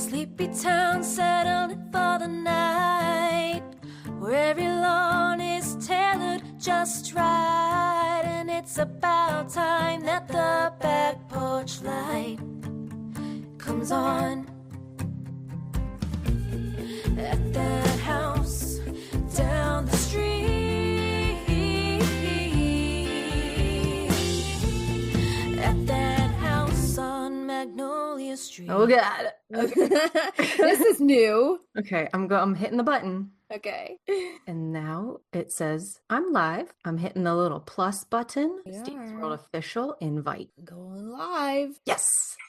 Sleepy town settled for the night, where every lawn is tailored just right. And it's about time that the back porch light comes on. At that house down the street, at that house on Magnolia Street. Oh God. Okay. This is new. Okay, I'm hitting the button. Okay. And now it says I'm live. I'm hitting the little plus button. We Steve's are. World official invite. Going live. Yes,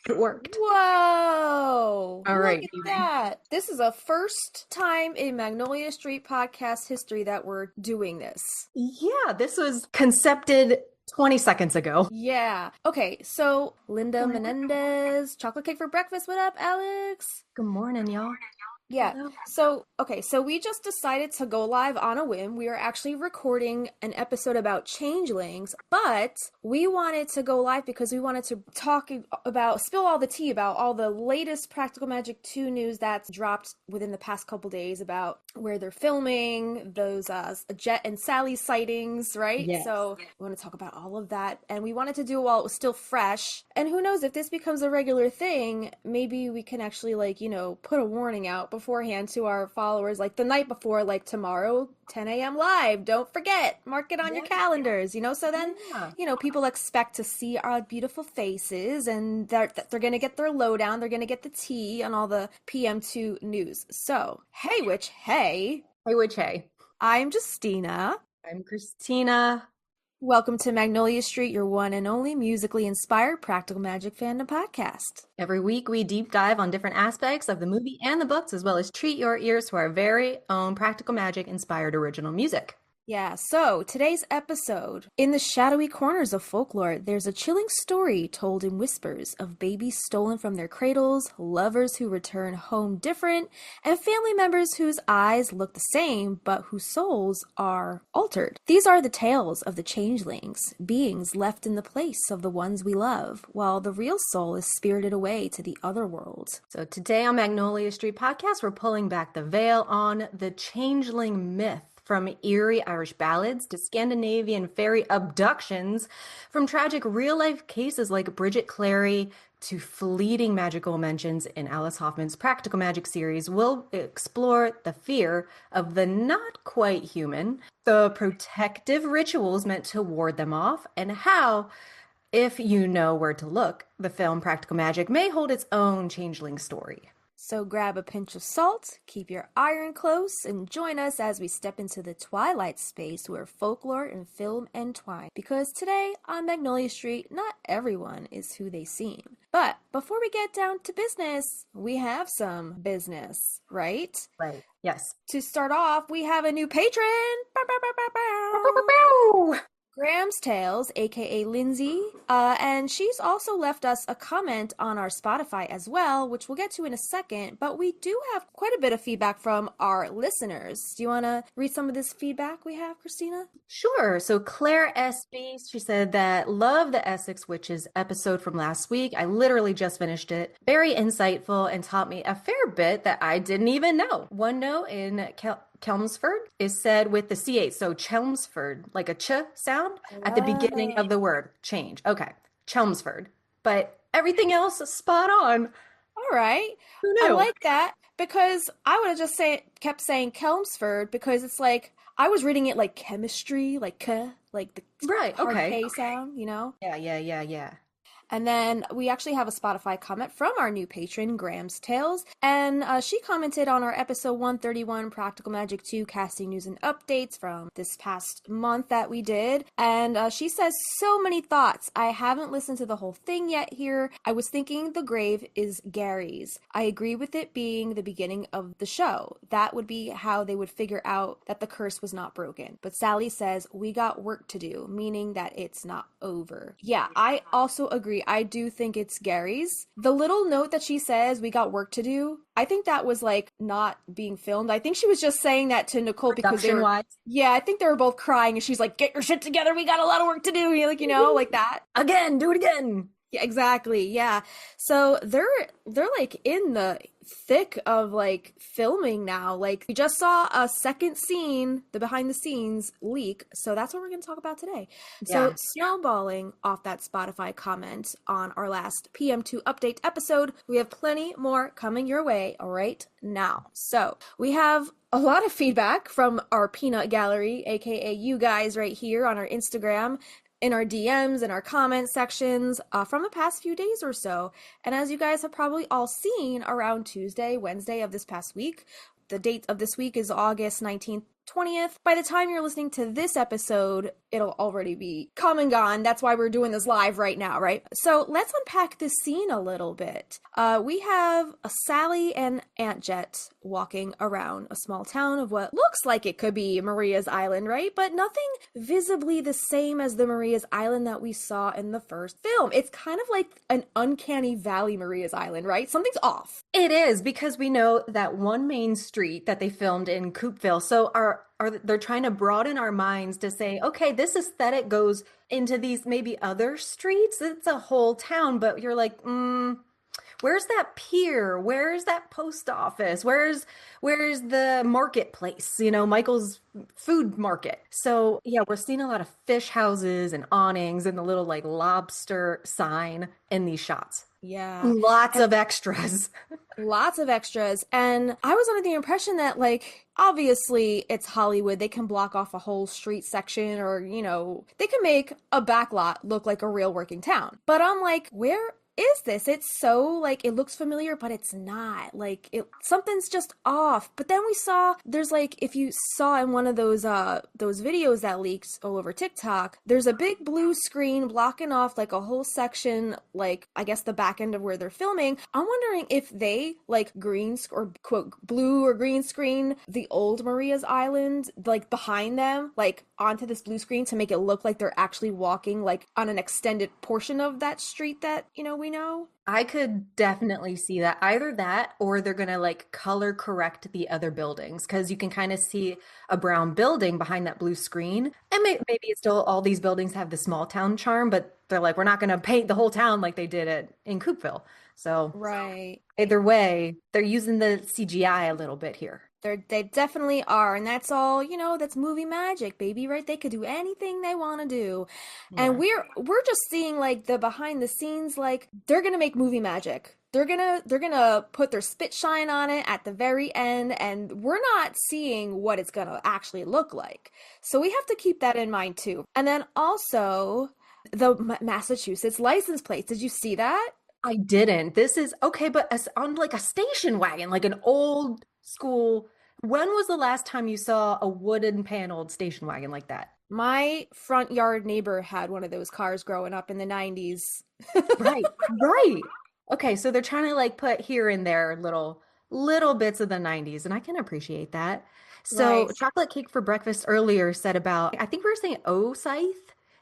it worked. Whoa. All right. Look at that. This is a first time in Magnolia Street Podcast history that we're doing this. Yeah, this was concepted 20 seconds ago. Yeah. Okay, so Linda Menendez, chocolate cake for breakfast. What up, Alex? Good morning, y'all. Yeah. Hello. So we just decided to go live on a whim. We are actually recording an episode about changelings, but we wanted to go live because we wanted to spill all the tea about all the latest Practical Magic 2 news that's dropped within the past couple days about where they're filming, those Jet and Sally sightings, right? Yes. So we want to talk about all of that, and we wanted to do it while it was still fresh. And who knows, if this becomes a regular thing, maybe we can actually put a warning out beforehand to our followers, like the night before, like tomorrow 10 a.m. live, don't forget, mark it on your calendars, so then people expect to see our beautiful faces, and they're gonna get their lowdown, they're gonna get the tea on all the PM2 news. So hey witch, hey witch, hey. I'm Justina. I'm Christina. Welcome to Magnolia Street, your one and only musically inspired Practical Magic Fandom podcast. Every week we deep dive on different aspects of the movie and the books, as well as treat your ears to our very own Practical Magic inspired original music. Yeah, so today's episode, in the shadowy corners of folklore, there's a chilling story told in whispers of babies stolen from their cradles, lovers who return home different, and family members whose eyes look the same, but whose souls are altered. These are the tales of the changelings, beings left in the place of the ones we love, while the real soul is spirited away to the other world. So today on Magnolia Street Podcast, we're pulling back the veil on the changeling myth. From eerie Irish ballads to Scandinavian fairy abductions, from tragic real-life cases like Bridget Cleary to fleeting magical mentions in Alice Hoffman's Practical Magic series, we'll explore the fear of the not quite human, the protective rituals meant to ward them off, and how, if you know where to look, the film Practical Magic may hold its own changeling story. So grab a pinch of salt, keep your iron close, and join us as we step into the twilight space where folklore and film entwine. Because today, on Magnolia Street, not everyone is who they seem. But before we get down to business, we have some business, right? Right. Yes. To start off, we have a new patron! Bow, bow, bow, bow, bow. Bow, bow, bow. Graham's Tales, aka Lindsay, and she's also left us a comment on our Spotify as well, which we'll get to in a second, but we do have quite a bit of feedback from our listeners. Do you want to read some of this feedback we have, Christina? Sure. So Claire SB, she said that love the Essex Witches episode from last week. I literally just finished it. Very insightful and taught me a fair bit that I didn't even know. One note in Chelmsford is said with the CH, so Chelmsford, like a ch sound at the beginning of the word change. Okay, Chelmsford. But everything else is spot on. All right. Who knew? I like that, because I would have just kept saying Chelmsford, because it's like, I was reading it like chemistry, like k, like the Right, hard okay. K sound, Yeah. And then we actually have a Spotify comment from our new patron, Graham's Tales. And she commented on our episode 131, Practical Magic 2 casting news and updates from this past month that we did. And she says, so many thoughts. I haven't listened to the whole thing yet here. I was thinking the grave is Gary's. I agree with it being the beginning of the show. That would be how they would figure out that the curse was not broken. But Sally says, we got work to do, meaning that it's not over. Yeah, I also agree. I do think it's Gary's. The little note that she says, we got work to do, I think that was like not being filmed. I think she was just saying that to Nicole because they were, yeah, I think they were both crying and she's like, get your shit together. We got a lot of work to do. Like, like that. Again, do it again. Yeah, exactly. Yeah. So they're like in the thick of like filming now. Like we just saw a second scene, the behind the scenes leak. So that's what we're going to talk about today. So Yeah. snowballing off that Spotify comment on our last PM2 update episode, we have plenty more coming your way right now. So we have a lot of feedback from our peanut gallery, aka you guys right here on our Instagram, in our DMs and our comment sections from the past few days or so. And as you guys have probably all seen, around Tuesday, Wednesday of this past week, the date of this week is August 19th, 20th. By the time you're listening to this episode, it'll already be come and gone. That's why we're doing this live right now, right? So let's unpack this scene a little bit. We have a Sally and Aunt Jet walking around a small town of what looks like it could be Maria's Island, right? But nothing visibly the same as the Maria's Island that we saw in the first film. It's kind of like an uncanny valley Maria's Island, right? Something's off. It is, because we know that one main street that they filmed in Coopville. So they're trying to broaden our minds to say, okay, this aesthetic goes into these maybe other streets. It's a whole town, but you're like, where's that pier? Where's that post office? Where's the marketplace? Michael's food market. So yeah, we're seeing a lot of fish houses and awnings and the little like lobster sign in these shots. Yeah. Lots of extras. Lots of extras. And I was under the impression that, like, obviously it's Hollywood. They can block off a whole street section or, they can make a backlot look like a real working town. But I'm like, where is this? It's so like, it looks familiar, but it's not. Like, something's just off. But then we saw, there's like, if you saw in one of those videos that leaked all over TikTok, there's a big blue screen blocking off like a whole section, like, I guess the back end of where they're filming. I'm wondering if they like or quote blue or green screen the old Maria's Island, like behind them, like onto this blue screen to make it look like they're actually walking like on an extended portion of that street that, we know. I could definitely see that. Either that or they're going to like color correct the other buildings, because you can kind of see a brown building behind that blue screen. And maybe it's still all these buildings have the small town charm, but they're like, we're not going to paint the whole town like they did in Coopville. So right. Either way, they're using the CGI a little bit here. They definitely are, and that's all, that's movie magic, baby, right? They could do anything they want to do. Yeah. And we're just seeing like the behind the scenes, like they're going to make movie magic. They're going to put their spit shine on it at the very end, and we're not seeing what it's going to actually look like. So we have to keep that in mind too. And then also the Massachusetts license plates. Did you see that? I didn't. This is okay, but on like a station wagon, like an old school. When was the last time you saw a wooden paneled station wagon like that? My front yard neighbor had one of those cars growing up in the 90s. Right. Okay, so they're trying to like put here and there little bits of the 90s, and I can appreciate that. So right. Chocolate Cake for Breakfast earlier said about, I think we were saying Osyth,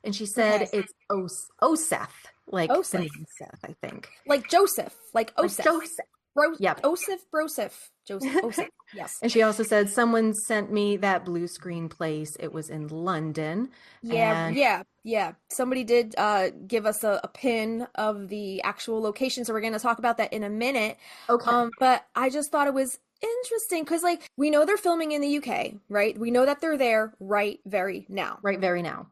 and she said it's Oseth. Like Seth, I think. Like Joseph. Like Oseth. Joseph. Yep. Broseph. Joseph. Yes. And she also said, someone sent me that blue screen place. It was in London. Yeah. Somebody did give us a pin of the actual location. So we're going to talk about that in a minute. Okay. But I just thought it was interesting because, like, we know they're filming in the UK, right? We know that they're there right very now. Right very now.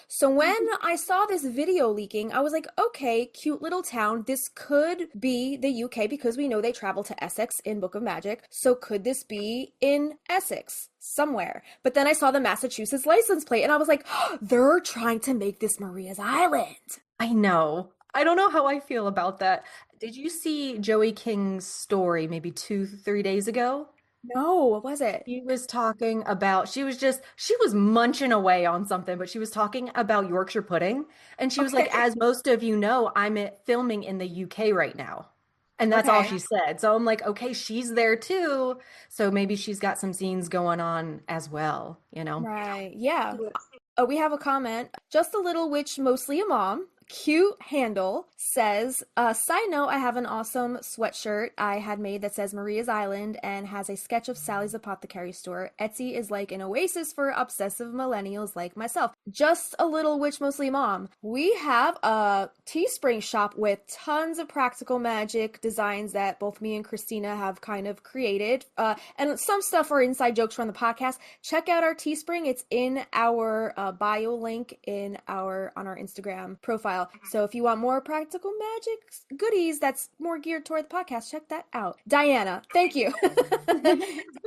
So when I saw this video leaking, I was like, okay, cute little town. This could be the UK because we know they travel to Essex in Book of Magic. So could this be in Essex somewhere? But then I saw the Massachusetts license plate and I was like, oh, they're trying to make this Maria's Island. I know. I don't know how I feel about that. Did you see Joey King's story maybe 2-3 days ago? No, what was it? She was talking about, she was munching away on something, but she was talking about Yorkshire pudding. And she was like, as most of you know, I'm filming in the UK right now. And that's all she said. So I'm like, okay, she's there too. So maybe she's got some scenes going on as well, Right. Yeah. We have a comment. Just a little witch, mostly a mom. Cute Handle says, side note, I have an awesome sweatshirt I had made that says Maria's Island and has a sketch of Sally's Apothecary Store. Etsy is like an oasis for obsessive millennials like myself. Just a little witch, mostly mom. We have a Teespring shop with tons of practical magic designs that both me and Christina have kind of created. And some stuff are inside jokes from the podcast. Check out our Teespring. It's in our bio link on our Instagram profile. So if you want more practical magic goodies that's more geared toward the podcast, check that out. Diana, thank you.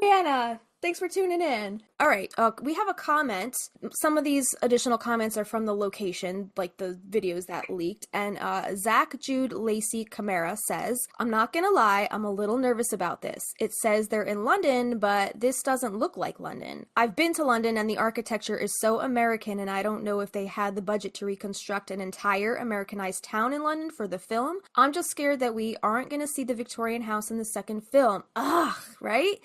Diana, thanks for tuning in. All right, we have a comment. Some of these additional comments are from the location, like the videos that leaked. And Zach Jude Lacey Camara says, I'm not gonna lie, I'm a little nervous about this. It says they're in London, but this doesn't look like London. I've been to London and the architecture is so American, and I don't know if they had the budget to reconstruct an entire Americanized town in London for the film. I'm just scared that we aren't gonna see the Victorian house in the second film. Ugh, right?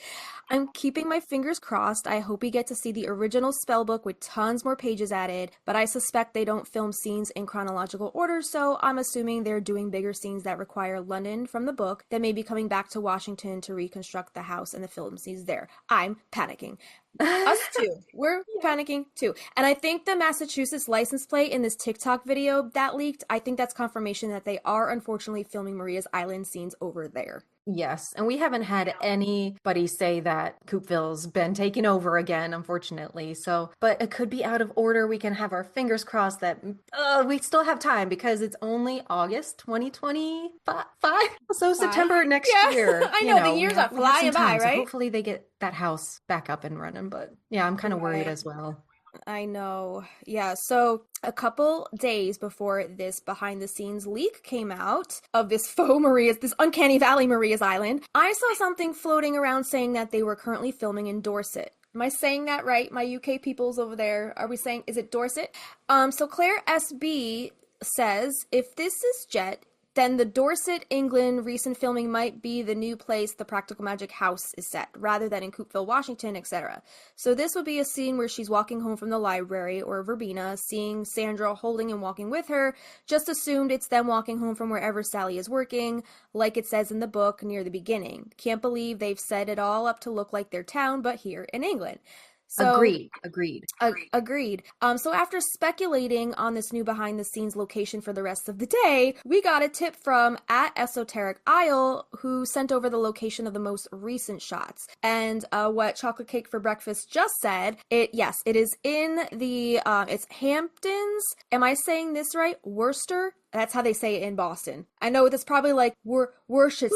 I'm keeping my fingers crossed. I hope we get to see the original spellbook with tons more pages added, but I suspect they don't film scenes in chronological order, so I'm assuming they're doing bigger scenes that require London from the book, that may be coming back to Washington to reconstruct the house and the film scenes there. I'm panicking. Us too. We're panicking too. And I think the Massachusetts license plate in this TikTok video that leaked, I think that's confirmation that they are unfortunately filming Maria's Island scenes over there. Yes, and we haven't had anybody say that Coopville's been taken over again, unfortunately. So, but it could be out of order. We can have our fingers crossed that we still have time because it's only August 2025. So September next year. I know, the years are flying by, right? So hopefully they get that house back up and running. But yeah, I'm kind of worried as well. I know. Yeah. So a couple days before this behind the scenes leak came out of this this uncanny valley Maria's Island, I saw something floating around saying that they were currently filming in Dorset. Am I saying that right? My UK peoples over there, are we saying, is it Dorset? So Claire SB says, if this is Jet, then the Dorset, England recent filming might be the new place the practical magic house is set, rather than in Coopville, Washington, etc. So this would be a scene where she's walking home from the library, or Verbena, seeing Sandra holding and walking with her. Just assumed it's them walking home from wherever Sally is working, like it says in the book near the beginning. Can't believe they've set it all up to look like their town, but here in England. So, Agreed. Agreed. So after speculating on this new behind the scenes location for the rest of the day, we got a tip from @Esoteric Isle, who sent over the location of the most recent shots. And what Chocolate Cake for Breakfast just said, it is in the it's Hamptons. Am I saying this right? Worcester? That's how they say it in Boston. I know that's probably like Worcestershire.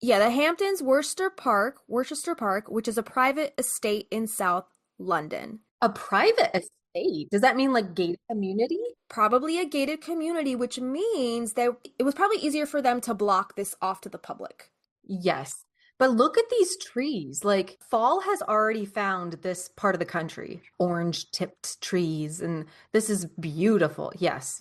Yeah, the Hamptons Worcester Park, which is a private estate in South London. A private estate? Does that mean like gated community? Probably a gated community, which means that it was probably easier for them to block this off to the public. Yes. But look at these trees. Like, fall has already found this part of the country. Orange-tipped trees, and this is beautiful. Yes.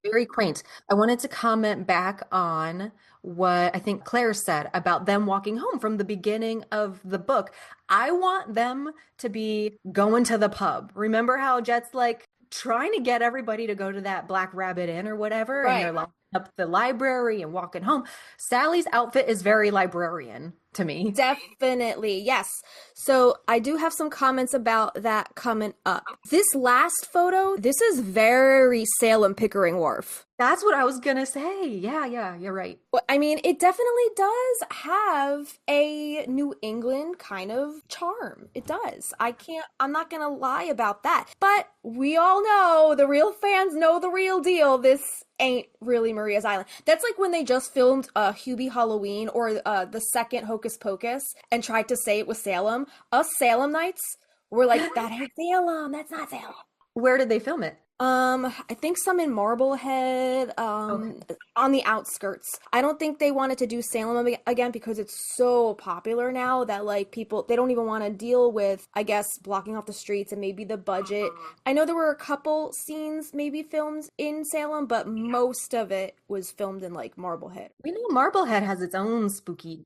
Very quaint. I wanted to comment back on what I think Claire said about them walking home from the beginning of the book. I want them to be going to the pub. Remember how Jet's like trying to get everybody to go to that Black Rabbit Inn or whatever? Right. And they're like, up the library and walking home. Sally's outfit is very librarian to me. Definitely, yes. So I do have some comments about that coming up. This last photo, this is very Salem Pickering Wharf. That's what I was gonna say. Yeah, you're right. Well, I mean, it definitely does have a New England kind of charm. It does. I'm not gonna lie about that. But we all know, the real fans know the real deal. This ain't really Maria's Island. That's like when they just filmed Hubie Halloween or the second Hocus Pocus and tried to say it was Salem. Us Salemites were like, that ain't Salem. That's not Salem. Where did they film it? I think some in Marblehead, on the outskirts. I don't think they wanted to do Salem again because it's so popular now that like people, they don't even want to deal with, I guess, blocking off the streets and maybe the budget. I know there were a couple scenes maybe filmed in Salem, but most of it was filmed in like Marblehead. We know Marblehead has its own spooky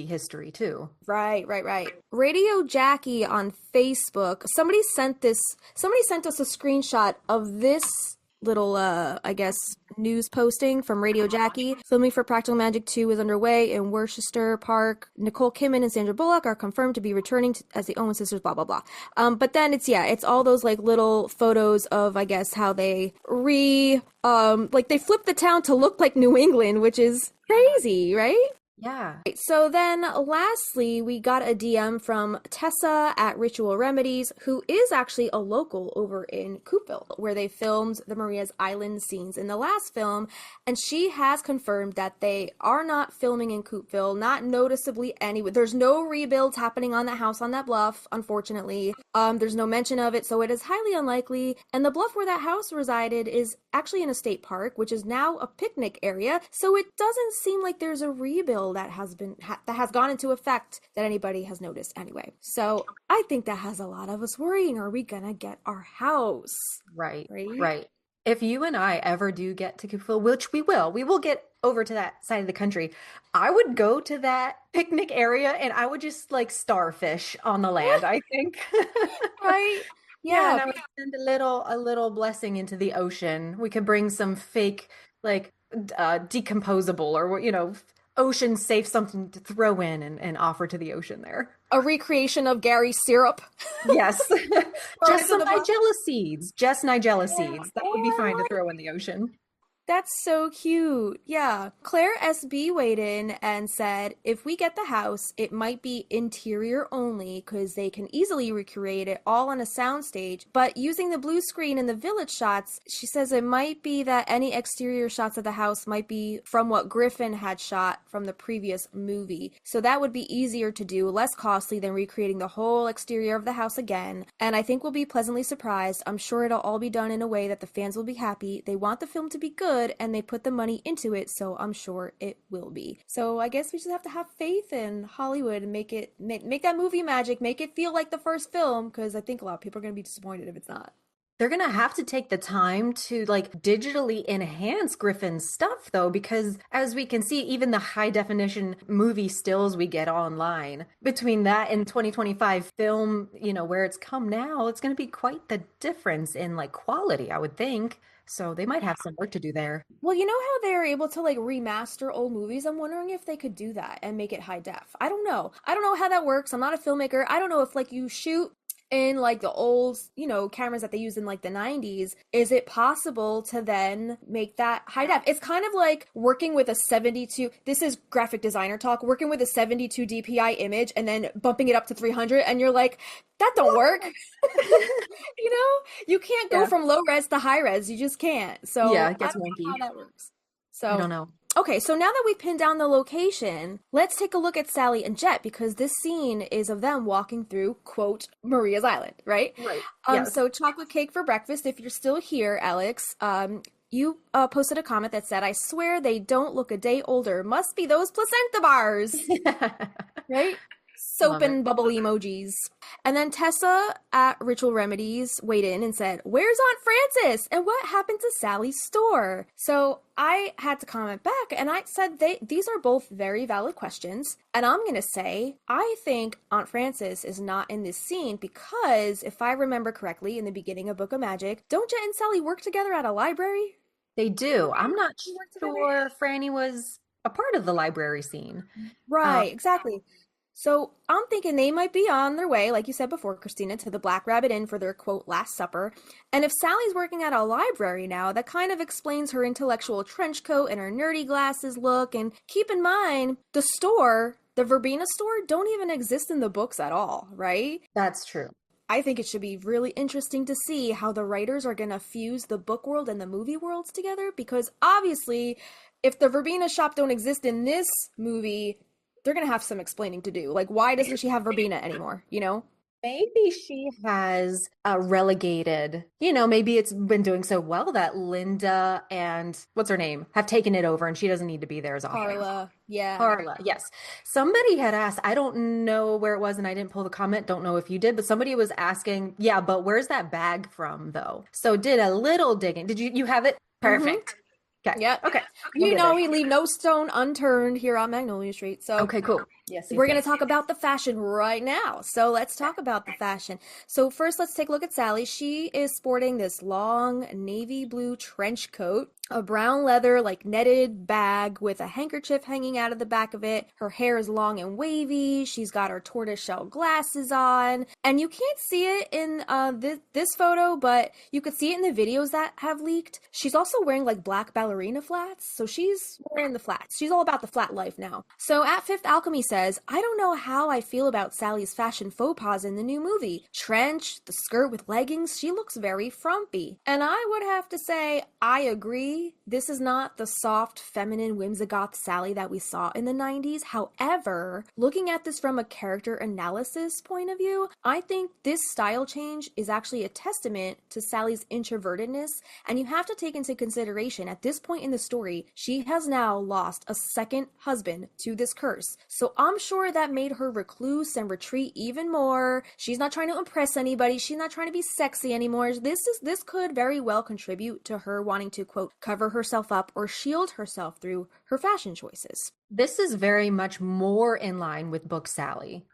history too. Right. Radio Jackie on Facebook. Somebody sent us a screenshot screenshot of this little, I guess, news posting from Radio Jackie. Filming for Practical Magic 2 is underway in Worcester Park. Nicole Kidman and Sandra Bullock are confirmed to be returning as the Owen sisters, blah, blah, blah. But then it's all those like little photos of, I guess, how they they flipped the town to look like New England, which is crazy, right? Yeah. So then lastly, we got a DM from Tessa at Ritual Remedies, who is actually a local over in Coopville, where they filmed the Maria's Island scenes in the last film. And she has confirmed that they are not filming in Coopville, not noticeably anyway. There's no rebuilds happening on that house on that bluff, unfortunately. There's no mention of it, so it is highly unlikely. And the bluff where that house resided is actually in a state park, which is now a picnic area. So it doesn't seem like there's a rebuild that has gone into effect that anybody has noticed anyway. So I think that has a lot of us worrying. Are we gonna get our house? Right. If you and I ever do get to Coopville, which we will get over to that side of the country, I would go to that picnic area and I would just like starfish on the land, I think. Right. Yeah, and I would send a little blessing into the ocean. We could bring some fake like decomposable or ocean safe something to throw in and offer to the ocean there. A recreation of Gary's syrup. Yes. Just some Nigella seeds. Just Nigella seeds. That would be fine to throw in the ocean. That's so cute. Yeah. Claire SB weighed in and said, if we get the house, it might be interior only because they can easily recreate it all on a soundstage. But using the blue screen in the village shots, she says it might be that any exterior shots of the house might be from what Griffin had shot from the previous movie. So that would be easier to do, less costly than recreating the whole exterior of the house again. And I think we'll be pleasantly surprised. I'm sure it'll all be done in a way that the fans will be happy. They want the film to be good, and they put the money into it, so I'm sure it will be. So I guess we just have to have faith in Hollywood and make that movie magic, make it feel like the first film, because I think a lot of people are going to be disappointed if it's not. They're going to have to take the time to like digitally enhance Griffin's stuff though, because as we can see, even the high definition movie stills we get online, between that and 2025 film, where it's come now, it's going to be quite the difference in like quality, I would think. So they might have some work to do there. Well, you know how they're able to like remaster old movies? I'm wondering if they could do that and make it high def. I don't know how that works. I'm not a filmmaker. I don't know if like you shoot in like the old, cameras that they used in like the 90s, is it possible to then make that high def? It's kind of like working with a 72, this is graphic designer talk, working with a 72 DPI image and then bumping it up to 300 and you're like, that don't work. You can't go from low res to high res. You just can't. So yeah, it gets wonky. How that works. So I don't know. Okay, so now that we've pinned down the location, let's take a look at Sally and Jet, because this scene is of them walking through, quote, Maria's Island, right? Right. Yes. So chocolate cake for breakfast. If you're still here, Alex, you posted a comment that said, I swear they don't look a day older. Must be those placenta bars. Right? Soap and bubble emojis. And then Tessa at Ritual Remedies weighed in and said, where's Aunt Frances? And what happened to Sally's store? So I had to comment back and I said these are both very valid questions. And I'm going to say, I think Aunt Frances is not in this scene because if I remember correctly, in the beginning of Book of Magic, don't Jet and Sally work together at a library? They do. I'm not sure Franny was a part of the library scene. Right, exactly. So I'm thinking they might be on their way, like you said before, Christina, to the Black Rabbit Inn for their, quote, last supper. And if Sally's working at a library now, that kind of explains her intellectual trench coat and her nerdy glasses look. And keep in mind, the store, the Verbena store, don't even exist in the books at all, right? That's true. I think it should be really interesting to see how the writers are going to fuse the book world and the movie worlds together. Because obviously, if the Verbena shop don't exist in this movie, they're going to have some explaining to do. Like, why doesn't she have Verbena anymore, Maybe she has relegated, maybe it's been doing so well that Linda and what's her name have taken it over and she doesn't need to be there as often. Carla, yeah. Carla, yes. Somebody had asked, I don't know where it was and I didn't pull the comment, don't know if you did, but somebody was asking, yeah, but where's that bag from though? So did a little digging. Did you have it? Perfect. Mm-hmm. Okay. Yeah. Okay. We leave no stone unturned here on Magnolia Street. So okay, cool. Yes, We're going to talk about the fashion right now. So let's talk about the fashion. So first, let's take a look at Sally. She is sporting this long navy blue trench coat, a brown leather like netted bag with a handkerchief hanging out of the back of it. Her hair is long and wavy. She's got her tortoiseshell glasses on. And you can't see it in this photo, but you could see it in the videos that have leaked. She's also wearing like black ballerina flats. So she's wearing the flats. She's all about the flat life now. So at Fifth Alchemy says, I don't know how I feel about Sally's fashion faux pas in the new movie. Trench, the skirt with leggings, she looks very frumpy. And I would have to say, I agree. This is not the soft, feminine, whimsigoth Sally that we saw in the 90s. However, looking at this from a character analysis point of view, I think this style change is actually a testament to Sally's introvertedness, and you have to take into consideration at this point in the story, she has now lost a second husband to this curse. So I'm sure that made her recluse and retreat even more. She's not trying to impress anybody. She's not trying to be sexy anymore. This could very well contribute to her wanting to, quote, cover herself up or shield herself through her fashion choices. This is very much more in line with book Sally.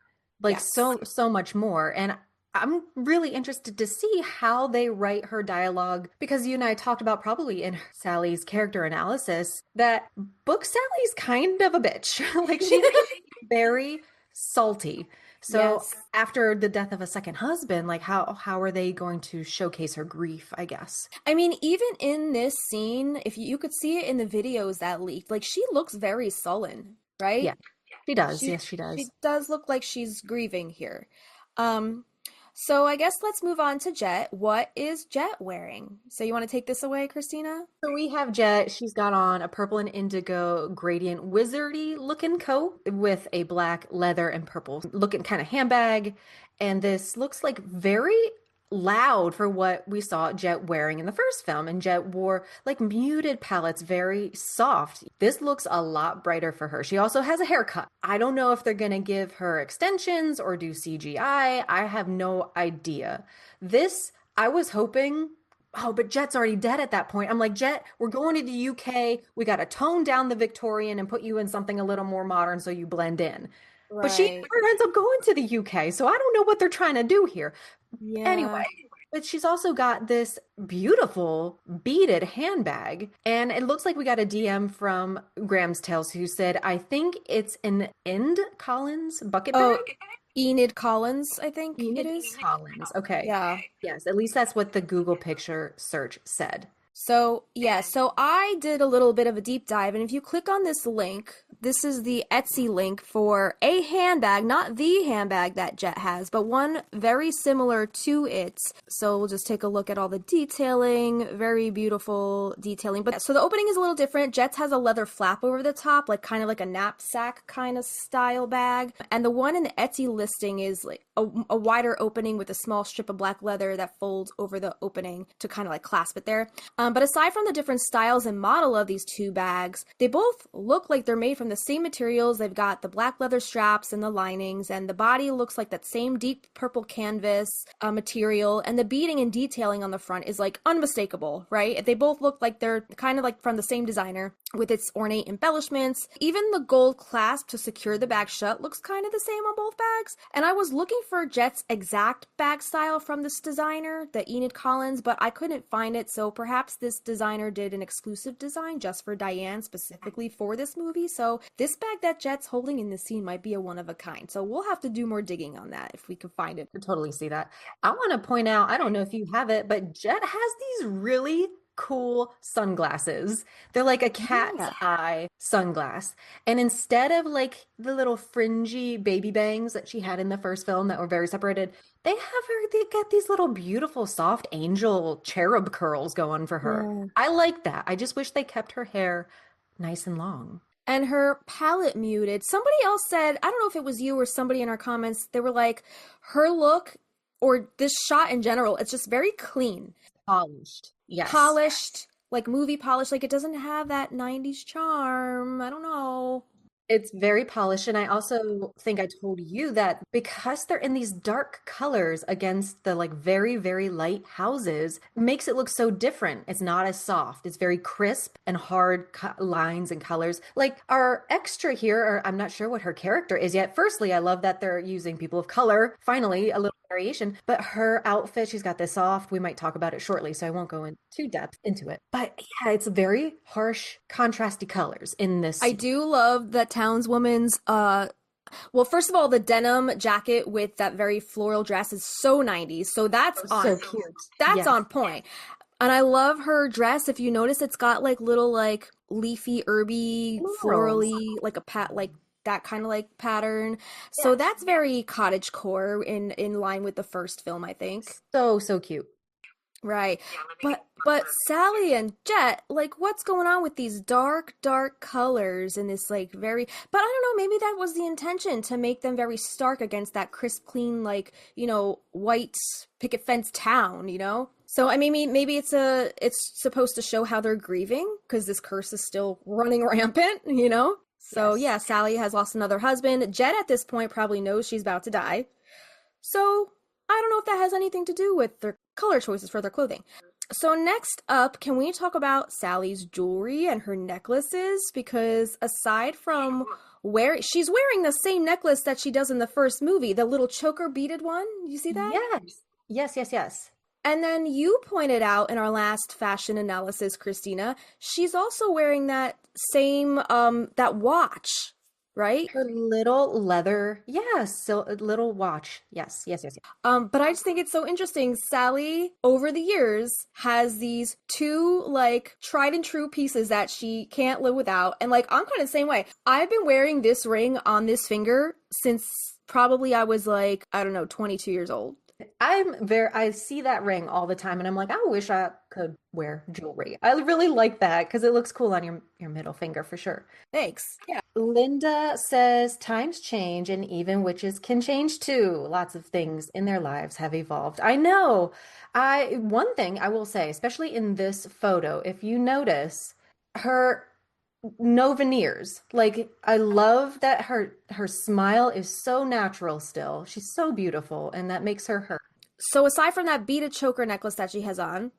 Like Yes. so much more. And I'm really interested to see how they write her dialogue, because you and I talked about probably in Sally's character analysis that book Sally's kind of a bitch. Like she's very salty. So Yes. after the death of a second husband, like how are they going to showcase her grief, I guess? I mean, even in this scene, if you could see it in the videos that leaked, like she looks very sullen, right? Yeah, she does. She- Yes, she does. She does look like she's grieving here. So I guess let's move on to Jet. What is Jet wearing? So you want to take this away, Christina? So we have Jet. She's got on a purple and indigo gradient wizardy looking coat with a black leather and purple looking kind of handbag. And this looks like very loud for what we saw Jet wearing in the first film. And Jet wore like muted palettes, very soft. This looks a lot brighter for her. She also has a haircut. I don't know if they're going to give her extensions or do CGI. I have no idea. This, I was hoping. Oh, but Jet's already dead at that point. I'm like, Jet, we're going to the UK. We got to tone down the Victorian and put you in something a little more modern so you blend in. But she Right. never ends up going to the UK. So I don't know what they're trying to do here. Yeah. Anyway, but she's also got this beautiful beaded handbag. And it looks like we got a DM from Graham's Tales who said, I think it's an End Collins bucket Oh, bag. Enid Collins, I think it Enid is. Collins. Okay. Yeah. Yes, at least that's what the Google picture search said. So, yeah, so I did a little bit of a deep dive, and if you click on this link, this is the Etsy link for a handbag, not the handbag that Jet has, but one very similar to it. So we'll just take a look at all the detailing, very beautiful detailing. But so the opening is a little different. Jet's has a leather flap over the top, like kind of like a knapsack kind of style bag. And the one in the Etsy listing is like a wider opening with a small strip of black leather that folds over the opening to kind of like clasp it there. But aside from the different styles and model of these two bags, they both look like they're made from the same materials. They've got the black leather straps and the linings, and the body looks like that same deep purple canvas material, and the beading and detailing on the front is like unmistakable, right? They both look like they're kind of like from the same designer with its ornate embellishments. Even the gold clasp to secure the bag shut looks kind of the same on both bags. And I was looking for Jet's exact bag style from this designer, the Enid Collins, but I couldn't find it, so perhaps this designer did an exclusive design just for Diane specifically for this movie. So this bag that Jet's holding in this scene might be a one of a kind. So we'll have to do more digging on that if we can find it. I totally see that. I want to point out, I don't know if you have it, but Jet has these really cool sunglasses. They're like a cat's eye sunglass. And instead of like the little fringy baby bangs that she had in the first film that were very separated, they got these little beautiful soft angel cherub curls going for her. Yeah. I like that. I just wish they kept her hair nice and long. And her palette muted. Somebody else said, I don't know if it was you or somebody in our comments, they were like, her look or this shot in general, it's just very clean. Polished. Yes. Polished, like movie polished, like it doesn't have that 90s charm. I don't know. It's very polished. And I also think I told you that because they're in these dark colors against the like very, very light houses, makes it look so different. It's not as soft. It's very crisp and hard lines and colors. Like our extra here, or I'm not sure what her character is yet. Firstly, I love that they're using people of color. Finally, a little variation, but her outfit, she's got this soft. We might talk about it shortly, so I won't go in too depth into it. But yeah, it's very harsh, contrasty colors in this. I do love that townswoman's well, first of all, the denim jacket with that very floral dress is so 90s. So that's so cute. That's Yes. on point. And I love her dress. If you notice, it's got like little like leafy, herby, florally, like a like that kind of like pattern. So that's very cottagecore in line with the first film, I think. So cute. Right. But Sally and Jet, like what's going on with these dark colors and this like very, but I don't know, maybe that was the intention, to make them very stark against that crisp, clean, like, you know, white picket fence town, you know? So I mean, maybe it's supposed to show how they're grieving because this curse is still running rampant, you know? So yeah, Sally has lost another husband. Jet at this point probably knows she's about to die. So I don't know if that has anything to do with their color choices for their clothing. So next up, can we talk about Sally's jewelry and her necklaces? Because aside from she's wearing the same necklace that she does in the first movie, the little choker beaded one. You see that? Yes. And then you pointed out in our last fashion analysis, Christina, she's also wearing that same, that watch, right? Her little leather, so a little watch. Yes. But I just think it's so interesting. Sally, over the years, has these two, like, tried and true pieces that she can't live without. And, like, I'm kind of the same way. I've been wearing this ring on this finger since probably I was, like, I don't know, 22 years old. I see that ring all the time and I'm like, I wish I could wear jewelry. I really like that because it looks cool on your middle finger for sure. Thanks. Yeah. Linda says times change and even witches can change too. Lots of things in their lives have evolved. I know. One thing I will say, especially in this photo, if you notice her no veneers. Like I love that her smile is so natural still. She's so beautiful and that makes her her. So aside from that beaded choker necklace that she has on,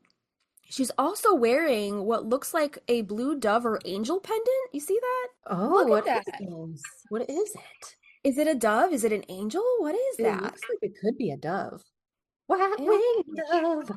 she's also wearing what looks like a blue dove or angel pendant. You see that? Oh, Look at what that. is what is it? Is it a dove? Is it an angel? What is It that? looks like it could be a dove. White winged dove.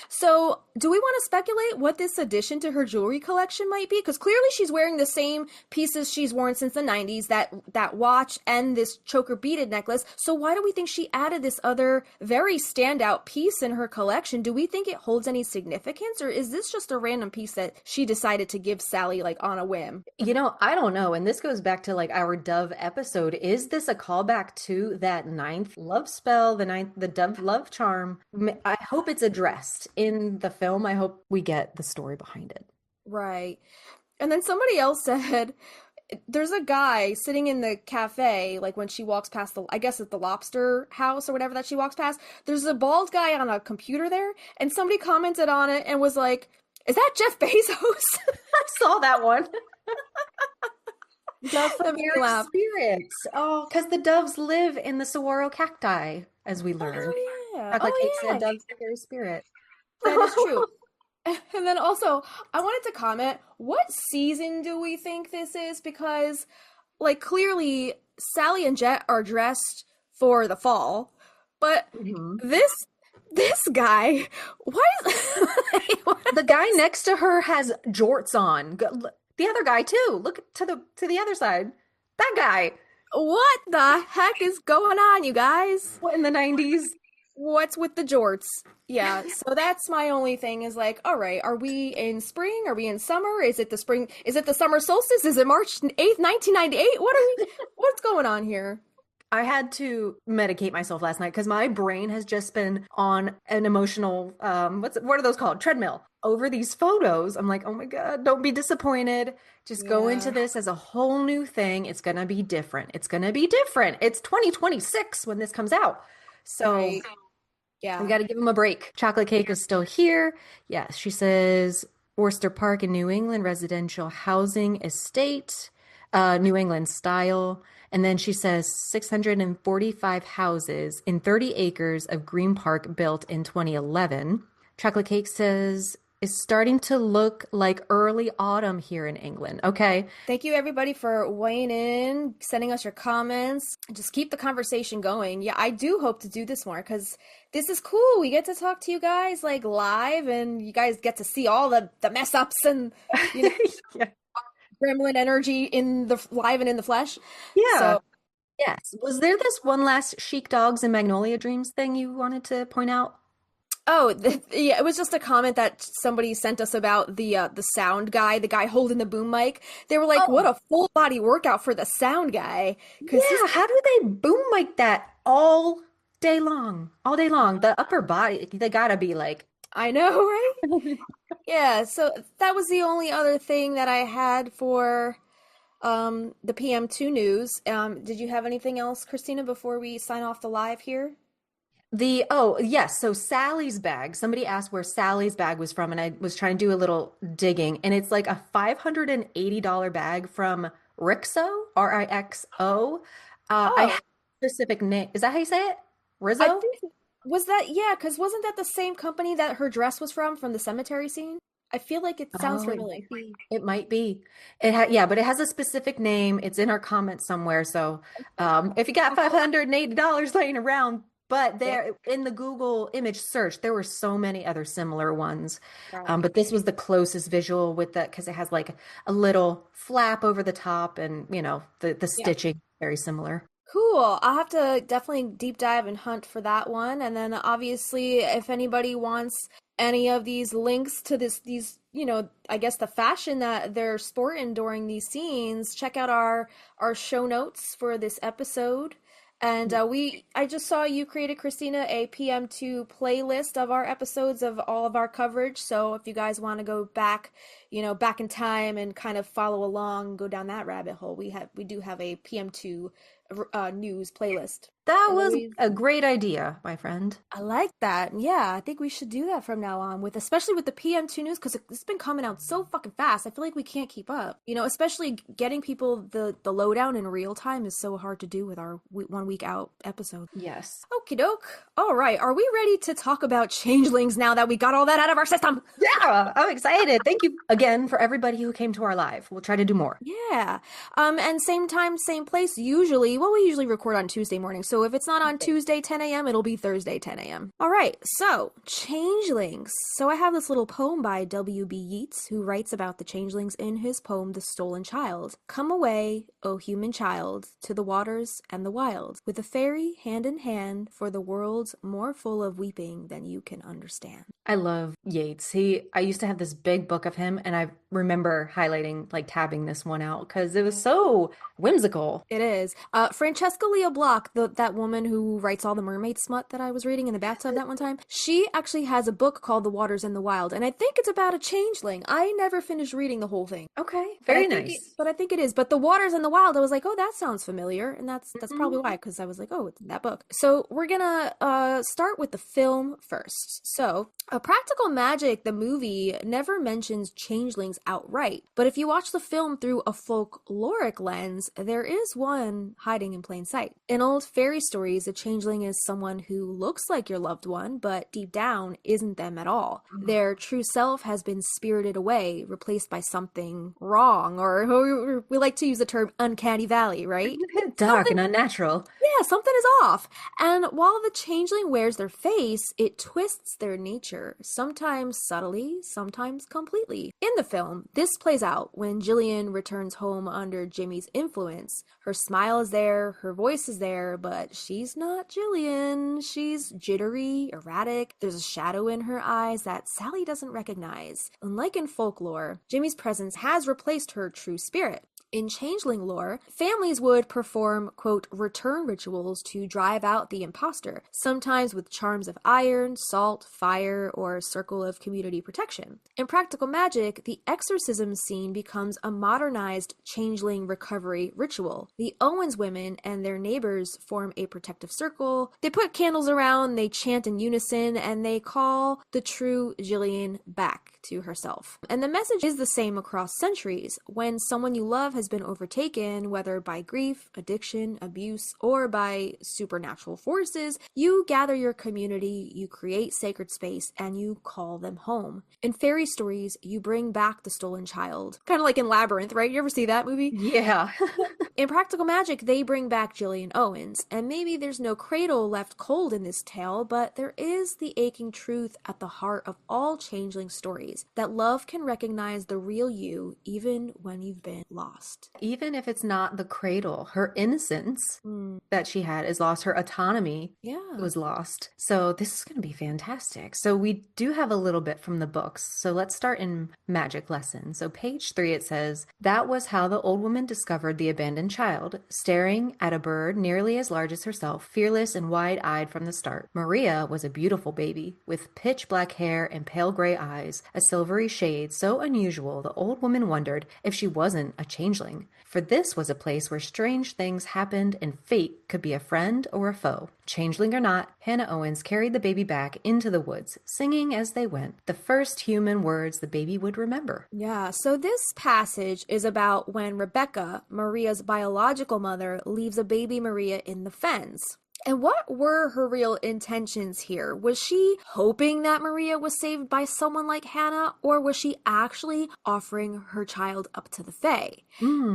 So, do we want to speculate what this addition to her jewelry collection might be? Because clearly she's wearing the same pieces she's worn since the 90s, that watch and this choker beaded necklace. So why do we think she added this other very standout piece in her collection? Do we think it holds any significance, or is this just a random piece that she decided to give Sally like on a whim? You know, I don't know. And this goes back to like our dove episode. Is this a callback to that ninth love spell, the dove love charm? I hope it's addressed in the film. I hope we get the story behind it. Right. And then somebody else said there's a guy sitting in the cafe, like when she walks past I guess it's the lobster house or whatever that she walks past. There's a bald guy on a computer there, and somebody commented on it and was like, "Is that Jeff Bezos?" I saw that one. Dove That made me familiar laugh. spirits. Oh, because the doves live in the saguaro cacti, as we learned. Oh, yeah. Chocolate Oh, cake yeah. said dove's fairy spirit. That is true. And then also, I wanted to comment, what season do we think this is? Because, like, clearly Sally and Jet are dressed for the fall, but this guy, what is The guy next to her has jorts on. The other guy too. Look to the other side. That guy. what the heck is going on, you guys? What in the 90s? What's with the jorts? Yeah, so that's my only thing is like, all right, are we in spring? Are we in summer? Is it the spring? Is it the summer solstice? Is it March 8th, 1998? What's going on here? I had to medicate myself last night because my brain has just been on an emotional, what are those called? Treadmill. Over these photos, I'm like, oh my God, don't be disappointed. Just go into this as a whole new thing. It's going to be different. It's going to be different. It's 2026 when this comes out. So Right. Yeah. we got to give them a break. Chocolate cake is still here. Yes, she says Worcester Park in New England, residential housing estate. New England style. And then she says 645 houses in 30 acres of green park built in 2011. Chocolate Cake says it's starting to look like early autumn here in England. Okay. Thank you everybody for weighing in, sending us your comments. Just keep the conversation going. Yeah, I do hope to do this more because this is cool. We get to talk to you guys like live, and you guys get to see all the mess ups and Yeah. gremlin energy in the live and in the flesh. Yeah. So Yes. Was there this one last Chic Dogs and Magnolia Dreams thing you wanted to point out? yeah, it was just a comment that somebody sent us about the sound guy, the guy holding the boom mic. They were like, "What a full body workout for the sound guy!" Yeah, how do they boom like that all day long? All day long. The upper body, they gotta be like, I know, right? Yeah, so that was the only other thing that I had for the PM2 news. Did you have anything else, Christina, before we sign off the live here? Yes. So Sally's bag, somebody asked where Sally's bag was from, and I was trying to do a little digging, and it's like a $580 bag from Rixo, Rixo. I have a specific name. Is that how you say it? Rizzo? I think, was that, yeah, because wasn't that the same company that her dress was from the cemetery scene? I feel like it sounds familiar. It might be. But it has a specific name. It's in our comments somewhere. So if you got $580 laying around, but there in the Google image search, there were so many other similar ones. Right. But this was the closest visual with that because it has like a little flap over the top, and the stitching very similar. Cool. I'll have to definitely deep dive and hunt for that one. And then obviously if anybody wants any of these links to these, I guess the fashion that they're sporting during these scenes, check out our show notes for this episode. And I just saw you created, Christina, a PM2 playlist of our episodes of all of our coverage. So if you guys want to go back, back in time and kind of follow along, go down that rabbit hole, we do have a PM2 news playlist. That was a great idea, my friend. I like that. Yeah, I think we should do that from now on, especially with the PM2 news, because it's been coming out so fucking fast. I feel like we can't keep up. Especially getting people the lowdown in real time is so hard to do with our 1 week out episode. Yes. Okie doke. All right. Are we ready to talk about changelings now that we got all that out of our system? Yeah, I'm excited. Thank you again for everybody who came to our live. We'll try to do more. Yeah. And same time, same place. We usually record on Tuesday morning. So if it's not on Tuesday 10 a.m., it'll be Thursday 10 a.m. All right, so changelings. So I have this little poem by W.B. Yeats, who writes about the changelings in his poem, The Stolen Child. Come away, O human child, to the waters and the wild, with a fairy hand in hand, for the world's more full of weeping than you can understand. I love Yeats. I used to have this big book of him, and I remember highlighting, like tabbing this one out because it was so whimsical. It is. Francesca Leah Block, that woman who writes all the mermaid smut that I was reading in the bathtub that one time, she actually has a book called The Waters and the Wild, and I think it's about a changeling. I never finished reading the whole thing. Okay, very nice. But I think it is. But The Waters and the Wild, I was like, oh, that sounds familiar, and that's probably why, because I was like, oh, it's in that book. So we're gonna start with the film first. So Practical Magic, the movie, never mentions changelings outright, but if you watch the film through a folkloric lens, there is one hiding in plain sight. In old fairy stories, a changeling is someone who looks like your loved one, but deep down isn't them at all. Their true self has been spirited away, replaced by something wrong, or we like to use the term uncanny valley, right? Dark and unnatural. Yeah, something is off. And while the changeling wears their face, it twists their nature, sometimes subtly, sometimes completely. In the film, this plays out when Gillian returns home under Jimmy's influence. Her smile is there, her voice is there, but she's not Gillian. She's jittery, erratic. There's a shadow in her eyes that Sally doesn't recognize. Unlike in folklore, Jimmy's presence has replaced her true spirit. In changeling lore, families would perform, quote, return rituals to drive out the imposter, sometimes with charms of iron, salt, fire, or a circle of community protection. In Practical Magic, the exorcism scene becomes a modernized changeling recovery ritual. The Owens women and their neighbors form a protective circle. They put candles around, they chant in unison, and they call the true Gillian back to herself. And the message is the same across centuries. When someone you love has has been overtaken, whether by grief, addiction, abuse, or by supernatural forces, you gather your community, you create sacred space, and you call them home. In fairy stories, you bring back the stolen child. Kind of like in Labyrinth, right? You ever see that movie? Yeah. In Practical Magic, they bring back Gillian Owens, and maybe there's no cradle left cold in this tale, but there is the aching truth at the heart of all changeling stories, that love can recognize the real you even when you've been lost. Even if it's not the cradle, her innocence that she had is lost. Her autonomy was lost. So this is going to be fantastic. So we do have a little bit from the books. So let's start in Magic Lesson. So page 3, it says, that was how the old woman discovered the abandoned child, staring at a bird nearly as large as herself, fearless and wide-eyed from the start. Maria was a beautiful baby with pitch black hair and pale gray eyes, a silvery shade so unusual the old woman wondered if she wasn't a changeling. For this was a place where strange things happened and fate could be a friend or a foe. Changeling or not, Hannah Owens carried the baby back into the woods, singing as they went, the first human words the baby would remember. Yeah, so this passage is about when Rebecca, Maria's biological mother, leaves a baby Maria in the fens. And what were her real intentions here? Was she hoping that Maria was saved by someone like Hannah, or was she actually offering her child up to the Fae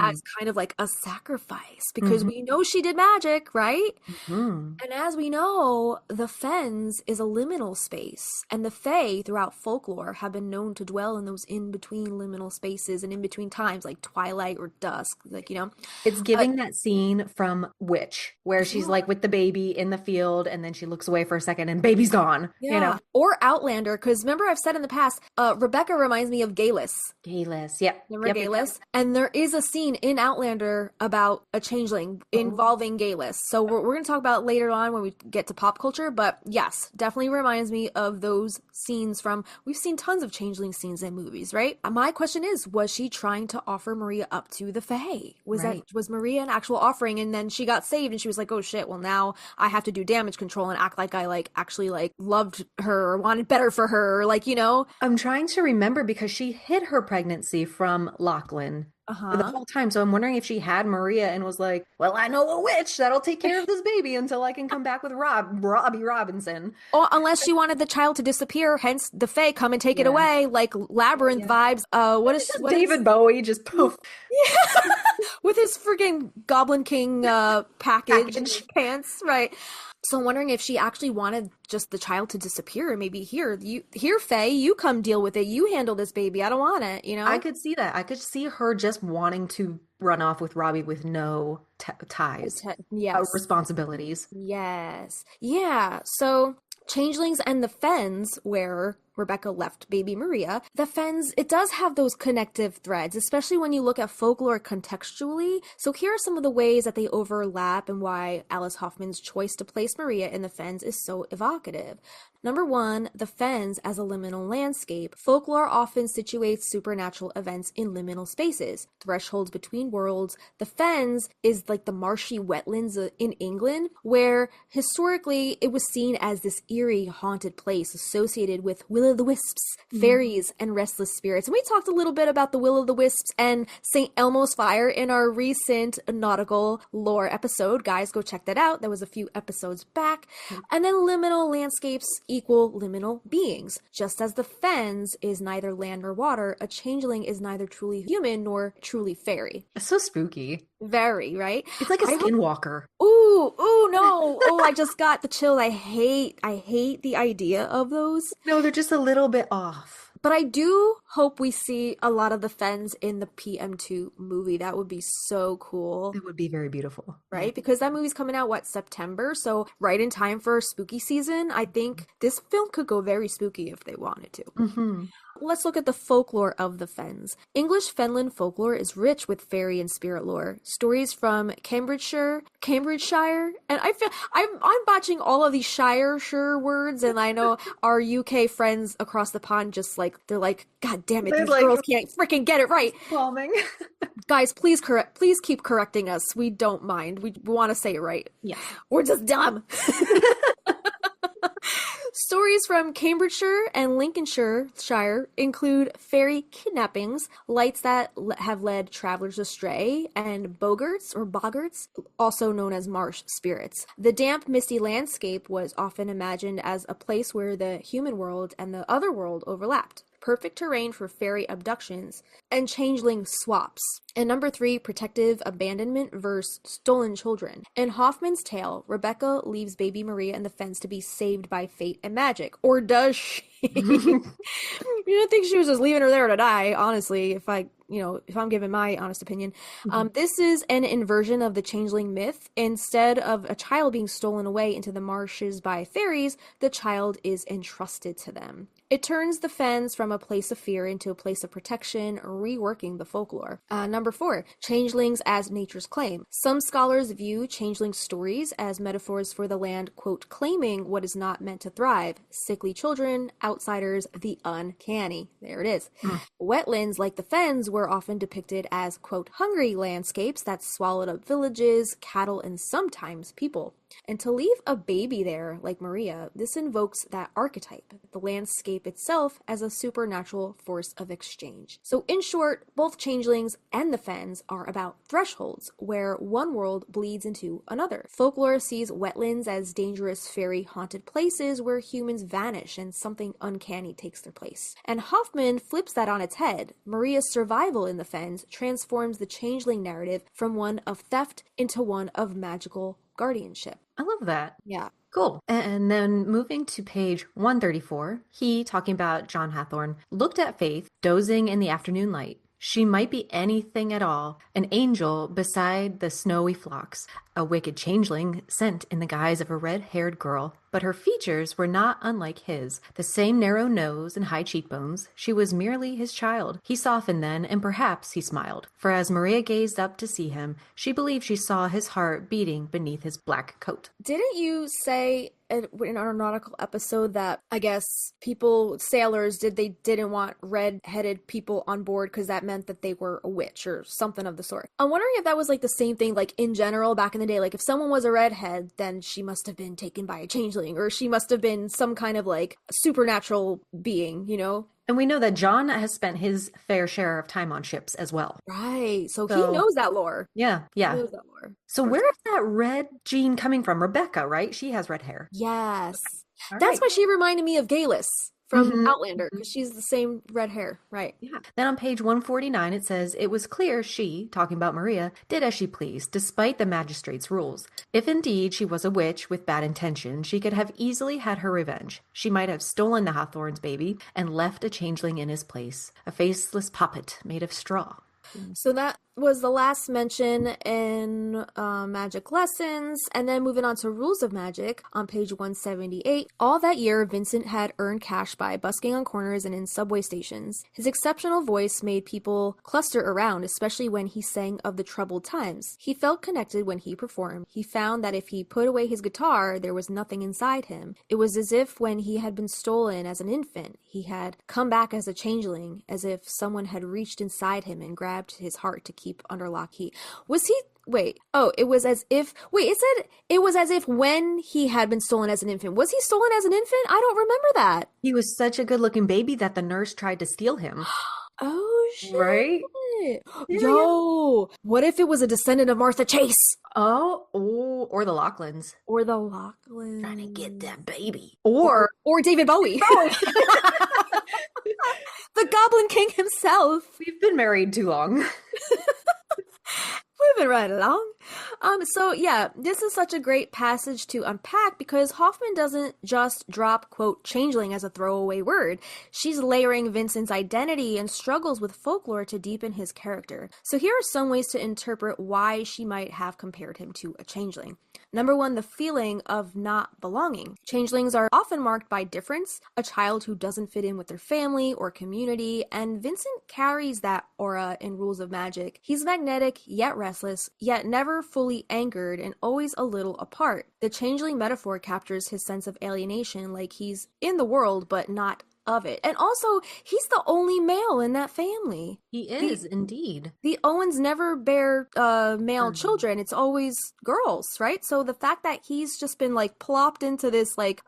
as kind of like a sacrifice? Because we know she did magic, right? And as we know, the Fens is a liminal space, and the Fae throughout folklore have been known to dwell in those in-between liminal spaces and in-between times, like twilight or dusk, like, you know. It's giving that scene from Witch, where she's like with the baby in the field and then she looks away for a second and baby's gone. Yeah. You know, or Outlander, because remember I've said in the past, Rebecca reminds me of Galus. Yep. Remember Galus? And there is a scene in Outlander about a changeling involving Galus. So we're going to talk about it later on when we get to pop culture. But yes, definitely reminds me of those scenes from, we've seen tons of changeling scenes in movies, right? My question is, was she trying to offer Maria up to the Fae? Was Maria an actual offering, and then she got saved and she was like, oh shit, well now I have to do damage control and act like I actually loved her or wanted better for her, like, you know? I'm trying to remember because she hid her pregnancy from Lachlan for the whole time. So I'm wondering if she had Maria and was like, well, I know a witch that'll take care of this baby until I can come back with Robbie Robinson. Or unless she wanted the child to disappear, hence the Fae come and take it away, like Labyrinth vibes. What David Bowie just poof. Yeah. With his freaking Goblin King package pants, right? So I'm wondering if she actually wanted just the child to disappear, and maybe here, Faye, you come deal with it. You handle this baby. I don't want it, you know? I could see that. I could see her just wanting to run off with Robbie with no ties, responsibilities. Yes. Yeah. So Changelings and the Fens, where Rebecca left baby Maria, the Fens, it does have those connective threads, especially when you look at folklore contextually. So here are some of the ways that they overlap and why Alice Hoffman's choice to place Maria in the Fens is so evocative. Number 1, the Fens as a liminal landscape. Folklore often situates supernatural events in liminal spaces, thresholds between worlds. The Fens is like the marshy wetlands in England, where historically it was seen as this eerie, haunted place associated with will-o'-the-wisps, fairies, and restless spirits. And we talked a little bit about the will-o'-the-wisps and St. Elmo's fire in our recent nautical lore episode. Guys, go check that out. That was a few episodes back. And then liminal landscapes equal liminal beings. Just as the Fens is neither land nor water, a changeling is neither truly human nor truly fairy. It's so spooky. Very, right? It's like a skinwalker. Ooh, no. Oh, I just got the chill. I hate the idea of those. No, they're just a little bit off. But I do hope we see a lot of the Fens in the PM2 movie. That would be so cool. It would be very beautiful. Right? Because that movie's coming out, September? So right in time for spooky season. I think this film could go very spooky if they wanted to. Mm-hmm. Let's look at the folklore of the Fens. English Fenland folklore is rich with fairy and spirit lore. Stories from Cambridgeshire, and I feel I'm botching all of these Shire words, and I know our UK friends across the pond they're like, God damn it, these girls can't freaking get it right. Calming. Guys, please keep correcting us. We don't mind. We want to say it right. Yeah. We're just dumb. Stories from Cambridgeshire and Lincolnshire include fairy kidnappings, lights that have led travelers astray, and boggarts, also known as marsh spirits. The damp, misty landscape was often imagined as a place where the human world and the other world overlapped. Perfect terrain for fairy abductions and changeling swaps. And number 3, protective abandonment versus stolen children. In Hoffman's tale, Rebecca leaves baby Maria in the fence to be saved by fate and magic. Or does she? You don't think she was just leaving her there to die, honestly, if I'm giving my honest opinion. This is an inversion of the changeling myth. Instead of a child being stolen away into the marshes by fairies, the child is entrusted to them. It turns the fens from a place of fear into a place of protection, reworking the folklore. Number 4, changelings as nature's claim. Some scholars view changeling stories as metaphors for the land, quote, claiming what is not meant to thrive. Sickly children, outsiders, the uncanny. There it is. Wetlands like the fens were often depicted as, quote, hungry landscapes that swallowed up villages, cattle, and sometimes people. And to leave a baby there, like Maria, this invokes that archetype, the landscape itself as a supernatural force of exchange. So in short, both changelings and the fens are about thresholds, where one world bleeds into another. Folklore sees wetlands as dangerous fairy-haunted places where humans vanish and something uncanny takes their place. And Hoffman flips that on its head. Maria's survival in the fens transforms the changeling narrative from one of theft into one of magical guardianship. I love that. Yeah. Cool. And then moving to page 134, he, talking about John Hathorne, looked at Faith dozing in the afternoon light. She might be anything at all, an angel beside the snowy flocks, a wicked changeling sent in the guise of a red-haired girl, but her features were not unlike his. The same narrow nose and high cheekbones. She was merely his child. He softened then, and perhaps he smiled. For as Maria gazed up to see him, she believed she saw his heart beating beneath his black coat. Didn't you say in our nautical episode that I guess sailors didn't want red-headed people on board because that meant that they were a witch or something of the sort? I'm wondering if that was like the same thing, like in general back in the day. Like if someone was a redhead, then she must have been taken by a changeling, or she must have been some kind of like supernatural being, you know? And we know that John has spent his fair share of time on ships as well. Right. So he knows that lore. Yeah. He knows that lore. So where is that red gene coming from? Rebecca, right? She has red hair. Yes. All That's right. why she reminded me of Galus from Outlander, because she's the same red hair, right? Yeah. Then on page 149, it says, it was clear she, talking about Maria, did as she pleased, despite the magistrate's rules. If indeed she was a witch with bad intention, she could have easily had her revenge. She might have stolen the Hawthorne's baby and left a changeling in his place, a faceless puppet made of straw. So that was the last mention in Magic Lessons. And then moving on to Rules of Magic on page 178. All that year, Vincent had earned cash by busking on corners and in subway stations. His exceptional voice made people cluster around, especially when he sang of the troubled times. He felt connected when he performed. He found that if he put away his guitar, there was nothing inside him. It was as if when he had been stolen as an infant, he had come back as a changeling, as if someone had reached inside him and grabbed his heart to keep under lock key. Was he it was as if it said it was as if when he had been stolen as an infant. Was he stolen as an infant? I don't remember that. He was such a good-looking baby that the nurse tried to steal him. Oh shit. Right? Yo, what if it was a descendant of Martha Chase? Oh, or the Lachlan's. Or the Lachlan's. Trying to get that baby. Or David Bowie. The Goblin King himself. We've been married too long. Moving right along. So yeah, this is such a great passage to unpack because Hoffman doesn't just drop, quote, changeling as a throwaway word. She's layering Vincent's identity and struggles with folklore to deepen his character. So here are some ways to interpret why she might have compared him to a changeling. Number 1, the feeling of not belonging. Changelings are often marked by difference, a child who doesn't fit in with their family or community, and Vincent carries that aura in Rules of Magic. He's magnetic, yet restless, yet never fully anchored and always a little apart. The changeling metaphor captures his sense of alienation, like he's in the world but not of it. And also, he's the only male in that family. He is, indeed. The Owens never bear male children. It's always girls, right? So the fact that he's just been like plopped into this like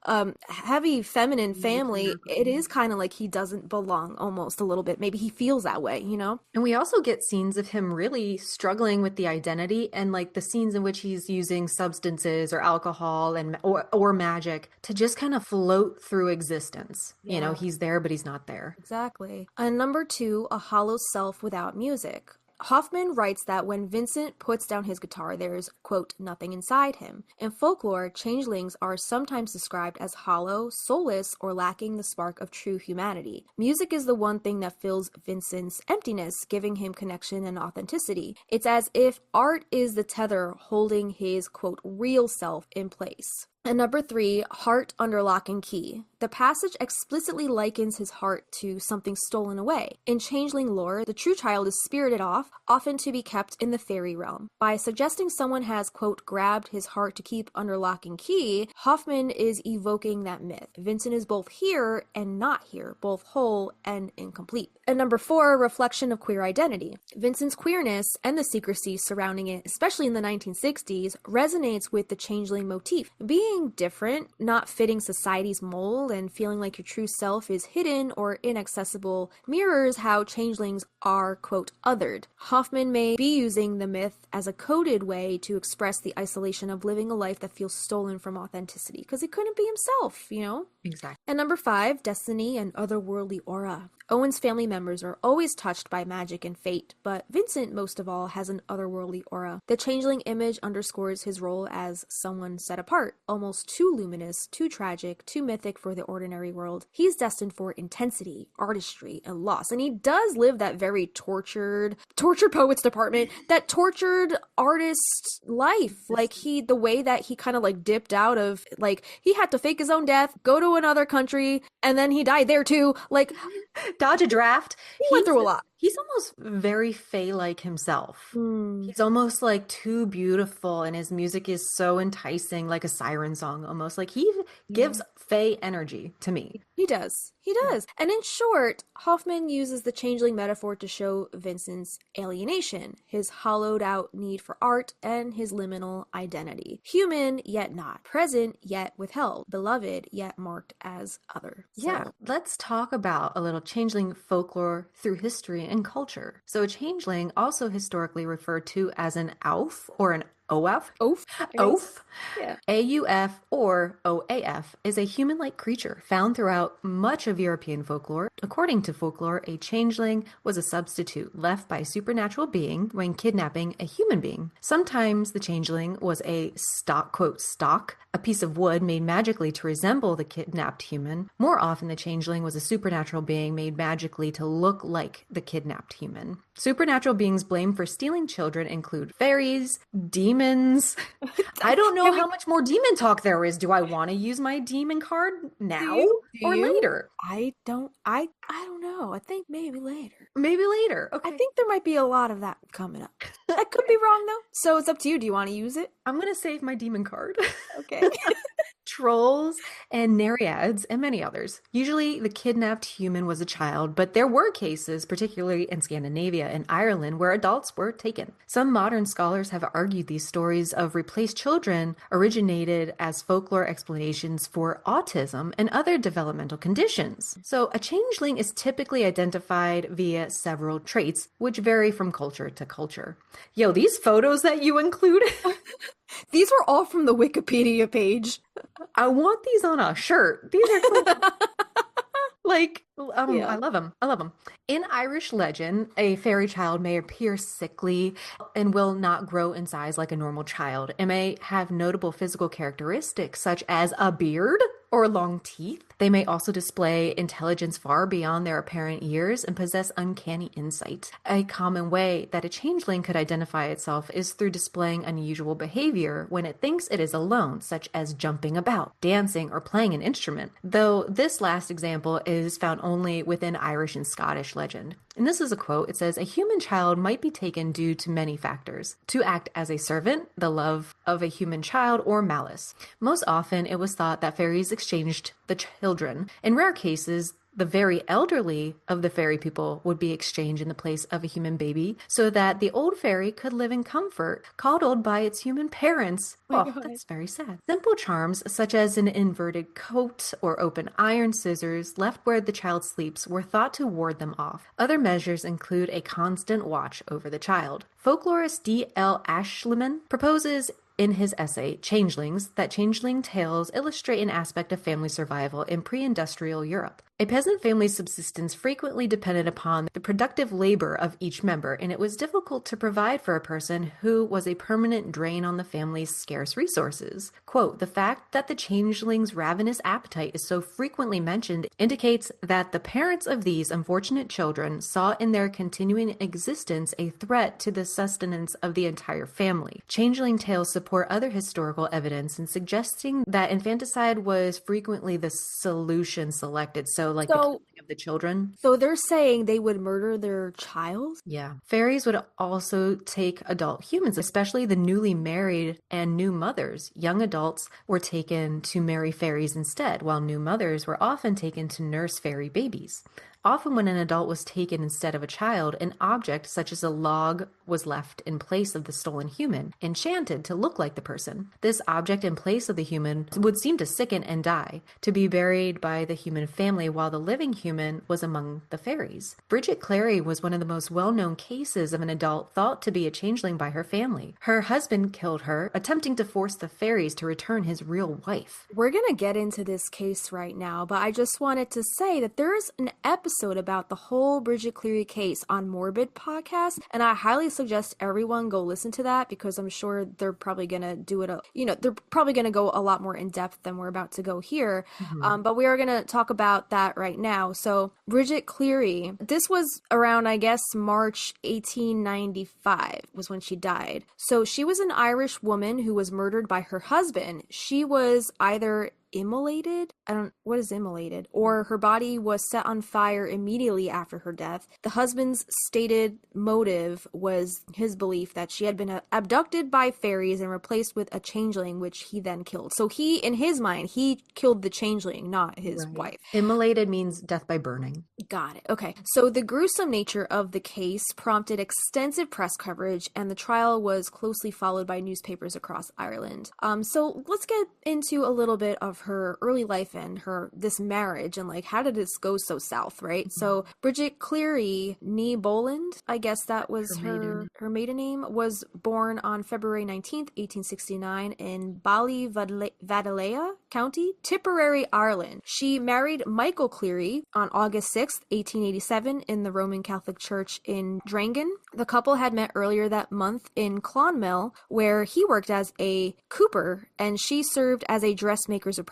heavy feminine family, it is kind of like he doesn't belong almost a little bit. Maybe he feels that way, you know? And we also get scenes of him really struggling with the identity, and like the scenes in which he's using substances or alcohol and or magic to just kind of float through existence. Yeah. You know, he's there, but he's not there. Exactly. And number 2, a hollow self without music. Hoffman writes that when Vincent puts down his guitar, there's, quote, nothing inside him. In folklore, changelings are sometimes described as hollow, soulless, or lacking the spark of true humanity. Music is the one thing that fills Vincent's emptiness, giving him connection and authenticity. It's as if art is the tether holding his, quote, real self in place. And number 3, heart under lock and key. The passage explicitly likens his heart to something stolen away. In changeling lore, the true child is spirited off, often to be kept in the fairy realm. By suggesting someone has, quote, grabbed his heart to keep under lock and key, Hoffman is evoking that myth. Vincent is both here and not here, both whole and incomplete. And number 4, reflection of queer identity. Vincent's queerness and the secrecy surrounding it, especially in the 1960s, resonates with the changeling motif. Being different, not fitting society's mold, and feeling like your true self is hidden or inaccessible mirrors how changelings are, quote, othered. Hoffman may be using the myth as a coded way to express the isolation of living a life that feels stolen from authenticity, because he couldn't be himself, you know? Exactly. And number 5, destiny and otherworldly aura. Owen's family members are always touched by magic and fate, but Vincent, most of all, has an otherworldly aura. The changeling image underscores his role as someone set apart, almost too luminous, too tragic, too mythic for the ordinary world. He's destined for intensity, artistry, and loss, and he does live that very tortured poets department, that tortured artist life. Like the way that he kind of like dipped out of, like, he had to fake his own death, go to another country, and then he died there too. Like, dodge a draft. He went through a lot. He's almost very Fae-like himself. He's almost like too beautiful, and his music is so enticing, like a siren song almost. Like he gives Fae energy to me. He does. He does. And in short, Hoffman uses the changeling metaphor to show Vincent's alienation, his hollowed out need for art, and his liminal identity. Human, yet not. Present, yet withheld. Beloved, yet marked as other. Yeah, let's talk about a little changeling folklore through history and culture. So a changeling, also historically referred to as an Auf or an Oaf. Oaf. Yeah. AUF or OAF is a human-like creature found throughout much of European folklore. According to folklore, a changeling was a substitute left by a supernatural being when kidnapping a human being. Sometimes the changeling was a stock, a piece of wood made magically to resemble the kidnapped human. More often, the changeling was a supernatural being made magically to look like the kidnapped human. Supernatural beings blamed for stealing children include fairies, demons. I don't know how much more demon talk there is. Do I want to use my demon card now or later? I don't know. I think maybe later. Maybe later. Okay. I think there might be a lot of that coming up. I could be wrong though. So it's up to you. Do you want to use it? I'm going to save my demon card. Okay. Trolls and Nereids and many others. Usually the kidnapped human was a child, but there were cases, particularly in Scandinavia and Ireland, where adults were taken. Some modern scholars have argued these stories of replaced children originated as folklore explanations for autism and other developmental conditions. So a changeling is typically identified via several traits, which vary from culture to culture. Yo, these photos that you include... These were all from the Wikipedia page. I want these on a shirt. These are cool. I love them. I love them. In Irish legend, a fairy child may appear sickly and will not grow in size like a normal child. It may have notable physical characteristics such as a beard or long teeth. They may also display intelligence far beyond their apparent years and possess uncanny insight. A common way that a changeling could identify itself is through displaying unusual behavior when it thinks it is alone, such as jumping about, dancing, or playing an instrument, though this last example is found only within Irish and Scottish legend. And this is a quote. It says, "A human child might be taken due to many factors. To act as a servant, the love of a human child, or malice. Most often, it was thought that fairies exchanged the children. In rare cases, The very elderly of the fairy people would be exchanged in the place of a human baby so that the old fairy could live in comfort, coddled by its human parents. Oh, that's very sad. Simple charms, such as an inverted coat or open iron scissors left where the child sleeps, were thought to ward them off. Other measures include a constant watch over the child. Folklorist D.L. Ashliman proposes in his essay, Changelings, that changeling tales illustrate an aspect of family survival in pre-industrial Europe. A peasant family's subsistence frequently depended upon the productive labor of each member, and it was difficult to provide for a person who was a permanent drain on the family's scarce resources. Quote, the fact that the changeling's ravenous appetite is so frequently mentioned indicates that the parents of these unfortunate children saw in their continuing existence a threat to the sustenance of the entire family. Changeling tales support other historical evidence in suggesting that infanticide was frequently the solution selected. So the killing of the children. So they're saying they would murder their child? Yeah. Fairies would also take adult humans, especially the newly married and new mothers. Young adults were taken to marry fairies instead, while new mothers were often taken to nurse fairy babies. Often when an adult was taken instead of a child, an object such as a log was left in place of the stolen human, enchanted to look like the person. This object in place of the human would seem to sicken and die, to be buried by the human family while the living human was among the fairies. Bridget Cleary was one of the most well-known cases of an adult thought to be a changeling by her family. Her husband killed her, attempting to force the fairies to return his real wife. We're going to get into this case right now, but I just wanted to say that there's an episode about the whole Bridget Cleary case on Morbid podcast, and I highly suggest everyone go listen to that because I'm sure they're probably going to do it, they're probably going to go a lot more in depth than we're about to go here. But we are going to talk about that right now. So Bridget Cleary, this was around, I guess, March 1895 was when she died. So she was an Irish woman who was murdered by her husband. She was either immolated? What is immolated? Or her body was set on fire immediately after her death. The husband's stated motive was his belief that she had been abducted by fairies and replaced with a changeling, which he then killed. So in his mind, he killed the changeling, not his wife. Immolated means death by burning. Got it. Okay. So the gruesome nature of the case prompted extensive press coverage, and the trial was closely followed by newspapers across Ireland. So let's get into a little bit of her early life and this marriage and how did this go so south, right? So Bridget Cleary Nee Boland, I guess that was her maiden name, was born on February 19th, 1869 in Ballyvadalea County, Tipperary, Ireland. She married Michael Cleary on August 6th, 1887 in the Roman Catholic Church in Drangan. The couple had met earlier that month in Clonmel, where he worked as a cooper and she served as a dressmaker's apprentice.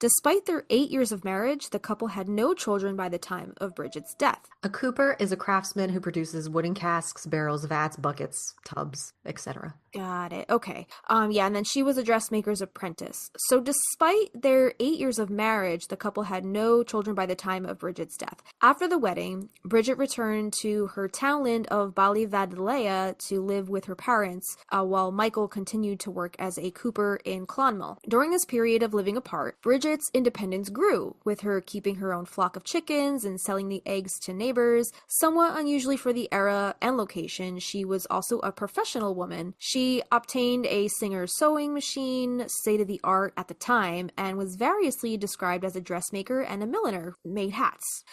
Despite their 8 years of marriage, the couple had no children by the time of Bridget's death. A cooper is a craftsman who produces wooden casks, barrels, vats, buckets, tubs, etc. Got it. Okay. And then she was a dressmaker's apprentice. So despite their 8 years of marriage, the couple had no children by the time of Bridget's death. After the wedding, Bridget returned to her townland of Ballyvadalea to live with her parents, while Michael continued to work as a cooper in Clonmel. During this period of living apart, Bridget's independence grew, with her keeping her own flock of chickens and selling the eggs to neighbors. Somewhat unusually for the era and location, she was also a professional woman. She obtained a Singer's sewing machine, state-of-the-art at the time, and was variously described as a dressmaker and a milliner, made hats.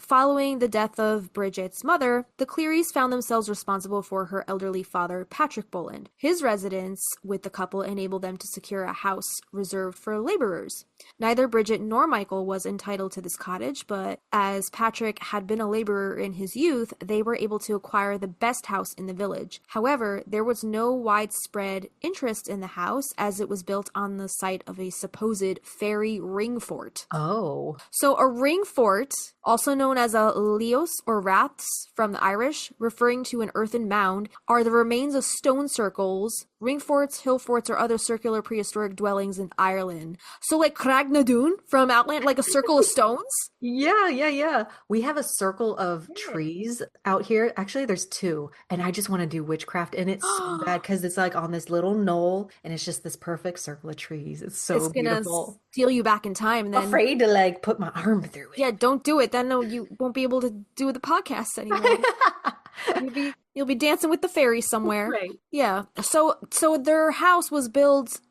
Following the death of Bridget's mother, the Clearys found themselves responsible for her elderly father, Patrick Boland. His residence with the couple enabled them to secure a house reserved for laborers. Neither Bridget nor Michael was entitled to this cottage, but as Patrick had been a laborer in his youth, they were able to acquire the best house in the village. However, there was no widespread interest in the house as it was built on the site of a supposed fairy ring fort. Oh. So a ring fort, also known as a leos or raths from the Irish, referring to an earthen mound, are the remains of stone circles ring forts, hill forts, or other circular prehistoric dwellings in Ireland. So like Craignadoon from Outland, like a circle of stones? Yeah. We have a circle of trees out here. Actually, there's two, and I just want to do witchcraft, and it's so bad because it's like on this little knoll, and it's just this perfect circle of trees. It's so It's gonna beautiful. steal you back in time, and then Afraid to like put my arm through it. yeah, don't do it. Then no, you won't be able to do the podcast anymore. You'll be dancing with the fairies somewhere. Right. Yeah. So their house was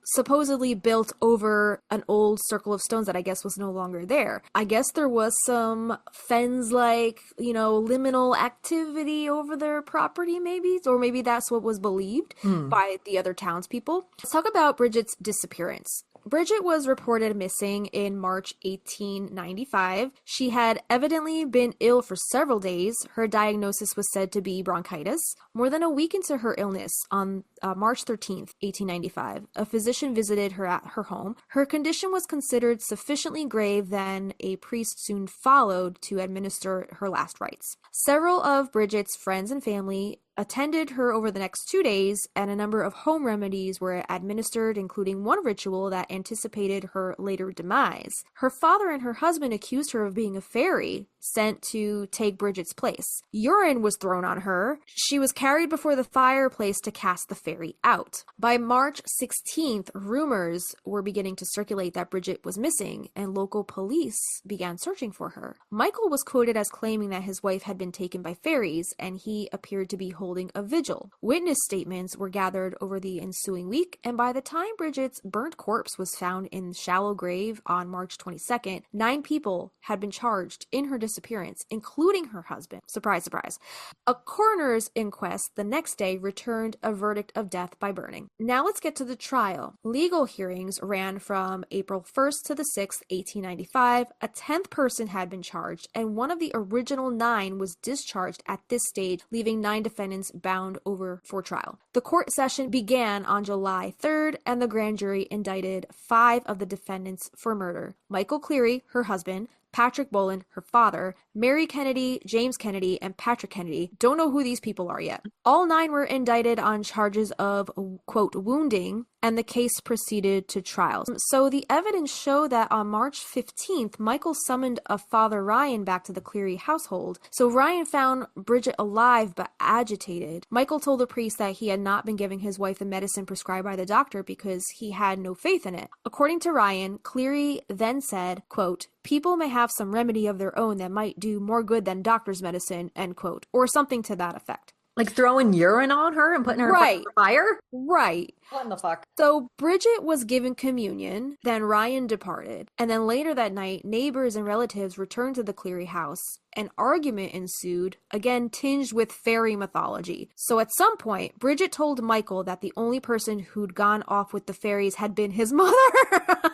supposedly built over an old circle of stones that I guess was no longer there. I guess there was some fens like, liminal activity over their property maybe, or maybe that's what was believed by the other townspeople. Let's talk about Bridget's disappearance. Bridget was reported missing in March 1895. She had evidently been ill for several days. Her diagnosis was said to be bronchitis. More than a week into her illness, on March 13th, 1895, a physician visited her at her home. Her condition was considered sufficiently grave that a priest soon followed to administer her last rites. Several of Bridget's friends and family attended her over the next 2 days, and a number of home remedies were administered, including one ritual that anticipated her later demise. Her father and her husband accused her of being a fairy sent to take Bridget's place. Urine was thrown on her. She was carried before the fireplace to cast the fairy out. By March 16th, rumors were beginning to circulate that Bridget was missing, and local police began searching for her. Michael was quoted as claiming that his wife had been taken by fairies, and he appeared to be holding a vigil. Witness statements were gathered over the ensuing week, and by the time Bridget's burnt corpse was found in shallow grave on March 22nd, 9 people had been charged in her disappearance, including her husband. Surprise, surprise. A coroner's inquest the next day returned a verdict of death by burning. Now let's get to the trial. Legal hearings ran from April 1st to the 6th, 1895. A 10th person had been charged, and one of the original 9 was discharged at this stage, leaving 9 defendants bound over for trial. The court session began on July 3rd, and the grand jury indicted 5 of the defendants for murder: Michael Cleary, her husband; Patrick Boland, her father; Mary Kennedy, James Kennedy, and Patrick Kennedy. Don't know who these people are yet. All 9 were indicted on charges of, quote, wounding, and the case proceeded to trial. So the evidence showed that on March 15th, Michael summoned a Father Ryan back to the Cleary household. So Ryan found Bridget alive but agitated. Michael told the priest that he had not been giving his wife the medicine prescribed by the doctor because he had no faith in it. According to Ryan, Cleary then said, quote, "People may have some remedy of their own that might do more good than doctor's medicine," end quote, or something to that effect. Like throwing urine on her and putting her in the fire? Right. What in the fuck? So Bridget was given communion, then Ryan departed, and then later that night, neighbors and relatives returned to the Cleary house. An argument ensued, again tinged with fairy mythology. So at some point, Bridget told Michael that the only person who'd gone off with the fairies had been his mother.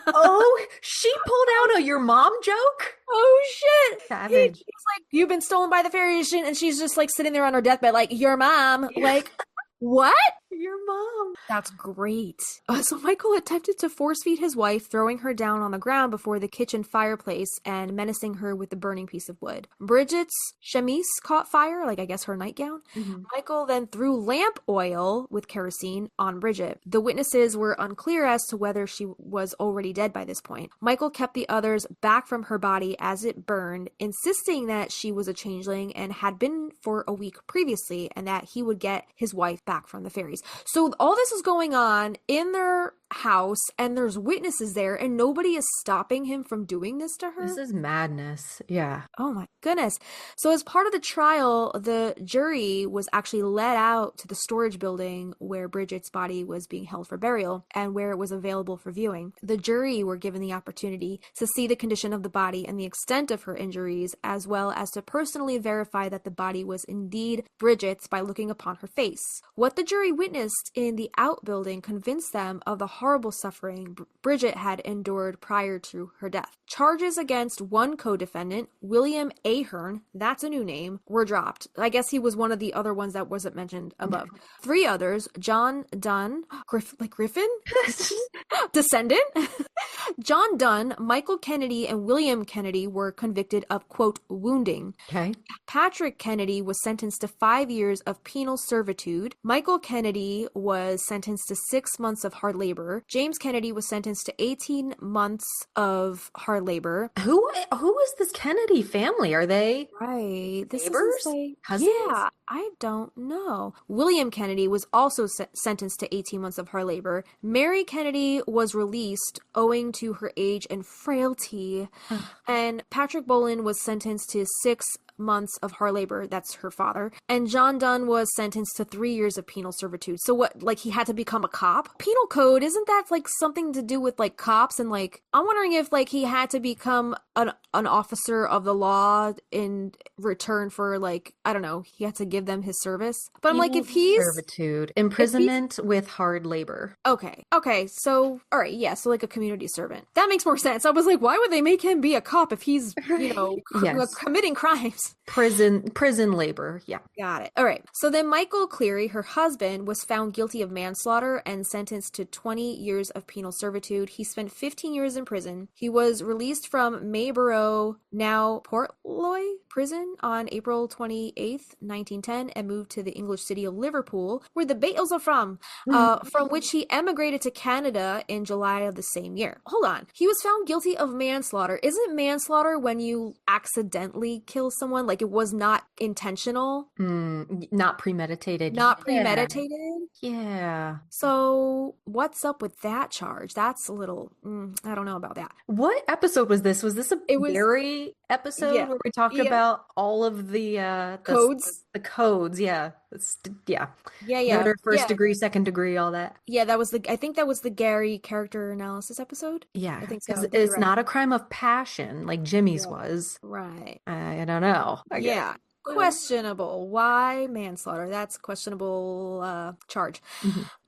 Oh, she pulled out a your mom joke? Oh shit! Savage. He's like, "You've been stolen by the fairies," and she's just like sitting there on her deathbed like, "Your mom." Like, what? Your mom. That's great. So Michael attempted to force feed his wife, throwing her down on the ground before the kitchen fireplace and menacing her with the burning piece of wood. Bridget's chemise caught fire, like I guess her nightgown. Mm-hmm. Michael then threw lamp oil with kerosene on Bridget. The witnesses were unclear as to whether she was already dead by this point. Michael kept the others back from her body as it burned, insisting that she was a changeling and had been for a week previously, and that he would get his wife back from the fairies. So all this is going on in their house, and there's witnesses there, and nobody is stopping him from doing this to her. This is madness. Yeah. Oh my goodness. So as part of the trial, the jury was actually led out to the storage building where Bridget's body was being held for burial and where it was available for viewing. The jury were given the opportunity to see the condition of the body and the extent of her injuries, as well as to personally verify that the body was indeed Bridget's by looking upon her face. What the jury witnessed in the outbuilding convinced them of the horrible suffering Bridget had endured prior to her death. Charges against one co-defendant, William Ahern, that's a new name, were dropped. I guess he was one of the other ones that wasn't mentioned above. 3 others, John Dunn, Griffin? Descendant? John Dunn, Michael Kennedy, and William Kennedy were convicted of, quote, wounding. Okay. Patrick Kennedy was sentenced to 5 years of penal servitude. Michael Kennedy was sentenced to 6 months of hard labor. James Kennedy was sentenced to 18 months of hard labor. Who is this Kennedy family? Are they Right. This neighbors? Cousins? Yeah, I don't know. William Kennedy was also sentenced to 18 months of hard labor. Mary Kennedy was released owing to her age and frailty. And Patrick Boland was sentenced to 6 months of hard labor. That's her father. And John Dunn was sentenced to 3 years of penal servitude. So what, like, he had to become a cop? Penal code, isn't that like something to do with like cops? And like, I'm wondering if like he had to become an officer of the law in return for like, I don't know, he had to give them his service. But I'm like, if he's servitude, imprisonment with hard labor. Okay, so all right, yeah, so like a community servant. That makes more sense. I was like, why would they make him be a cop if he's, you know, Yes. committing crimes? Prison labor. Yeah. Got it. All right. So then Michael Cleary, her husband, was found guilty of manslaughter and sentenced to 20 years of penal servitude. He spent 15 years in prison. He was released from Mayborough, now Portloy prison on April 28th, 1910, and moved to the English city of Liverpool, where the Beatles are from which he emigrated to Canada in July of the same year. Hold on. He was found guilty of manslaughter. Isn't manslaughter when you accidentally kill someone? Like it was not intentional? Not premeditated. Not premeditated? Yeah. So what's up with that charge? That's a little, I don't know about that. What episode was this? Was this a Barry episode where we talk about all of the codes? The codes, yeah. Yeah. Murder, first degree, second degree, all that. Yeah, I think that was the Gary character analysis episode. Yeah. I think so. It's not a crime of passion like Jimmy's was. Right. I don't know. Yeah. Questionable. Why manslaughter? That's questionable charge.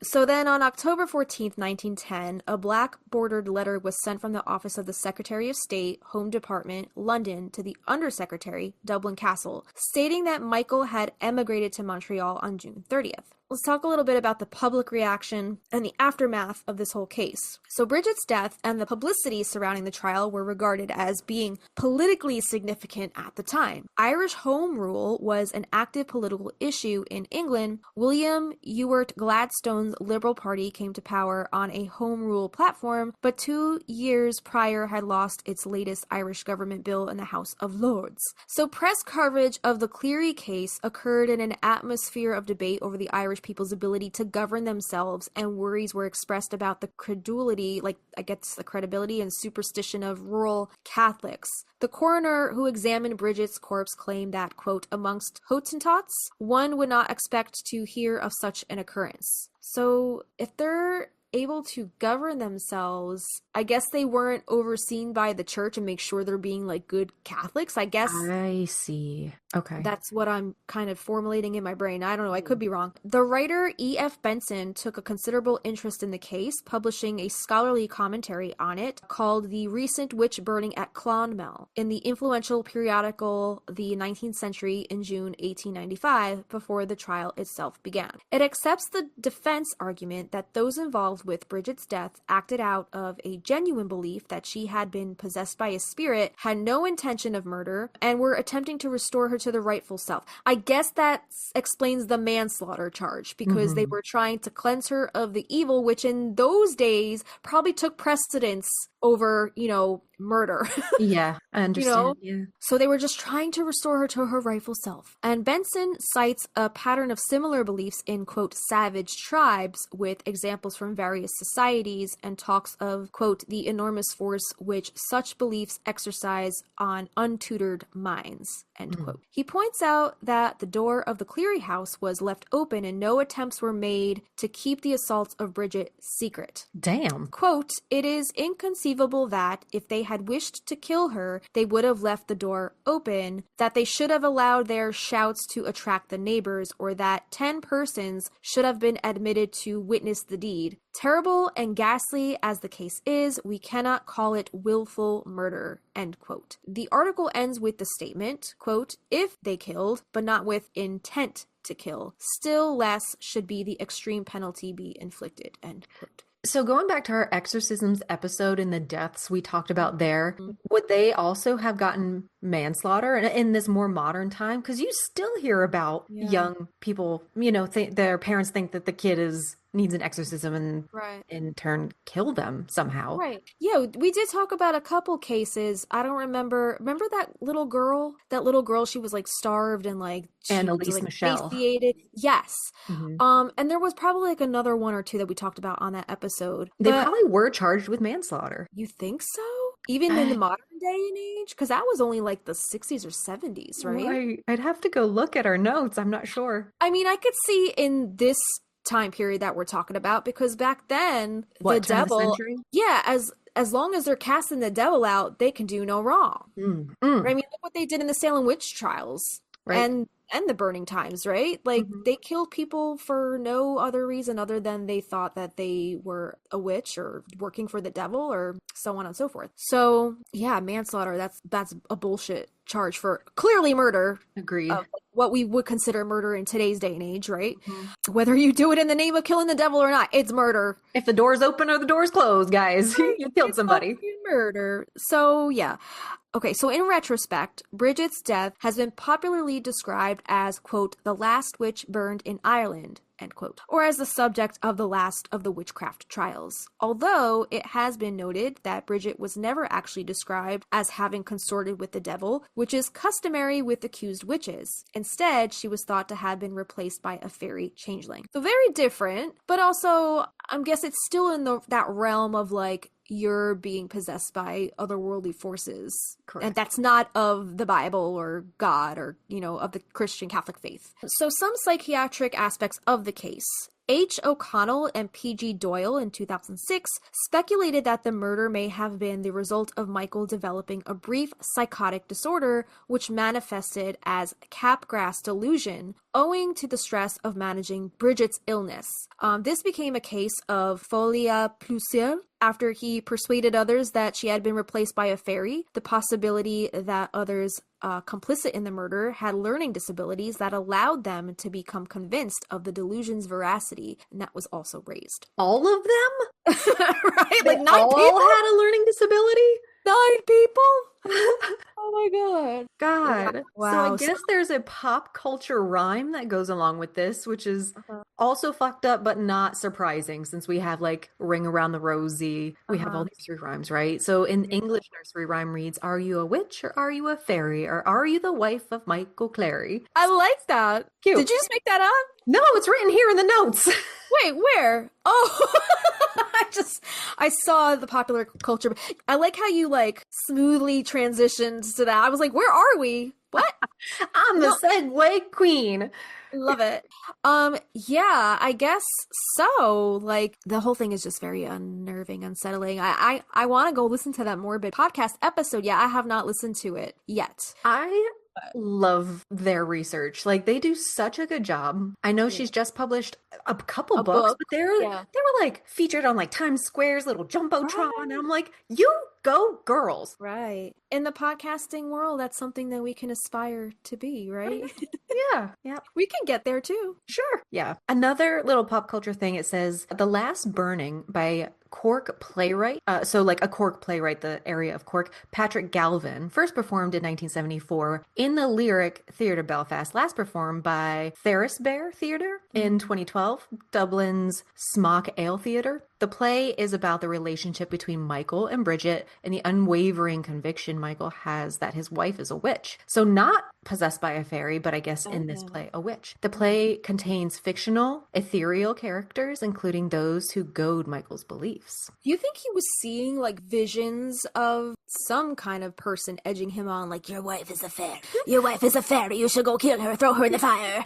So then on October 14th, 1910, a black bordered letter was sent from the office of the Secretary of State, Home Department, London, to the Undersecretary, Dublin Castle, stating that Michael had emigrated to Montreal on June 30th. Let's talk a little bit about the public reaction and the aftermath of this whole case. So Bridget's death and the publicity surrounding the trial were regarded as being politically significant at the time. Irish Home Rule was an active political issue in England. William Ewart Gladstone's Liberal Party came to power on a Home Rule platform, but 2 years prior had lost its latest Irish government bill in the House of Lords. So press coverage of the Cleary case occurred in an atmosphere of debate over the Irish people's ability to govern themselves, and worries were expressed about the credulity, like I guess the credibility and superstition of rural Catholics. The coroner who examined Bridget's corpse claimed that, quote, amongst Hottentots, one would not expect to hear of such an occurrence. So if they're able to govern themselves, I guess they weren't overseen by the church and make sure they're being like good Catholics, I guess. I see. Okay. That's what I'm kind of formulating in my brain. I don't know. I could be wrong. The writer E.F. Benson took a considerable interest in the case, publishing a scholarly commentary on it called The Recent Witch Burning at Clonmel in the influential periodical The 19th Century in June 1895, before the trial itself began. It accepts the defense argument that those involved with Bridget's death acted out of a genuine belief that she had been possessed by a spirit, had no intention of murder, and were attempting to restore her to the rightful self. I guess that explains the manslaughter charge, because they were trying to cleanse her of the evil, which in those days probably took precedence over, murder. Yeah, I understand. Yeah. So they were just trying to restore her to her rightful self. And Benson cites a pattern of similar beliefs in, quote, savage tribes, with examples from various societies, and talks of, quote, the enormous force which such beliefs exercise on untutored minds, end quote. He points out that the door of the Cleary house was left open and no attempts were made to keep the assaults of Bridget secret. Damn. Quote, it is inconceivable that, if they had wished to kill her, they would have left the door open, that they should have allowed their shouts to attract the neighbors, or that 10 persons should have been admitted to witness the deed. Terrible and ghastly as the case is, we cannot call it willful murder, end quote. The article ends with the statement, quote, if they killed, but not with intent to kill, still less should be the extreme penalty be inflicted, end quote. So going back to our exorcisms episode and the deaths we talked about there, would they also have gotten manslaughter in this more modern time? Because you still hear about young people, their parents think that the kid needs an exorcism and in turn kill them somehow. Right. Yeah, we did talk about a couple cases. I don't remember that little girl? That little girl, she was like starved and like Annalise Michelle. Emaciated. Yes. Mm-hmm. And there was probably like another one or two that we talked about on that episode. They probably were charged with manslaughter. You think so? Even in the modern day and age? Because that was only like the 60s or 70s, right? I'd have to go look at our notes. I'm not sure. I mean, I could see in this time period that we're talking about, because back then the devil, as long as they're casting the devil out, they can do no wrong. Right? I mean, look what they did in the Salem witch trials, and the burning times, right? Like they killed people for no other reason other than they thought that they were a witch or working for the devil or so on and so forth. So yeah, manslaughter, that's a bullshit charge for clearly murder. Agreed. What we would consider murder in today's day and age, right? Whether you do it in the name of killing the devil or not, it's murder. If the door's open or the door's closed, guys, you killed somebody. Murder. So yeah. Okay, so in retrospect, Bridget's death has been popularly described as, quote, the last witch burned in Ireland, end quote, or as the subject of the last of the witchcraft trials. Although it has been noted that Bridget was never actually described as having consorted with the devil, which is customary with accused witches. Instead, she was thought to have been replaced by a fairy changeling. So very different, but also, I guess it's still in that realm of like, you're being possessed by otherworldly forces. Correct. And that's not of the Bible or God or, of the Christian Catholic faith. So some psychiatric aspects of the case. H. O'Connell and P.G. Doyle in 2006 speculated that the murder may have been the result of Michael developing a brief psychotic disorder which manifested as Capgras delusion owing to the stress of managing Bridget's illness. This became a case of folie à plusieurs after he persuaded others that she had been replaced by a fairy, the possibility that others complicit in the murder had learning disabilities that allowed them to become convinced of the delusion's veracity, and that was also raised. All of them? Right? They like 9 all people? had a learning disability? 9 people? Oh my God. Wow. So I guess there's a pop culture rhyme that goes along with this, which is also fucked up, but not surprising since we have like Ring Around the Rosie. We have all these 3 rhymes, right? So in English, nursery rhyme reads, are you a witch or are you a fairy or are you the wife of Michael Cleary? I like that. Cute. Did you just make that up? No, it's written here in the notes. Wait, where? Oh, I saw the popular culture. I like how you like smoothly transitioned to that. I was like, where are we? What? I'm the segue queen. Love it. Yeah, I guess so. Like the whole thing is just very unnerving, unsettling. I want to go listen to that Morbid podcast episode. Yeah, I have not listened to it yet. I love their research. Like they do such a good job. I know she's just published a couple books, but they were like featured on like Times Square's little jumbotron. And I'm like, you go girls. Right. In the podcasting world, that's something that we can aspire to be, right? Yeah. We can get there too. Sure. Yeah. Another little pop culture thing, it says The Last Burning by Cork playwright. So like a Cork playwright, the area of Cork, Patrick Galvin, first performed in 1974 in the Lyric Theatre Belfast, last performed by Ferris Bear Theatre in 2012, Dublin's Smock Ale Theatre. The play is about the relationship between Michael and Bridget and the unwavering conviction Michael has that his wife is a witch. So not possessed by a fairy, but I guess in this play, a witch. The play contains fictional, ethereal characters, including those who goad Michael's beliefs. Do you think he was seeing like visions of some kind of person edging him on, like, your wife is a fairy. Your wife is a fairy. You should go kill her, throw her in the fire.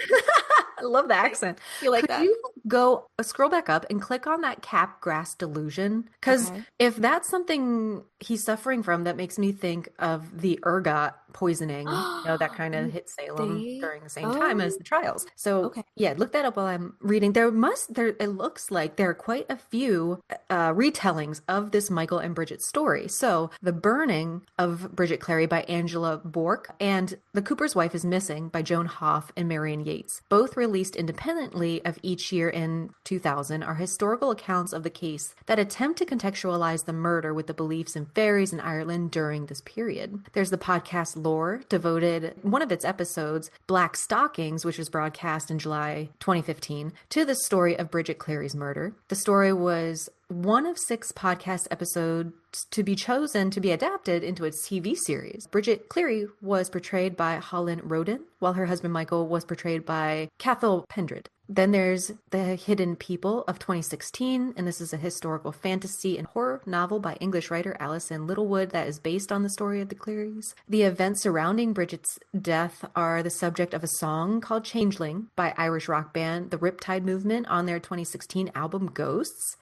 I love the accent. You like Could that? you go scroll back up and click on that capgrass delusion? Because Okay. if that's something he's suffering from, that makes me think of the ergot poisoning, that kind of hit Salem They during the same time as oh the trials. So okay. yeah, look that up while I'm reading. It looks like there are quite a few retellings of this Michael and Bridget story. So the burning of Bridget Cleary by Angela Bork and The Cooper's Wife is Missing by Joan Hoff and Marion Yates, both released independently of each year in 2000, are historical accounts of the case that attempt to contextualize the murder with the beliefs in fairies in Ireland during this period. There's the podcast Lore, devoted one of its episodes, Black Stockings, which was broadcast in July 2015, to the story of Bridget Cleary's murder. The story was one of 6 podcast episodes to be chosen to be adapted into its TV series. Bridget Cleary was portrayed by Holland Roden, while her husband Michael was portrayed by Cathal Pendred. Then there's The Hidden People of 2016, and this is a historical fantasy and horror novel by English writer Alison Littlewood that is based on the story of the Clearys. The events surrounding Bridget's death are the subject of a song called Changeling by Irish rock band The Riptide Movement on their 2016 album Ghosts.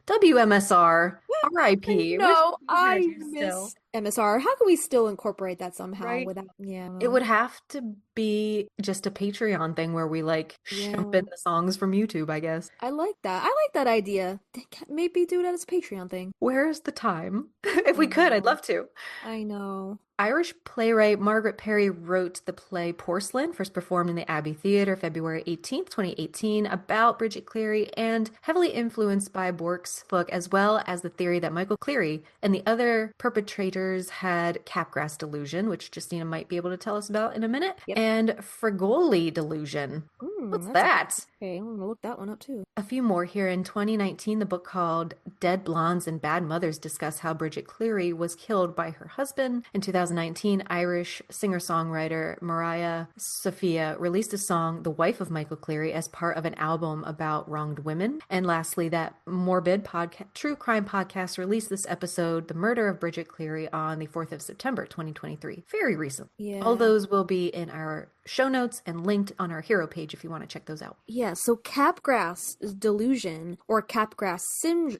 WMSR, RIP. No, Wish we had I you miss still. MSR. How can we still incorporate that somehow Right. without? Yeah, It would have to be just a Patreon thing where we jump in the songs from YouTube, I guess. I like that. I like that idea. Maybe do that as a Patreon thing. Where's the time? If we could, I'd love to. I know. Irish playwright Margaret Perry wrote the play Porcelain, first performed in the Abbey Theatre February 18th, 2018, about Bridget Cleary, and heavily influenced by Bork's book, as well as the theory that Michael Cleary and the other perpetrators had capgrass delusion, which Justina might be able to tell us about in a minute, Yep. and Frigoli delusion. What's that? Okay, I'm gonna look that one up too. A few more here. In 2019, the book called Dead Blondes and Bad Mothers discuss how Bridget Cleary was killed by her husband. In 2019, Irish singer-songwriter Mariah Sophia released a song, The Wife of Michael Cleary, as part of an album about wronged women. And lastly, that morbid true crime podcast released this episode, The Murder of Bridget Cleary, on the 4th of September, 2023. Very recent. Yeah. All those will be in our show notes and linked on our hero page if you want to check those out. Yeah, so capgrass delusion or capgrass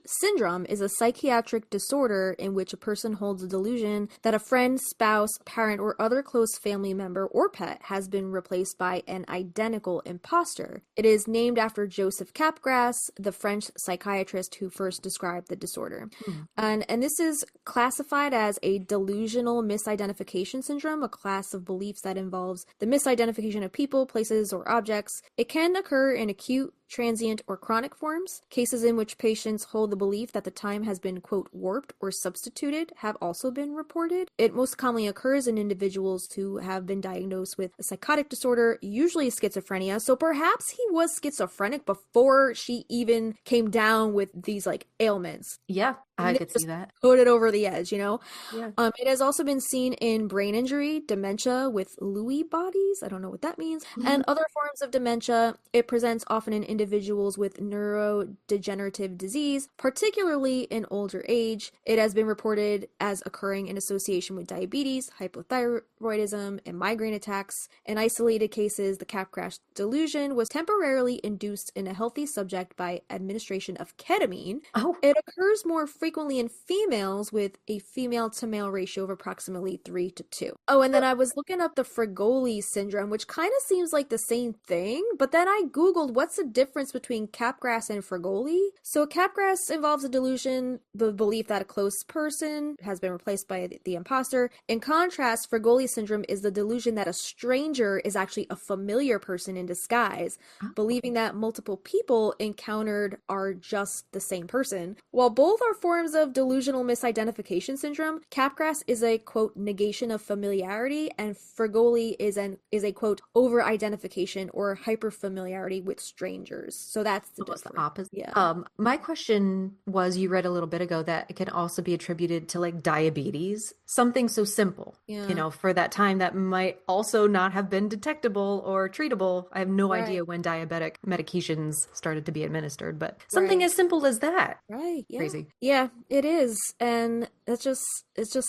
syndrome is a psychiatric disorder in which a person holds a delusion that a friend, spouse, parent, or other close family member or pet has been replaced by an identical imposter. It is named after Joseph Capgras, the French psychiatrist who first described the disorder. And this is classified as a delusional misidentification syndrome, a class of beliefs that involves the misidentification of people, places, or objects. It can occur in acute, transient, or chronic forms. Cases in which patients hold the belief that the time has been, quote, warped or substituted have also been reported. It most commonly occurs in individuals who have been diagnosed with a psychotic disorder, usually schizophrenia. So perhaps he was schizophrenic before she even came down with these ailments. Yeah, I could see that. Put it over the edge, you know? Yeah. It has also been seen in brain injury, dementia with Lewy bodies. I don't know what that means. And other forms of dementia. It presents often in individuals with neurodegenerative disease, particularly in older age. It has been reported as occurring in association with diabetes, hypothyroidism, and migraine attacks. In isolated cases, the Capgras delusion was temporarily induced in a healthy subject by administration of ketamine. Oh. It occurs more frequently in females with a female to male ratio of approximately 3:2. Oh, and then I was looking up the Frigoli syndrome, which kind of seems like the same thing, but then I googled what's the difference between Capgras and Frigoli. So Capgras involves a delusion, the belief that a close person has been replaced by the imposter. In contrast, Frigoli syndrome is the delusion that a stranger is actually a familiar person in disguise, believing that multiple people encountered are just the same person. While both are forms of delusional misidentification syndrome, Capgras is a, quote, negation of familiarity, and Frigoli is a, quote, over-identification or hyper-familiarity with strangers. So that's the Almost difference. the opposite. Yeah. My question was, you read a little bit ago that it can also be attributed to diabetes, something so simple, Yeah. for that time that might also not have been detectable or treatable. I have no Right. idea when diabetic medications started to be administered, but something Right. as simple as that. Right. Yeah. Crazy. Yeah, it is. And it just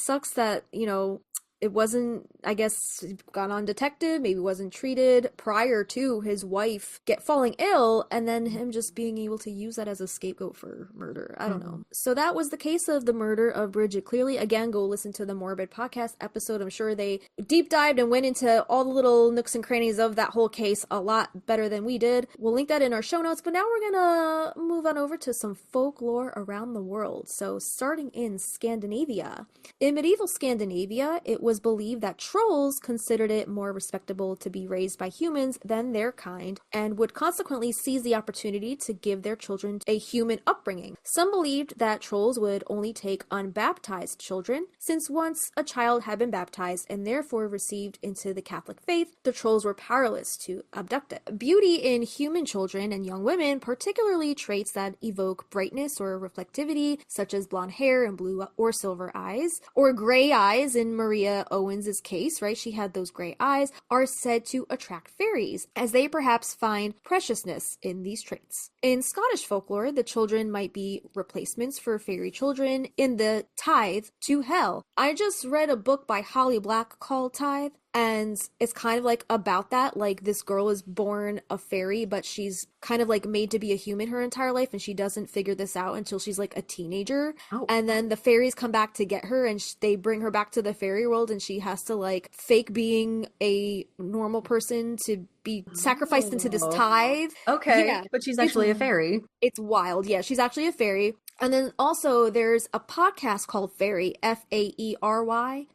sucks that, it wasn't, I guess, gone undetected, maybe wasn't treated prior to his wife falling ill, and then him just being able to use that as a scapegoat for murder. I don't know. So that was the case of the murder of Bridget Cleary. Again, go listen to the Morbid podcast episode. I'm sure they deep dived and went into all the little nooks and crannies of that whole case a lot better than we did. We'll link that in our show notes, but now we're gonna move on over to some folklore around the world. So starting in Scandinavia. In medieval Scandinavia, it was believed that trolls considered it more respectable to be raised by humans than their kind, and would consequently seize the opportunity to give their children a human upbringing. Some believed that trolls would only take unbaptized children, since once a child had been baptized and therefore received into the Catholic faith, the trolls were powerless to abduct it. Beauty in human children and young women, particularly traits that evoke brightness or reflectivity, such as blonde hair and blue or silver eyes, or gray eyes in Maria Owens' case, right? She had those gray eyes, are said to attract fairies, as they perhaps find preciousness in these traits. In Scottish folklore, the children might be replacements for fairy children in the Tithe to Hell. I just read a book by Holly Black called Tithe, and it's kind of like about that, like this girl is born a fairy, but she's kind of like made to be a human her entire life, and she doesn't figure this out until she's like a teenager. And then the fairies come back to get her, and they bring her back to the fairy world, and she has to like fake being a normal person to be sacrificed into this tithe. Okay, yeah. But she's actually a fairy. It's wild. Yeah, she's actually a fairy. And then also there's a podcast called Fairy, Faery.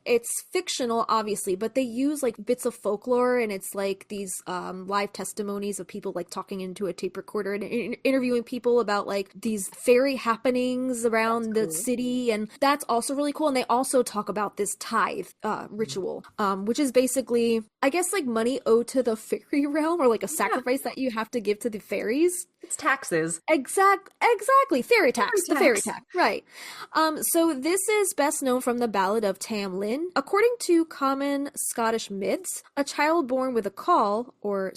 It's fictional, obviously, but they use like bits of folklore, and it's like these live testimonies of people like talking into a tape recorder and interviewing people about like these fairy happenings around the city. And that's also really cool. And they also talk about this tithe ritual, which is basically, I guess, like money owed to the fairy realm, or like a sacrifice that you have to give to the fairies. It's taxes. Exactly. Fairy tax. The fairy tax. Right. So this is best known from the Ballad of Tam Lin. According to common Scottish myths, a child born with a caul, or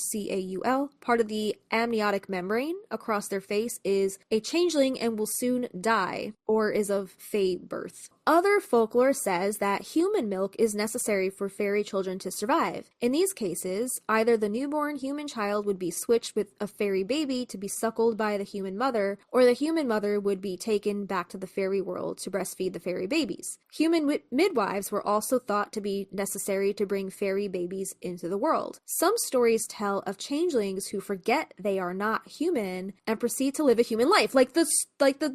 caul, part of the amniotic membrane across their face, is a changeling and will soon die, or is of fey birth. Other folklore says that human milk is necessary for fairy children to survive. In these cases, either the newborn human child would be switched with a fairy baby to be suckled by the human mother, or the human mother would be taken back to the fairy world to breastfeed the fairy babies. Human midwives were also thought to be necessary to bring fairy babies into the world. Some stories tell of changelings who forget they are not human and proceed to live a human life, like the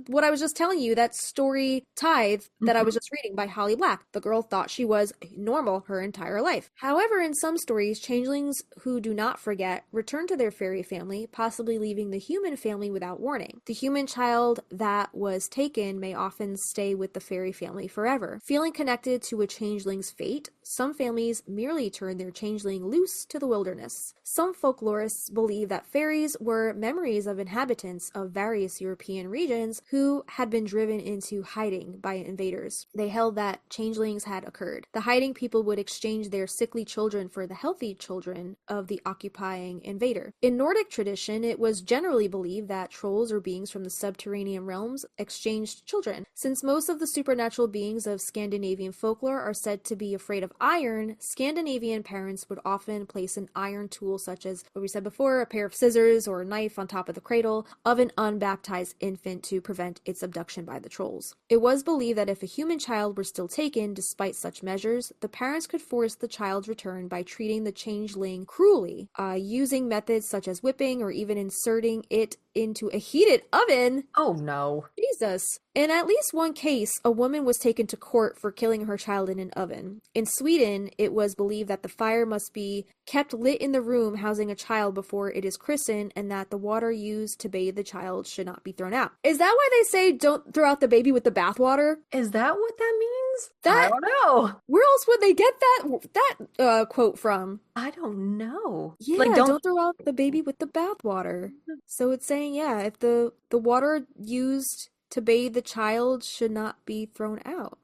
what I was just telling you, that story Tithe that I was just reading by Holly Black. The girl thought she was normal her entire life. However, in some stories, changelings who do not forget return to their fairy family, possibly leaving the human family without warning. The human child that was taken may often stay with the fairy family forever. Feeling connected to a changeling's fate, some families merely turn their changeling loose to the wilderness. Some folklorists believe that fairies were memories of inhabitants of various European regions who had been driven into hiding by invaders. They held that changelings had occurred. The hiding people would exchange their sickly children for the healthy children of the occupying invader. In Nordic tradition, it was generally believed that trolls or beings from the subterranean realms exchanged children. Since most of the supernatural beings of Scandinavian folklore are said to be afraid of iron, Scandinavian parents would often place an iron tool, such as what we said before, a pair of scissors or a knife, on top of the cradle of an unbaptized infant to prevent its abduction by the trolls. It was believed that if a human child were still taken despite such measures, the parents could force the child's return by treating the changeling cruelly, using methods such as whipping or even inserting it into a heated oven. Oh no. Jesus. In at least one case, a woman was taken to court for killing her child in an oven. In Sweden, it was believed that the fire must be kept lit in the room housing a child before it is christened, and that the water used to bathe the child should not be thrown out. Is that why they say don't throw out the baby with the bathwater? Is that what that means? I don't know. Where else would they get that quote from? I don't know. Yeah, like, don't throw out the baby with the bathwater. So it's saying, yeah, if the water used to bathe the child should not be thrown out.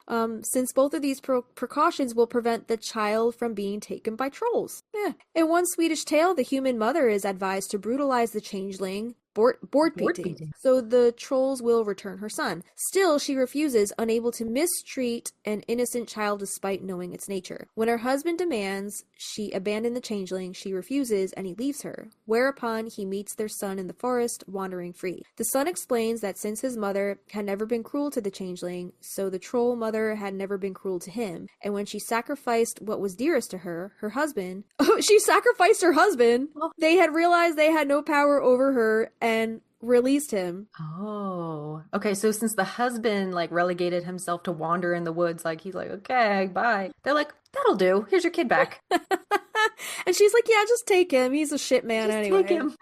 Since both of these precautions will prevent the child from being taken by trolls. Yeah. In one Swedish tale, the human mother is advised to brutalize the changeling board painting, so the trolls will return her son. Still, she refuses, unable to mistreat an innocent child despite knowing its nature. When her husband demands she abandon the changeling, she refuses and he leaves her, whereupon he meets their son in the forest, wandering free. The son explains that since his mother had never been cruel to the changeling, so the troll mother had never been cruel to him, and when she sacrificed what was dearest to her, her husband, she sacrificed her husband, they had realized they had no power over her and released him. Oh, okay. So since the husband like relegated himself to wander in the woods, like he's like, okay, bye. They're like, that'll do. Here's your kid back. And she's like, yeah, just take him. He's a shit man Just anyway. take him.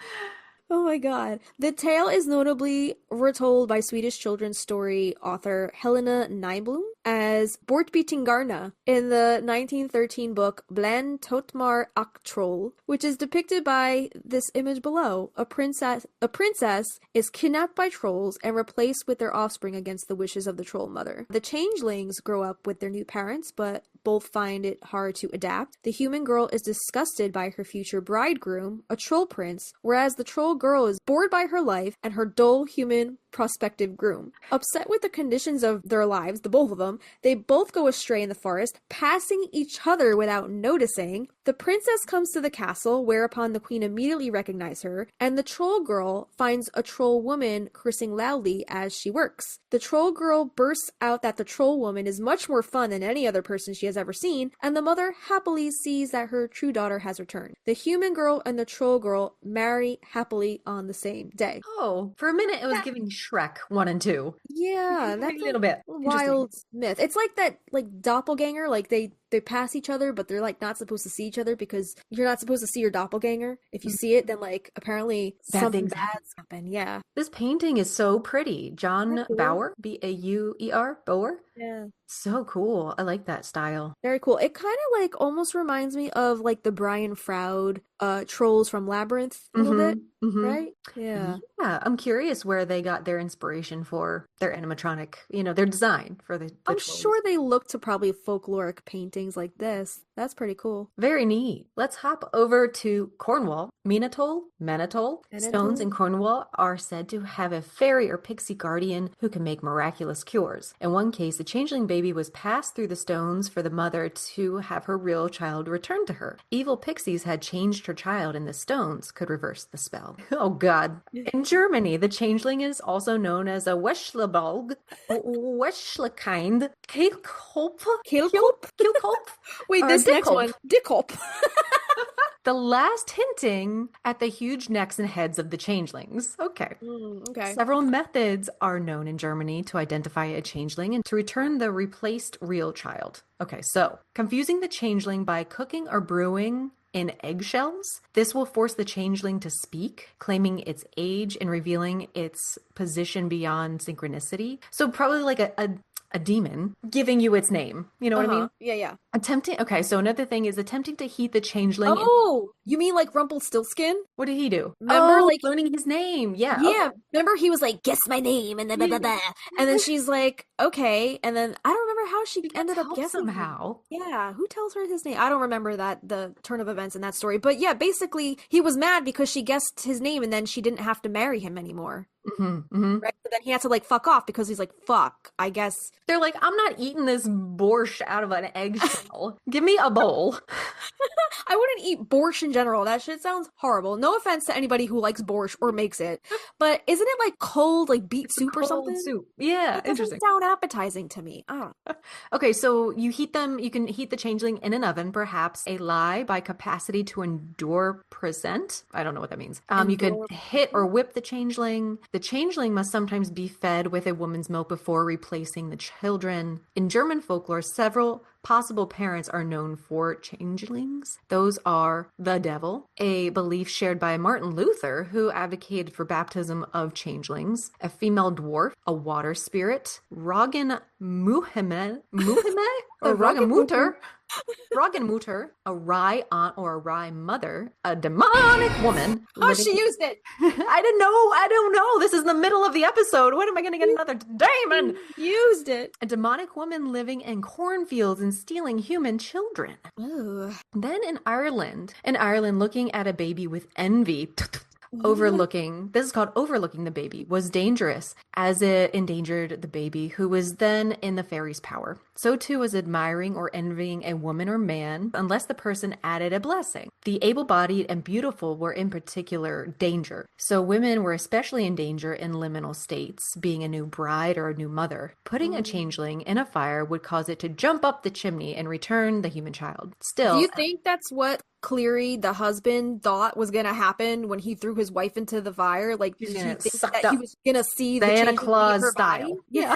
Oh my god. The tale is notably retold by Swedish children's story author Helena Nyblom as Bortbytingarna in the 1913 book Bland Totmar och Troll, which is depicted by this image below. A princess is kidnapped by trolls and replaced with their offspring against the wishes of the troll mother. The changelings grow up with their new parents, but both find it hard to adapt. The human girl is disgusted by her future bridegroom, a troll prince, whereas the troll girl is bored by her life and her dull human prospective groom. Upset with the conditions of their lives, the both of them, they both go astray in the forest, passing each other without noticing. The princess comes to the castle, whereupon the queen immediately recognizes her, and the troll girl finds a troll woman cursing loudly as she works. The troll girl bursts out that the troll woman is much more fun than any other person she has ever seen, and the mother happily sees that her true daughter has returned. The human girl and the troll girl marry happily on the same day. Oh, for a minute it was giving Shrek 1 and 2. Yeah, that's a little bit wild myth. It's like that, like doppelganger, like they pass each other, but they're like not supposed to see each other because you're not supposed to see your doppelganger. If you see it, then like apparently something bad's happen. Yeah. This painting is so pretty. John Bauer, Bauer, Bauer. Yeah. So cool. I like that style. Very cool. It kind of like almost reminds me of like the Brian Froud trolls from Labyrinth a little bit, right? Yeah. Yeah. I'm curious where they got their inspiration for their animatronic, their design for the I'm trolls. sure they look to probably folkloric paintings like this. That's pretty cool. Very neat. Let's hop over to Cornwall. Manatol. Stones in Cornwall are said to have a fairy or pixie guardian who can make miraculous cures. In one case, the changeling baby was passed through the stones for the mother to have her real child returned to her. Evil pixies had changed her child, and the stones could reverse the spell. Oh God. In Germany, the changeling is also known as a Weschlebalg, Weschlekind, Kehlkopf. Wait, this next one, Dickhop. The last hinting at the huge necks and heads of the changelings. Okay. Okay. Several methods are known in Germany to identify a changeling and to return the replaced real child. Okay, so confusing the changeling by cooking or brewing in eggshells. This will force the changeling to speak, claiming its age and revealing its position beyond synchronicity. So probably like a demon giving you its name. You know what I mean? Yeah. Okay, so another thing is attempting to heat the changeling. Oh, you mean like Rumpelstiltskin? What did he do? Remember, like learning his name. Yeah. Yeah. Okay. Remember, he was like, "Guess my name," and then blah, blah, blah. And then she's like, "Okay," and then I don't remember how she ended up guessing somehow. Yeah, who tells her his name? I don't remember the turn of events in that story. But yeah, basically, he was mad because she guessed his name, and then she didn't have to marry him anymore. Right? So then he had to like fuck off because he's like, fuck, I guess. They're like, I'm not eating this borscht out of an eggshell. Give me a bowl. I wouldn't eat borscht in general. That shit sounds horrible. No offense to anybody who likes borscht or makes it. But isn't it like cold, like beet soup or something? Soup. Yeah, that interesting. Doesn't sound appetizing to me. Okay, so you can heat the changeling in an oven, perhaps a lie by capacity to endure present. I don't know what that means. You could hit or whip the changeling. The changeling must sometimes be fed with a woman's milk before replacing the children. In German folklore, several possible parents are known for changelings. Those are the devil, a belief shared by Martin Luther, who advocated for baptism of changelings, a female dwarf, a water spirit, Roggen Muhime or Roggemutter. Ragenmutter, a wry aunt or a wry mother, a demonic woman. Oh, she used it. I don't know. This is the middle of the episode. When am I going to get another demon? Used it. A demonic woman living in cornfields and stealing human children. Ooh. Then in Ireland, looking at a baby with envy. Overlooking, this is called overlooking the baby, was dangerous as it endangered the baby who was then in the fairy's power. So too was admiring or envying a woman or man unless the person added a blessing. The able-bodied and beautiful were in particular danger. So women were especially in danger in liminal states, being a new bride or a new mother. Putting a changeling in a fire would cause it to jump up the chimney and return the human child. Still, Do you think that's what Cleary, the husband, thought was gonna happen when he threw his wife into the fire? Like, did he think that he was gonna see the Santa changeling Claus in her style? body? Yeah.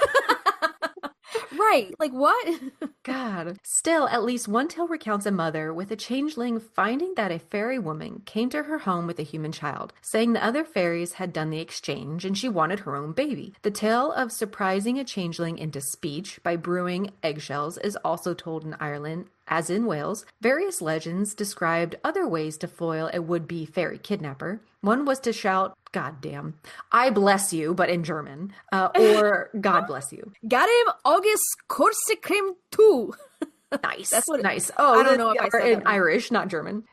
Right. Like, what? God. Still, at least one tale recounts a mother with a changeling finding that a fairy woman came to her home with a human child, saying the other fairies had done the exchange and she wanted her own baby. The tale of surprising a changeling into speech by brewing eggshells is also told in Ireland. As in Wales, various legends described other ways to foil a would-be fairy kidnapper. One was to shout, "God damn, I bless you," but in German, or "God bless you." Got him, August Korsikrim too. Nice. That's what nice. Oh, I don't know if I said in that right. Irish, not German.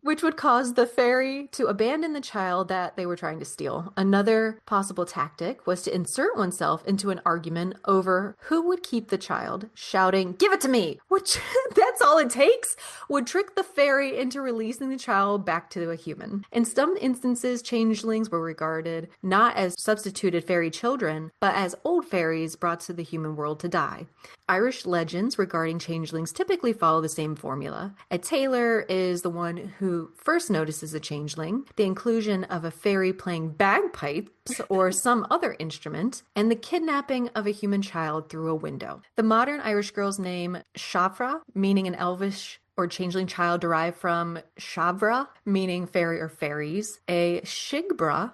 Which would cause the fairy to abandon the child that they were trying to steal. Another possible tactic was to insert oneself into an argument over who would keep the child, shouting, "Give it to me!" Which, that's all it takes, would trick the fairy into releasing the child back to a human. In some instances, changelings were regarded not as substituted fairy children, but as old fairies brought to the human world to die. Irish legends regarding changelings typically follow the same formula. A tailor is the one who first notices a changeling, the inclusion of a fairy playing bagpipes or some other instrument, and the kidnapping of a human child through a window. The modern Irish girl's name, Shafra, meaning an elvish or changeling child, derived from Shavra, meaning fairy or fairies. A Sigbra,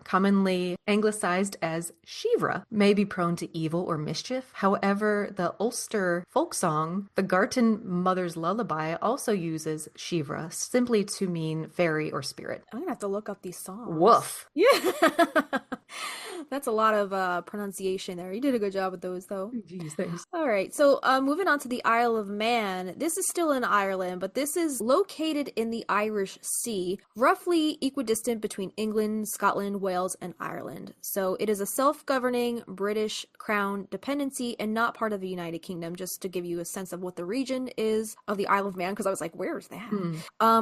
commonly anglicized as Shivra, may be prone to evil or mischief. However, the Ulster folk song, The Garten Mother's Lullaby, also uses Shivra, simply to mean fairy or spirit. I'm gonna have to look up these songs. Woof. Yeah. That's a lot of pronunciation there. You did a good job with those, though. Jeez, thanks. All right, so moving on to the Isle of Man. This is still in Ireland, but this is located in the Irish Sea, roughly equidistant between England, Scotland, Wales, and Ireland. So it is a self-governing British Crown dependency and not part of the United Kingdom, just to give you a sense of what the region is of the Isle of Man, because I was like, where's that?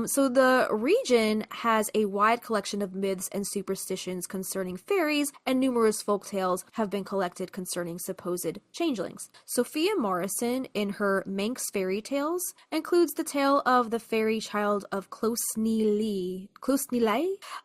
So the region has a wide collection of myths and superstitions concerning fairies, and numerous folktales have been collected concerning supposed changelings. Sophia Morrison, in her Manx Fairy Tales, includes the tale of the fairy child of Closniley,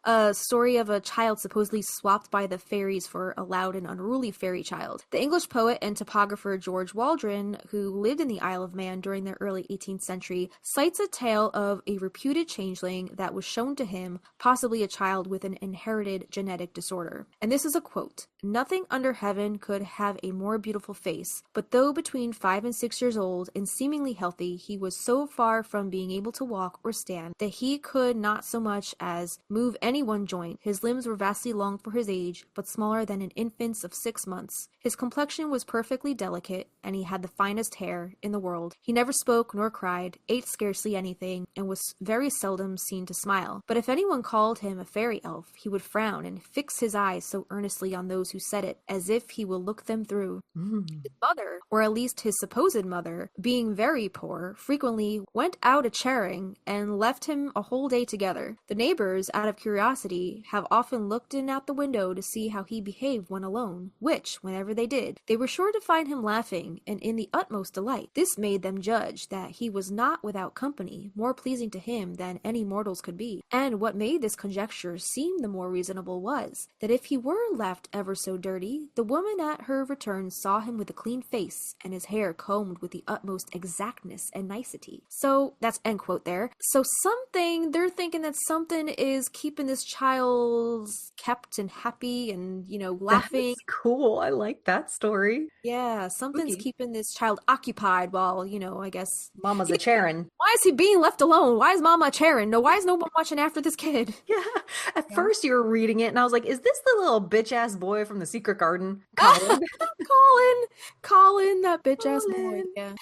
a story of a child supposedly swapped by the fairies for a loud and unruly fairy child. The English poet and topographer George Waldron, who lived in the Isle of Man during the early 18th century, cites a tale of a reputed changeling that was shown to him, possibly a child with an inherited genetic disorder. And this is a quote: "Nothing under heaven could have a more beautiful face, but though between 5 and 6 years old and seemingly healthy, he was so far from being able to walk or stand that he could not so much as move any one joint. His limbs were vastly long for his age, but smaller than an infant's of 6 months. His complexion was perfectly delicate, and he had the finest hair in the world. He never spoke nor cried, ate scarcely anything, and was very seldom seen to smile. But if anyone called him a fairy elf, he would frown and fix his eyes so earnestly on those who said it, as if he will look them through. His mother, or at least his supposed mother, being very poor, frequently went out a-charing and left him a whole day together. The neighbors, out of curiosity, have often looked in at the window to see how he behaved when alone, which, whenever they did, they were sure to find him laughing and in the utmost delight. This made them judge that he was not without company, more pleasing to him than any mortals could be. And what made this conjecture seem the more reasonable was, that if he were left left ever so dirty, the woman at her return saw him with a clean face and his hair combed with the utmost exactness and nicety. So that's end quote there. So they're thinking that something is keeping this child kept and happy and, laughing. That's cool. I like that story. Yeah, something's Spooky. keeping this child occupied while, I guess. Mama's a Charon. Why is he being left alone? Why is Mama Charon? No, why is no one watching after this kid? Yeah. At first you were reading it and I was like, is this the little bitch ass boy from the Secret Garden? Colin. Colin, that bitch ass boy. Colin. Yeah.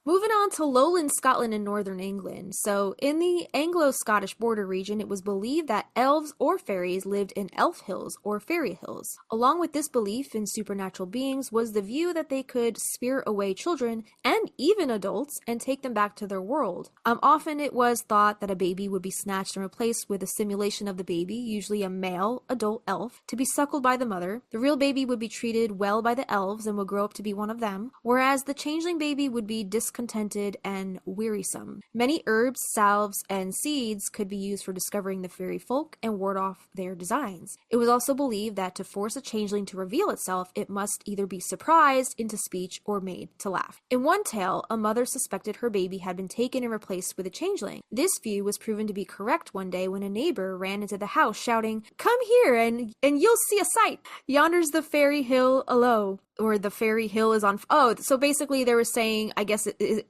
Moving on to lowland Scotland and northern England. So, in the Anglo-Scottish border region, it was believed that elves or fairies lived in elf hills or fairy hills. Along with this belief in supernatural beings was the view that they could spirit away children and even adults and take them back to their world. Often it was thought that a baby would be snatched and replaced with a simulation of the baby, usually a male adult elf, to be suckled by the mother. The real baby would be treated well by the elves and would grow up to be one of them, whereas the changeling baby would be discontented and wearisome. Many herbs, salves, and seeds could be used for discovering the fairy folk and ward off their designs. It was also believed that to force a changeling to reveal itself, it must either be surprised into speech or made to laugh. In one tale, a mother suspected her baby had been taken and replaced with a changeling. This view was proven to be correct one day when a neighbor ran into the house shouting, "Come here and you'll see a sight. Yonder's the fairy hill alow." Or the fairy hill is on... so basically they were saying, I guess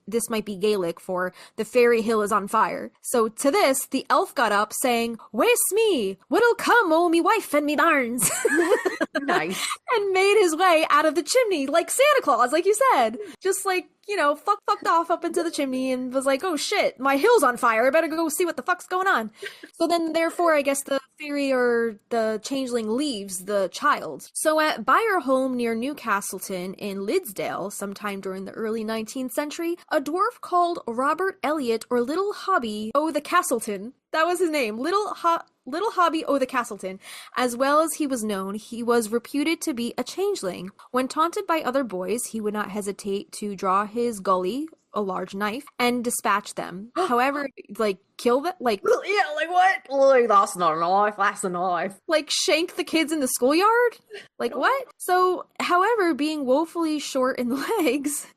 this might be Gaelic for the fairy hill is on fire. So to this, the elf got up saying, "Waste me! What'll come o' me wife and me barns?" Nice. And made his way out of the chimney like Santa Claus, like you said. Just like, fucked off up into the chimney and was like, "Oh shit, my hill's on fire. I better go see what the fuck's going on." So then, therefore, I guess the fairy or the changeling leaves the child. So at Byre Home near Newcastleton in Lidsdale, sometime during the early 19th century, a dwarf called Robert Elliot or Little Hobby o' the Castleton, that was his name, Little Hobby o' the Castleton, as well as he was known, he was reputed to be a changeling. When taunted by other boys, he would not hesitate to draw his gully, a large knife, and dispatch them. However, kill them, Yeah, like what? Like, that's not a knife, that's a knife. Shank the kids in the schoolyard? What? So, however, being woefully short in the legs,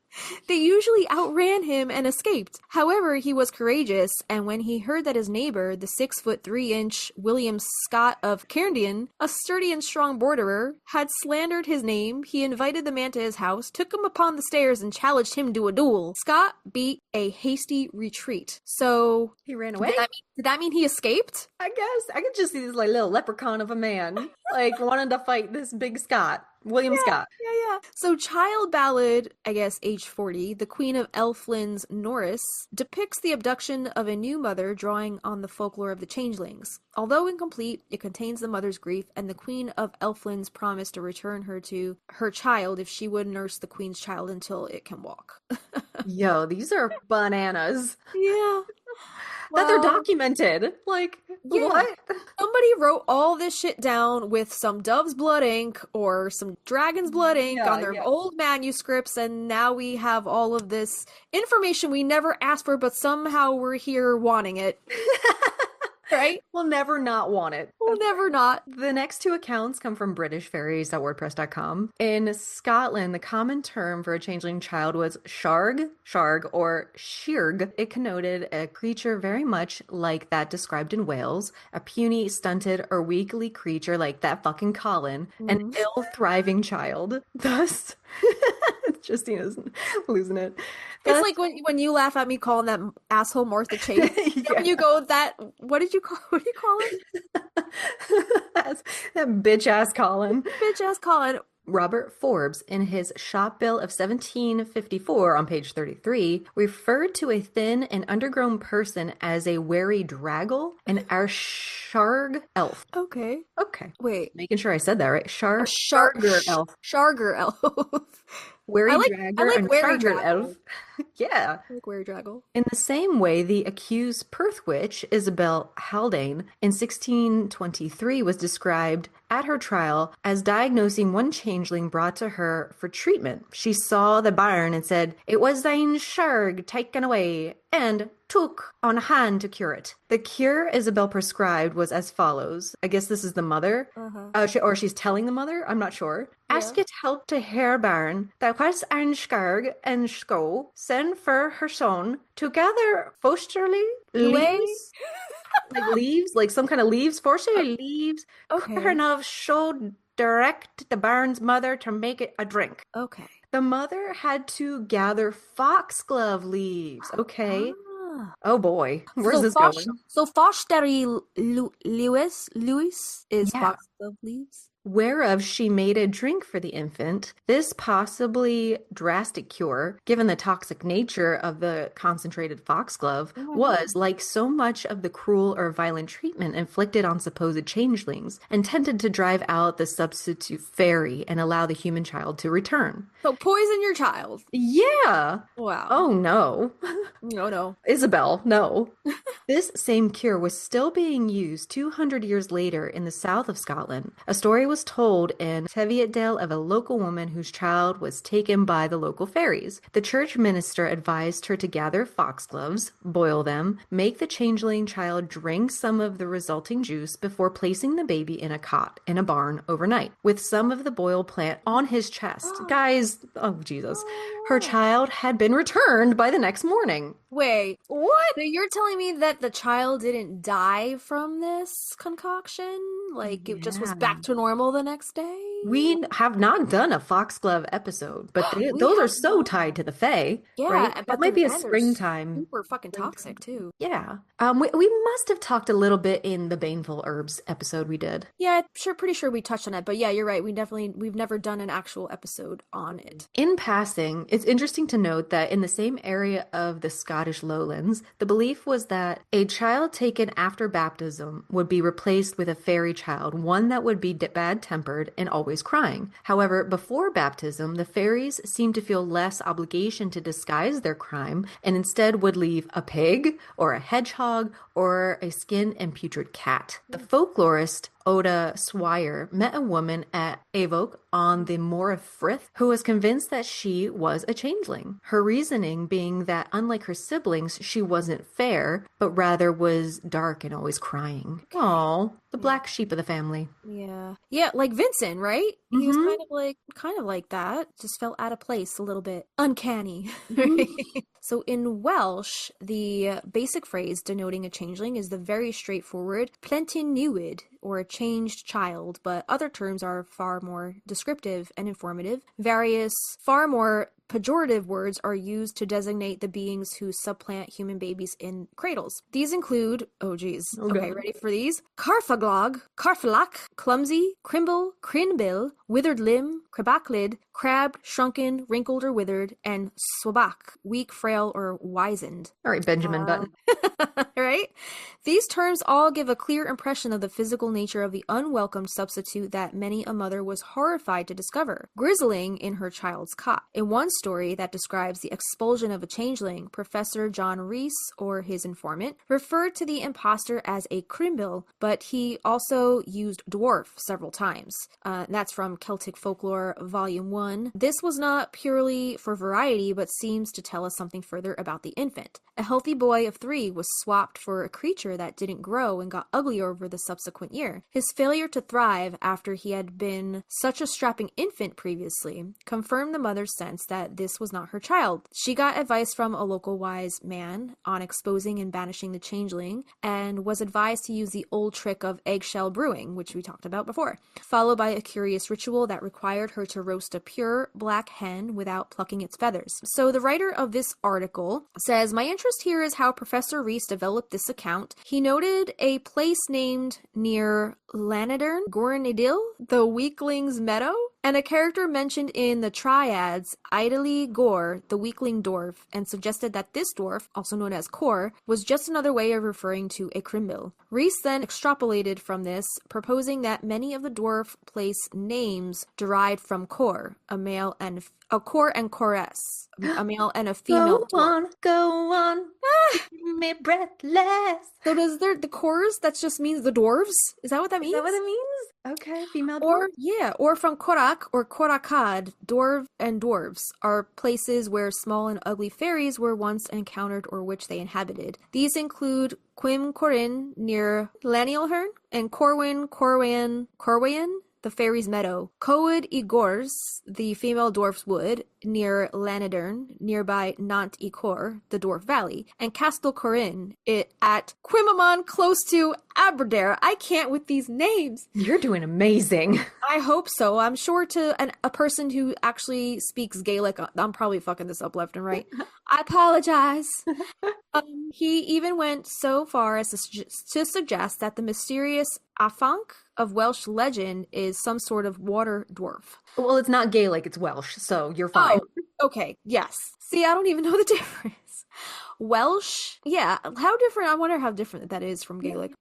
they usually outran him and escaped. However, he was courageous, and when he heard that his neighbor, the 6'3" William Scott of Cairndian, a sturdy and strong borderer, had slandered his name, he invited the man to his house, took him upon the stairs, and challenged him to a duel. Scott beat a hasty retreat. So He ran away? did that mean he escaped? I guess. I could just see this little leprechaun of a man, wanting to fight this big Scott. William Scott. Yeah. So Child Ballad, I guess age 40, the Queen of Elfland's Norris, depicts the abduction of a new mother drawing on the folklore of the changelings. Although incomplete, it contains the mother's grief and the Queen of Elfland's promise to return her to her child if she would nurse the queen's child until it can walk. Yo, these are bananas. Yeah. That they're Well, documented. yeah. What? Somebody wrote all this shit down with some dove's blood ink or some dragon's blood ink on their old manuscripts, and now we have all of this information we never asked for, but somehow we're here wanting it. Right? We'll never not want it. We'll never not. The next two accounts come from britishfairies.wordpress.com. In Scotland, the common term for a changeling child was sharg, or shirg. It connoted a creature very much like that described in Wales, a puny, stunted, or weakly creature like that fucking Colin, an ill-thriving child. Thus, Justina's losing it. It's like when you laugh at me calling that asshole Martha Chase. When you go what do you call it? That bitch ass Colin. Bitch ass Colin. Robert Forbes, in his shop bill of 1754 on page 33, referred to a thin and undergrown person as a wary draggle, an Arsharg elf. Okay. Wait. Making sure I said that right. Sharger elf. Sharger elf. Wary I dragger like and wary Sharger draggle. elf. Yeah. I like wary draggle. In the same way, the accused Perth witch, Isabel Haldane, in 1623 was described at her trial as diagnosing one changeling brought to her for treatment. She saw the bairn and said, "It was thine sharg taken away," and took on hand to cure it. The cure Isabel prescribed was as follows. I guess this is the mother, or she's telling the mother. I'm not sure. Ask it help to herbarn that was an skarg and sko send for her son to gather fosterly leaves. Like leaves, like some kind of leaves, fortunately leaves. Okay. Enough showed direct the barn's mother to make it a drink. Okay. The mother had to gather foxglove leaves. Okay. Ah. Oh boy, where's this going? So Fostery Lewis is foxglove leaves. Whereof she made a drink for the infant. This possibly drastic cure, given the toxic nature of the concentrated foxglove, was, like so much of the cruel or violent treatment inflicted on supposed changelings, intended to drive out the substitute fairy and allow the human child to return. So poison your child. Yeah. Wow. Oh no. No. Isabel, no. This same cure was still being used 200 years later in the south of Scotland. A story was told in Teviotdale of a local woman whose child was taken by the local fairies. The church minister advised her to gather foxgloves, boil them, make the changeling child drink some of the resulting juice before placing the baby in a cot in a barn overnight, with some of the boiled plant on his chest. Guys, oh Jesus. Her child had been returned by the next morning. Wait, What? so you're telling me that the child didn't die from this concoction? Like it just was back to normal the next day? We have not done a foxglove episode, but those are so tied to the Fae. Yeah, right? but That might be a they're springtime. super fucking toxic too. Yeah. We must have talked a little bit in the Baneful Herbs episode we did. Yeah, pretty sure we touched on it, but yeah, you're right. We've never done an actual episode on it. In passing, it's interesting to note that in the same area of the Scottish lowlands, the belief was that a child taken after baptism would be replaced with a fairy child, one that would be bad-tempered and always crying. However, before baptism, the fairies seemed to feel less obligation to disguise their crime and instead would leave a pig or a hedgehog or a skin and putrid cat. The folklorist Oda Swire met a woman at Avok on the Moor of Frith who was convinced that she was a changeling. Her reasoning being that unlike her siblings, she wasn't fair, but rather was dark and always crying. Aww, the black sheep of the family. Yeah, like Vincent, right? He was kind of like that. Just felt out of place a little bit. Uncanny. So in Welsh, the basic phrase denoting a changeling is the very straightforward plentyn newid, or a changed child, but other terms are far more descriptive and informative. Various, far more pejorative words are used to designate the beings who supplant human babies in cradles. These include, okay, ready for these? Carfaglog, Carfalak, clumsy, crimble, crinbill, withered limb, crabaclid, crabbed, shrunken, wrinkled or withered, and swabak, weak, frail, or wizened. All right, Benjamin Button. Right? These terms all give a clear impression of the physical nature of the unwelcome substitute that many a mother was horrified to discover, grizzling in her child's cot. In one story that describes the expulsion of a changeling, Professor John Rees, or his informant, referred to the imposter as a crimbil, but he also used dwarf several times. That's from Celtic Folklore, Volume 1. This was not purely for variety, but seems to tell us something further about the infant. A healthy boy of 3 was swapped for a creature that didn't grow and got uglier over the subsequent year. His failure to thrive after he had been such a strapping infant previously confirmed the mother's sense that this was not her child. She got advice from a local wise man on exposing and banishing the changeling, and was advised to use the old trick of eggshell brewing, which we talked about before, followed by a curious ritual that required her to roast a pure black hen without plucking its feathers. So the writer of this article says, my interest here is how Professor Rees developed this account. He noted a place named near Lanadern, Gornidil, the Weakling's Meadow, and a character mentioned in the triads, Idly Gore, the weakling dwarf, and suggested that this dwarf, also known as Kor, was just another way of referring to a crimbil. Rees then extrapolated from this, proposing that many of the dwarf place names derived from Kor, a Kor and Chorus, a male and a female. Go on, me breathless. So does the Kors, that just means the dwarves? Is that what that means? Is that what it means? Okay, female dwarf? Or from Korak or Korakad, dwarf and dwarves are places where small and ugly fairies were once encountered or which they inhabited. These include Quim Corin near Lanielhern and Corwain, the fairies' meadow. Coed Igors, the female dwarf's wood, near Lanadern, nearby Nant Icor, the dwarf valley, and Castle Corin, at Quimamon, close to Aberdare. I can't with these names. You're doing amazing. I hope so. I'm sure to a person who actually speaks Gaelic, I'm probably fucking this up left and right. I apologize. He even went so far as to suggest that the mysterious Afanc of Welsh legend is some sort of water dwarf. Well, it's not Gaelic, it's Welsh, so you're fine. Oh, okay, yes. See, I don't even know the difference. Welsh, yeah, how different, I wonder how different that is from Gaelic.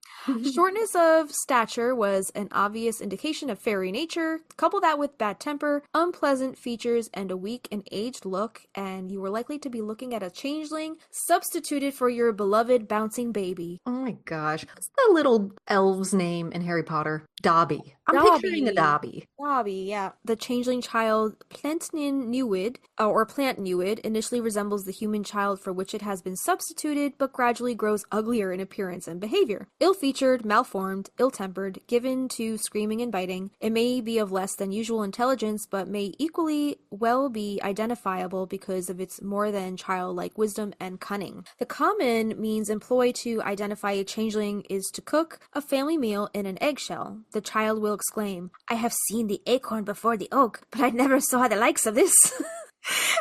Shortness of stature was an obvious indication of fairy nature. Couple that with bad temper, unpleasant features, and a weak and aged look, and you were likely to be looking at a changeling substituted for your beloved bouncing baby. Oh my gosh. What's the little elf's name in Harry Potter? Dobby. I'm picturing a Dobby. Dobby, yeah. The changeling child Plantnin Newid, or Plant Newid, initially resembles the human child for which it has been substituted, but gradually grows uglier in appearance and behavior. Ill-featured, malformed, ill-tempered, given to screaming and biting. It may be of less than usual intelligence, but may equally well be identifiable because of its more than childlike wisdom and cunning. The common means employed to identify a changeling is to cook a family meal in an eggshell. The child will exclaim, "I have seen the acorn before the oak, but I never saw the likes of this."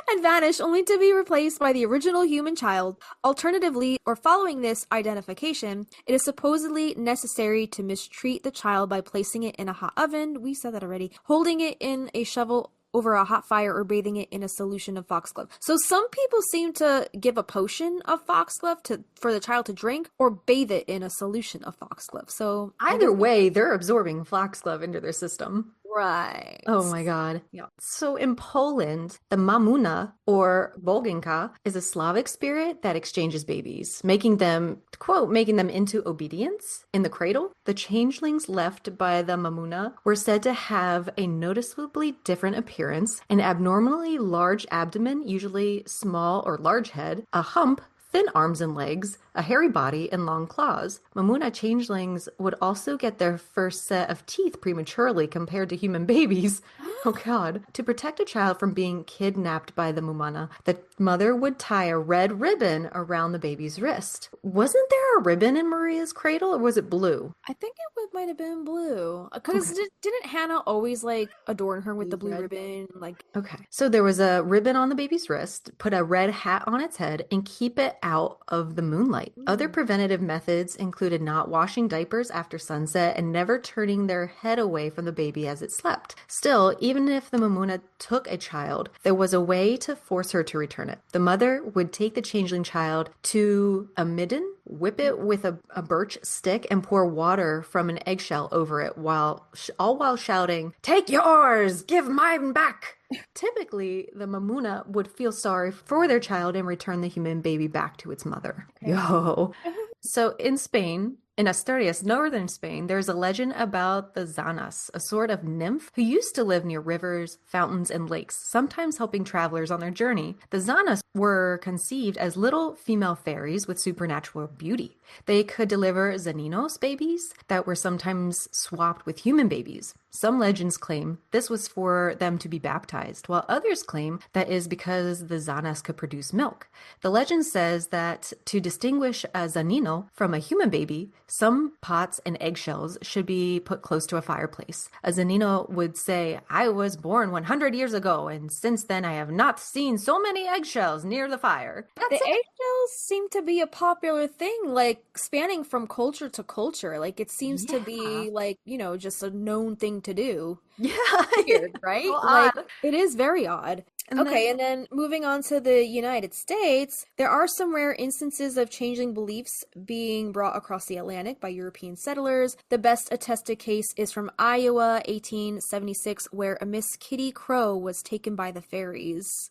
And vanish, only to be replaced by the original human child. Alternatively, or following this identification, it is supposedly necessary to mistreat the child by placing it in a hot oven, we said that already, holding it in a shovel over a hot fire, or bathing it in a solution of foxglove. So some people seem to give a potion of foxglove for the child to drink, or bathe it in a solution of foxglove. So either way, they're absorbing foxglove into their system. Right. Oh my god. Yeah. So in Poland, the mamuna or Bolginka is a Slavic spirit that exchanges babies, making them, quote, making them into obedience in the cradle. The changelings left by the mamuna were said to have a noticeably different appearance, an abnormally large abdomen, usually small or large head, a hump, thin arms and legs, a hairy body, and long claws. Mamuna changelings would also get their first set of teeth prematurely compared to human babies. Oh god. To protect a child from being kidnapped by the Mumana, the mother would tie a red ribbon around the baby's wrist. Wasn't there a ribbon in Maria's cradle, or was it blue? I think it might have been blue. Because didn't Hannah always, like, adorn her with the blue ribbon? Like, okay. So there was a ribbon on the baby's wrist, put a red hat on its head, and keep it out of the moonlight. Other preventative methods included not washing diapers after sunset and never turning their head away from the baby as it slept. Still, even if the Mamuna took a child, there was a way to force her to return it. The mother would take the changeling child to a midden, whip it with a birch stick, and pour water from an eggshell over it, all while shouting, "Take yours! Give mine back!" Typically, the Mamuna would feel sorry for their child and return the human baby back to its mother. Okay. Yo. So in Spain, in Asturias, northern Spain, there's a legend about the Zanas, a sort of nymph who used to live near rivers, fountains, and lakes, sometimes helping travelers on their journey. The Zanas were conceived as little female fairies with supernatural beauty. They could deliver Zaninos babies that were sometimes swapped with human babies. Some legends claim this was for them to be baptized, while others claim that is because the Zanas could produce milk. The legend says that to distinguish a Zanino from a human baby, some pots and eggshells should be put close to a fireplace. A Zanino would say, "I was born 100 years ago, and since then I have not seen so many eggshells near the fire." Eggshells seem to be a popular thing, like, spanning from culture to culture. Like, it seems to be, like, you know, just a known thing to do. Yeah. Weird, right? So like, odd. it is very odd. And then moving on to the United States, there are some rare instances of changeling beliefs being brought across the Atlantic by European settlers. The best attested case is from Iowa, 1876, where a Miss Kitty Crow was taken by the fairies.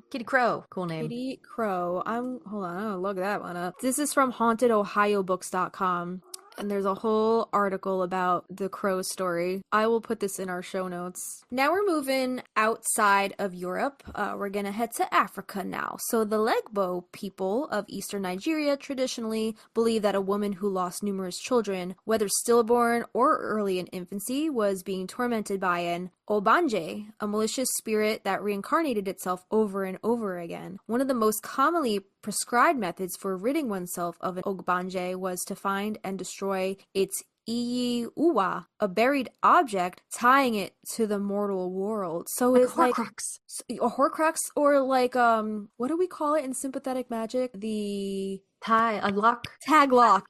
Kitty Crow. Cool name. Kitty Crow. Hold on, I'm gonna look that one up. This is from HauntedOhioBooks.com. And there's a whole article about the crow story. I will put this in our show notes. Now we're moving outside of Europe. We're going to head to Africa now. So the Legbo people of eastern Nigeria traditionally believe that a woman who lost numerous children, whether stillborn or early in infancy, was being tormented by an Obanje, a malicious spirit that reincarnated itself over and over again. One of the most commonly prescribed methods for ridding oneself of an Ogbanje was to find and destroy its Iyi Uwa, a buried object, tying it to the mortal world. So it's like a Horcrux, or like what do we call it in sympathetic magic? The Tag lock.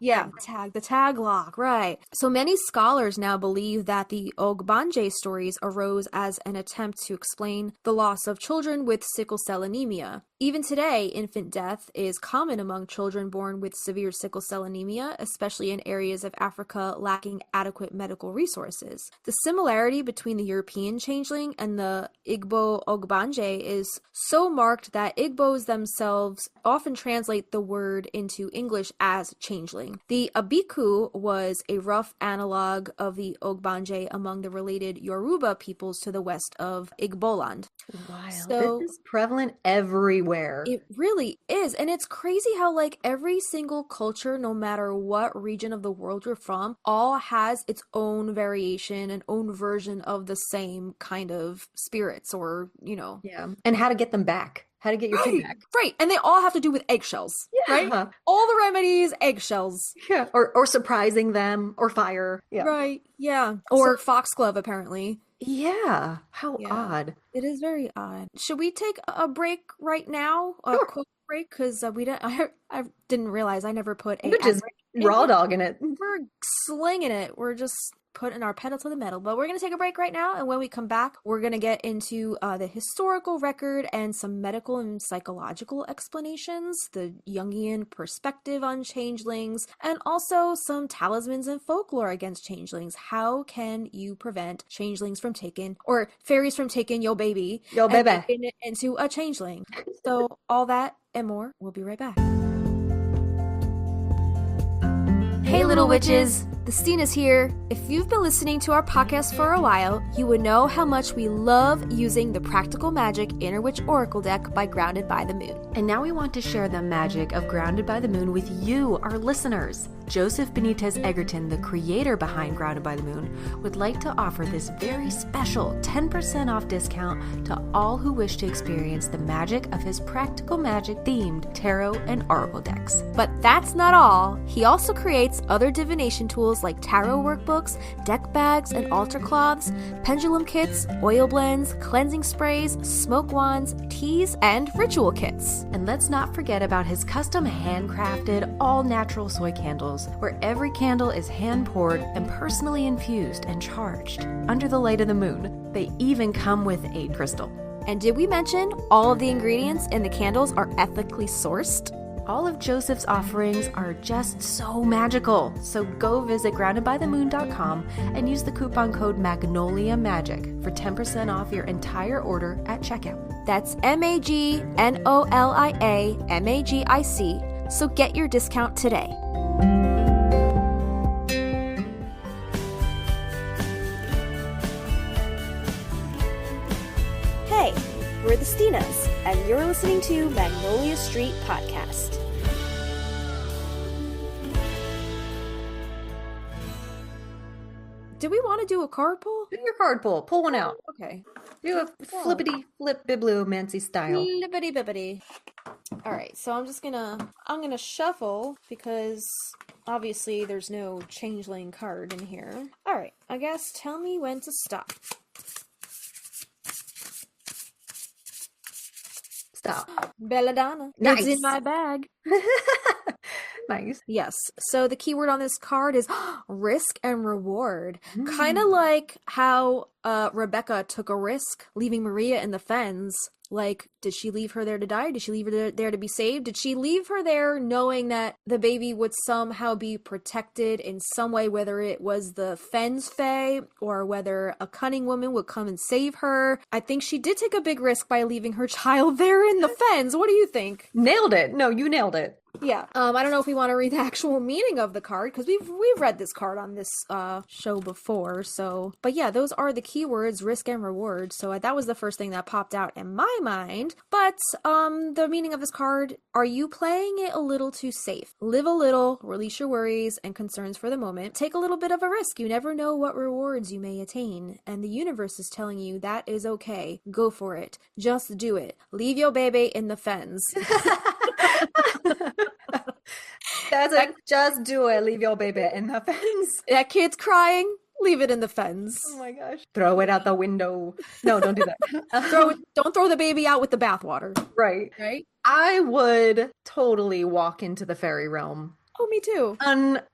Yeah, the tag lock, right. So many scholars now believe that the Ogbanje stories arose as an attempt to explain the loss of children with sickle cell anemia. Even today, infant death is common among children born with severe sickle cell anemia, especially in areas of Africa lacking adequate medical resources. The similarity between the European changeling and the Igbo Ogbanje is so marked that Igbos themselves often translate the word into English as changeling. The Abiku was a rough analog of the Ogbanje among the related Yoruba peoples to the west of Igboland. Wow, so, this is prevalent everywhere. It really is. And it's crazy how like every single culture, no matter what region of the world you're from, all has its own variation and own version of the same kind of spirits, or, you know. Yeah. And how to get them back. How to get your kid back. Right. And they all have to do with eggshells. Yeah. Right? All the remedies, eggshells. Yeah. Or surprising them, or fire. Yeah. Right. Yeah. Or foxglove, apparently. Yeah. How Yeah. odd. It is very odd. Should we take a break right now? A Sure. quick break? Because I didn't realize I never put a We're just raw dogging it. We're slinging it. We're just putting our pedal to the metal. But we're going to take a break right now. And when we come back, we're going to get into the historical record and some medical and psychological explanations, the Jungian perspective on changelings, and also some talismans and folklore against changelings. How can you prevent changelings from taking, or fairies from taking your baby, Yo, and baby. making it into a changeling? So all that and more. We'll be right back. Hey, little witches! The Stina's here. If you've been listening to our podcast for a while, you would know how much we love using the Practical Magic Inner Witch Oracle deck by Grounded by the Moon. And now we want to share the magic of Grounded by the Moon with you, our listeners. Joseph Benitez Egerton, the creator behind Grounded by the Moon, would like to offer this very special 10% off discount to all who wish to experience the magic of his Practical Magic themed tarot and oracle decks. But that's not all. He also creates other divination tools like tarot workbooks, deck bags and altar cloths, pendulum kits, oil blends, cleansing sprays, smoke wands, teas, and ritual kits. And let's not forget about his custom handcrafted, all-natural soy candles, where every candle is hand-poured and personally infused and charged under the light of the moon. They even come with a crystal. And did we mention all of the ingredients in the candles are ethically sourced? All of Joseph's offerings are just so magical. So go visit groundedbythemoon.com and use the coupon code Magnolia Magic for 10% off your entire order at checkout. That's MAGNOLIA MAGIC. So get your discount today. Hey, we're the Stinas, and you're listening to Magnolia Street Podcast. Do we want to do a card pull? Do your card pull. Pull one out. Okay. Do a flippity flip bibliomancy style. Flippity bippity. All right, so I'm gonna shuffle because obviously there's no changeling card in here. All right, I guess tell me when to stop. Stop. Belladonna. Nice. It's in my bag. Nice. Yes. So the keyword on this card is risk and reward. Mm. Kind of like how Rebecca took a risk leaving Maria in the fens. Like, did she leave her there to die? Did she leave her there to be saved? Did she leave her there knowing that the baby would somehow be protected in some way, whether it was the Fens Fae or whether a cunning woman would come and save her? I think she did take a big risk by leaving her child there in the fens. What do you think? Nailed it. No, you nailed it. Yeah. I don't know if we want to read the actual meaning of the card, because we've read this card on this show before. So, but yeah, those are the keywords, risk and reward. So that was the first thing that popped out in my mind. But the meaning of this card: are you playing it a little too safe? Live a little, release your worries and concerns for the moment. Take a little bit of a risk. You never know what rewards you may attain, and the universe is telling you that is okay. Go for it. Just do it. Leave your baby in the fens. That's it. Just do it. Leave your baby in the fence. That kid's crying. Leave it in the fence. Oh my gosh. Throw it out the window. No, don't do that. Don't throw the baby out with the bathwater. Right. Right? I would totally walk into the fairy realm. Oh, me too.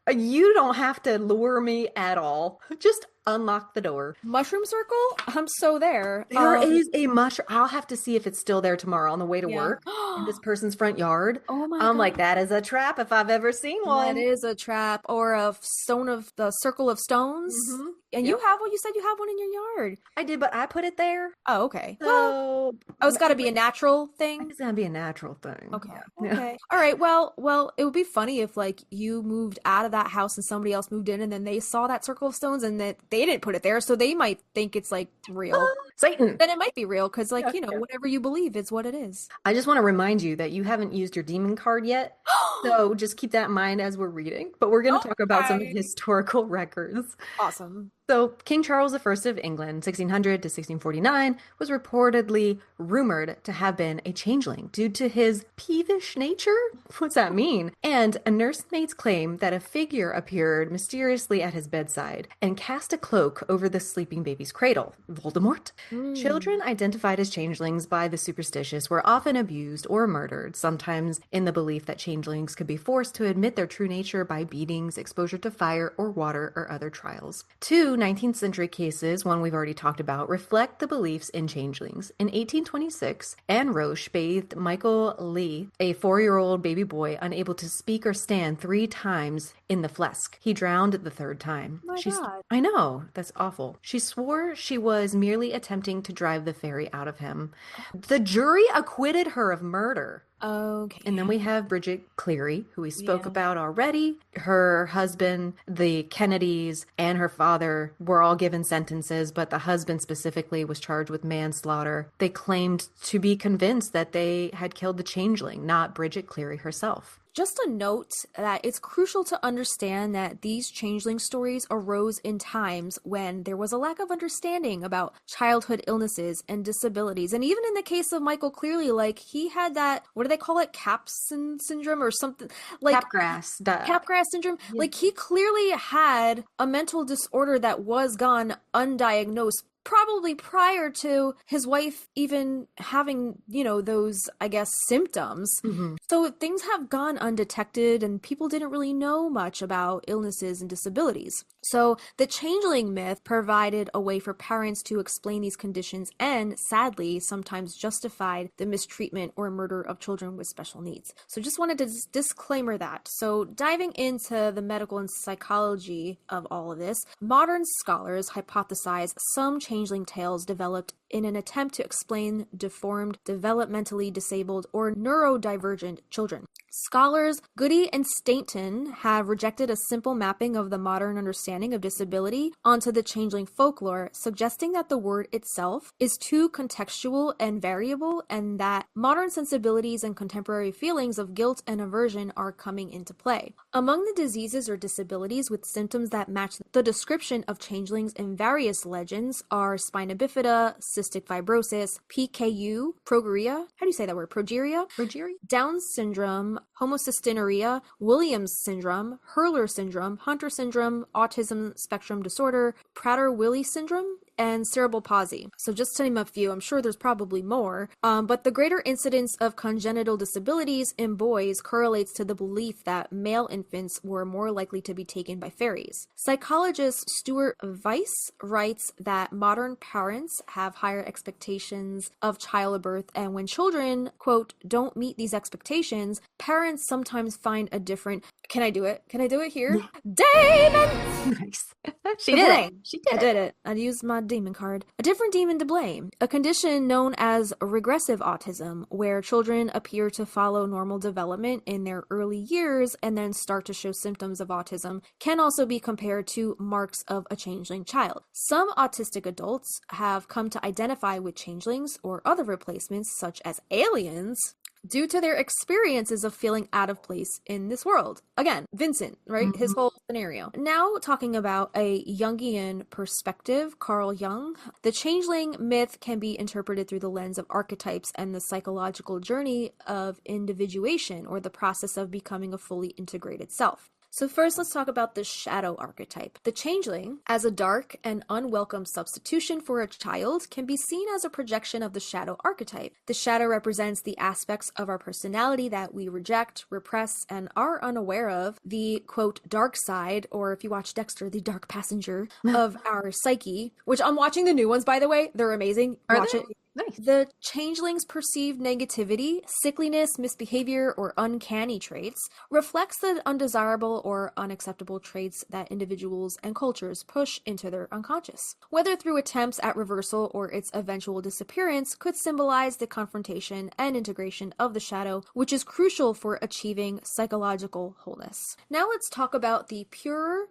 You don't have to lure me at all. Just unlock the door. Mushroom circle? I'm so there. There is a mushroom. I'll have to see if it's still there tomorrow on the way to work in this person's front yard. Oh my I'm God. like, that is a trap if I've ever seen one. That is a trap, or a stone of the circle of stones. Mhm. And you have one. You said you have one in your yard. I did, but I put it there. Oh, okay. So Well, it's got to be a natural thing. it's gonna be a natural thing. Okay. Yeah. Okay. All right. Well, it would be funny if like you moved out of that house and somebody else moved in, and then they saw that circle of stones and that they didn't put it there, so they might think it's like real. Satan. Then it might be real because, like, Yeah. whatever you believe is what it is. I just want to remind you that you haven't used your demon card yet. So just keep that in mind as we're reading. But we're going to talk about some Okay. historical records. Awesome. So King Charles I of England, 1600 to 1649, was reportedly rumored to have been a changeling due to his peevish nature. What's that mean? And a nursemaid's claim that a figure appeared mysteriously at his bedside and cast a cloak over the sleeping baby's cradle. Voldemort. Children identified as changelings by the superstitious were often abused or murdered, sometimes in the belief that changelings could be forced to admit their true nature by beatings, exposure to fire or water, or other trials. Two 19th century cases, one we've already talked about, reflect the beliefs in changelings. In 1826, Anne Roche bathed Michael Lee, a 4-year-old baby boy unable to speak or stand, 3 times in the flesk. He drowned the 3rd time. My God. I know, that's awful. She swore she was merely attempting to drive the fairy out of him. The jury acquitted her of murder. Okay. And then we have Bridget Cleary, who we spoke Yeah. about already. Her husband, the Kennedys, and her father were all given sentences, but the husband specifically was charged with manslaughter. They claimed to be convinced that they had killed the changeling, not Bridget Cleary herself. Just a note that it's crucial to understand that these changeling stories arose in times when there was a lack of understanding about childhood illnesses and disabilities. And even in the case of Michael Cleary, like, he had that, what do they call it? Capson syndrome or something? Like Capgras. Capgras syndrome. Like, he clearly had a mental disorder that was gone undiagnosed, probably prior to his wife even having, those, I guess, symptoms. Mm-hmm. So things have gone undetected and people didn't really know much about illnesses and disabilities. So the changeling myth provided a way for parents to explain these conditions and, sadly, sometimes justified the mistreatment or murder of children with special needs. So just wanted to disclaimer that. So diving into the medical and psychology of all of this, modern scholars hypothesize some changeling tales developed in an attempt to explain deformed, developmentally disabled, or neurodivergent children. Scholars Goody and Stainton have rejected a simple mapping of the modern understanding of disability onto the changeling folklore, suggesting that the word itself is too contextual and variable, and that modern sensibilities and contemporary feelings of guilt and aversion are coming into play. Among the diseases or disabilities with symptoms that match the description of changelings in various legends are spina bifida, cystic fibrosis, PKU, progeria, how do you say that word? Progeria? Progeria? Down syndrome, homocystinuria, Williams syndrome, Hurler syndrome, Hunter syndrome, autism spectrum disorder, Prader-Willi syndrome, and cerebral palsy. So just to name a few, I'm sure there's probably more, but the greater incidence of congenital disabilities in boys correlates to the belief that male infants were more likely to be taken by fairies. Psychologist Stuart Weiss writes that modern parents have higher expectations of childbirth, and when children, quote, don't meet these expectations, parents sometimes find a different, can I do it? Can I do it here? Demon! Nice. She did it. She did I did it. I used my demon card. A different demon to blame. A condition known as regressive autism, where children appear to follow normal development in their early years and then start to show symptoms of autism, can also be compared to marks of a changeling child. Some autistic adults have come to identify with changelings or other replacements, such as aliens, due to their experiences of feeling out of place in this world. Again, Vincent, right? His whole scenario. Now talking about a Jungian perspective, Carl Jung, the changeling myth can be interpreted through the lens of archetypes and the psychological journey of individuation, or the process of becoming a fully integrated self. So first, let's talk about the shadow archetype. The changeling, as a dark and unwelcome substitution for a child, can be seen as a projection of the shadow archetype. The shadow represents the aspects of our personality that we reject, repress, and are unaware of, the, quote, dark side, or if you watch Dexter, the dark passenger of our psyche, which I'm watching the new ones, by the way. They're amazing. Watch it. Nice. The changeling's perceived negativity, sickliness, misbehavior, or uncanny traits reflects the undesirable or unacceptable traits that individuals and cultures push into their unconscious. Whether through attempts at reversal or its eventual disappearance, could symbolize the confrontation and integration of the shadow, which is crucial for achieving psychological wholeness. Now let's talk about the pure,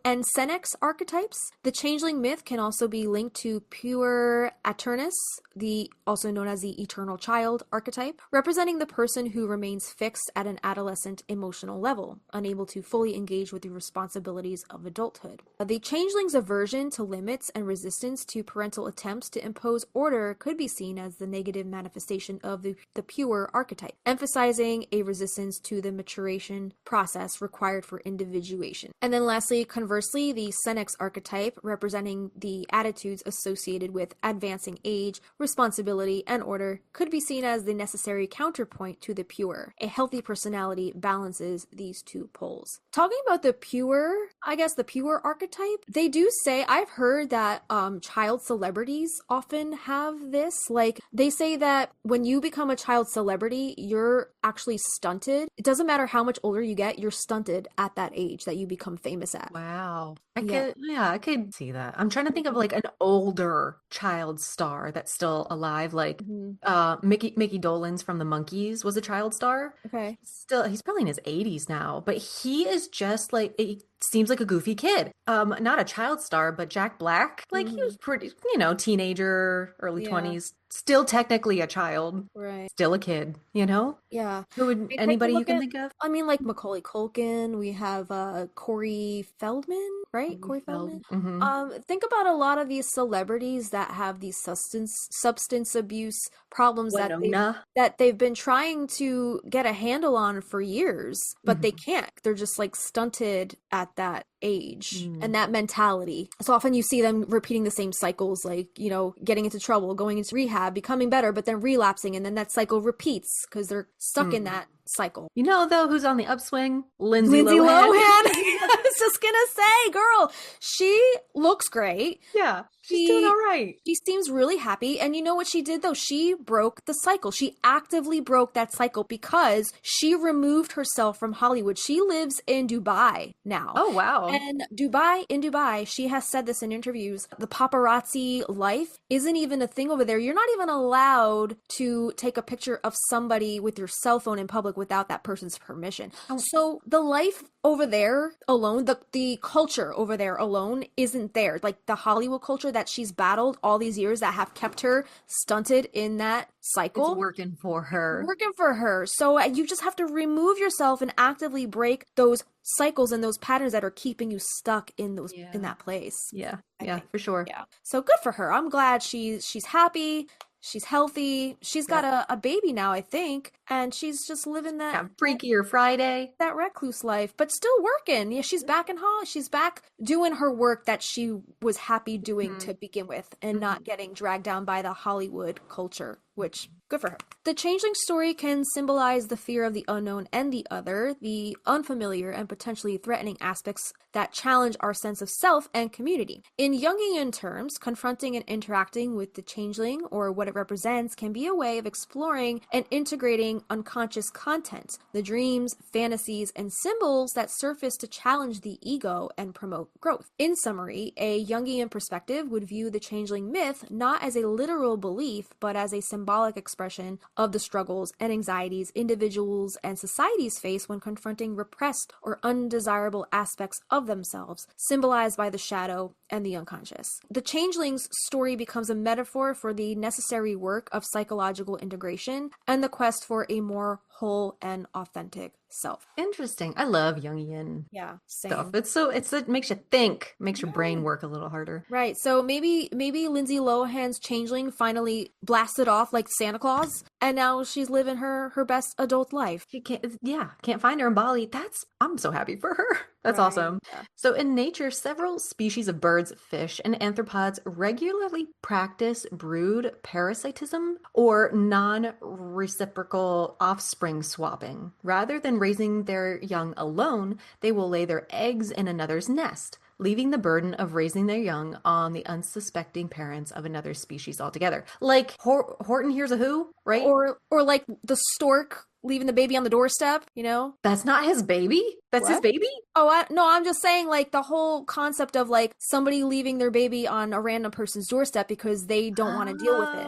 and senex archetypes. The changeling myth can also be linked to pure Aternus, also known as the eternal child archetype, representing the person who remains fixed at an adolescent emotional level, unable to fully engage with the responsibilities of adulthood. The changeling's aversion to limits and resistance to parental attempts to impose order could be seen as the negative manifestation of the pure archetype, emphasizing a resistance to the maturation process required for individuation. And then lastly, conversely, the senex archetype, representing the attitudes associated with advancing age, responsibility, and order, could be seen as the necessary counterpoint to the pure. A healthy personality balances these two poles. Talking about the pure archetype, they do say, I've heard that child celebrities often have this. Like, they say that when you become a child celebrity, you're actually stunted. It doesn't matter how much older you get, you're stunted at that age that you become famous at. Wow. I could see that. I'm trying to think of like an older child star that's still alive. Like Mickey Dolenz from the Monkees was a child star. Okay. He's probably in his 80s now, but he is just like, he seems like a goofy kid. Not a child star, but Jack Black. Like he was pretty, teenager, early 20s. Still technically a child. Right. Still a kid, Yeah. Anybody you can think of? I mean, like Macaulay Culkin. We have Corey Feldman, right? Corey Feldman. Mm-hmm. Think about a lot of these celebrities that have these substance abuse problems that they've been trying to get a handle on for years, but they can't. They're just like stunted at that age and that mentality. So often you see them repeating the same cycles, like, getting into trouble, going into rehab, becoming better, but then relapsing, and then that cycle repeats because they're stuck in that cycle. Though, who's on the upswing? Lindsay Lohan. Lohan. I was just gonna say, girl, she looks great. Yeah, she's doing all right. She seems really happy. And you know what she did, though? She broke the cycle. She actively broke that cycle because she removed herself from Hollywood. She lives in Dubai now. Oh, wow. And in Dubai, she has said this in interviews, the paparazzi life isn't even a thing over there. You're not even allowed to take a picture of somebody with your cell phone in public without that person's permission. So the life over there alone, the culture over there alone isn't there. Like the Hollywood culture that she's battled all these years that have kept her stunted in that cycle. It's working for her. So you just have to remove yourself and actively break those cycles and those patterns that are keeping you stuck in those in that place. Yeah, for sure. Yeah. So good for her. I'm glad she's happy. She's healthy. She's got a baby now, I think. and she's just living that Got freakier Friday. that recluse life, but still working. Yeah, she's back in Hollywood. She's back doing her work that she was happy doing to begin with, and not getting dragged down by the Hollywood culture, which good for her. The changeling story can symbolize the fear of the unknown and the other, the unfamiliar and potentially threatening aspects that challenge our sense of self and community. In Jungian terms, confronting and interacting with the changeling or what it represents can be a way of exploring and integrating unconscious content, the dreams, fantasies, and symbols that surface to challenge the ego and promote growth. In summary, a Jungian perspective would view the changeling myth not as a literal belief, but as a symbolic expression of the struggles and anxieties individuals and societies face when confronting repressed or undesirable aspects of themselves, symbolized by the shadow and the unconscious. The changeling's story becomes a metaphor for the necessary work of psychological integration and the quest for a more whole and authentic self. Interesting. I love Jungian stuff. It makes you think, makes your brain work a little harder. Right. So maybe Lindsay Lohan's changeling finally blasted off like Santa Claus, and now she's living her best adult life. She can't find her in Bali. I'm so happy for her. That's awesome. Yeah. So in nature, several species of birds, fish, and arthropods regularly practice brood parasitism or non-reciprocal offspring swapping. Rather than raising their young alone, they will lay their eggs in another's nest, leaving the burden of raising their young on the unsuspecting parents of another species altogether. Like Horton Hears a Who, right? Or like the stork leaving the baby on the doorstep, you know? That's not his baby? That's his baby? Oh, no, I'm just saying, like, the whole concept of, like, somebody leaving their baby on a random person's doorstep because they don't want to deal with it.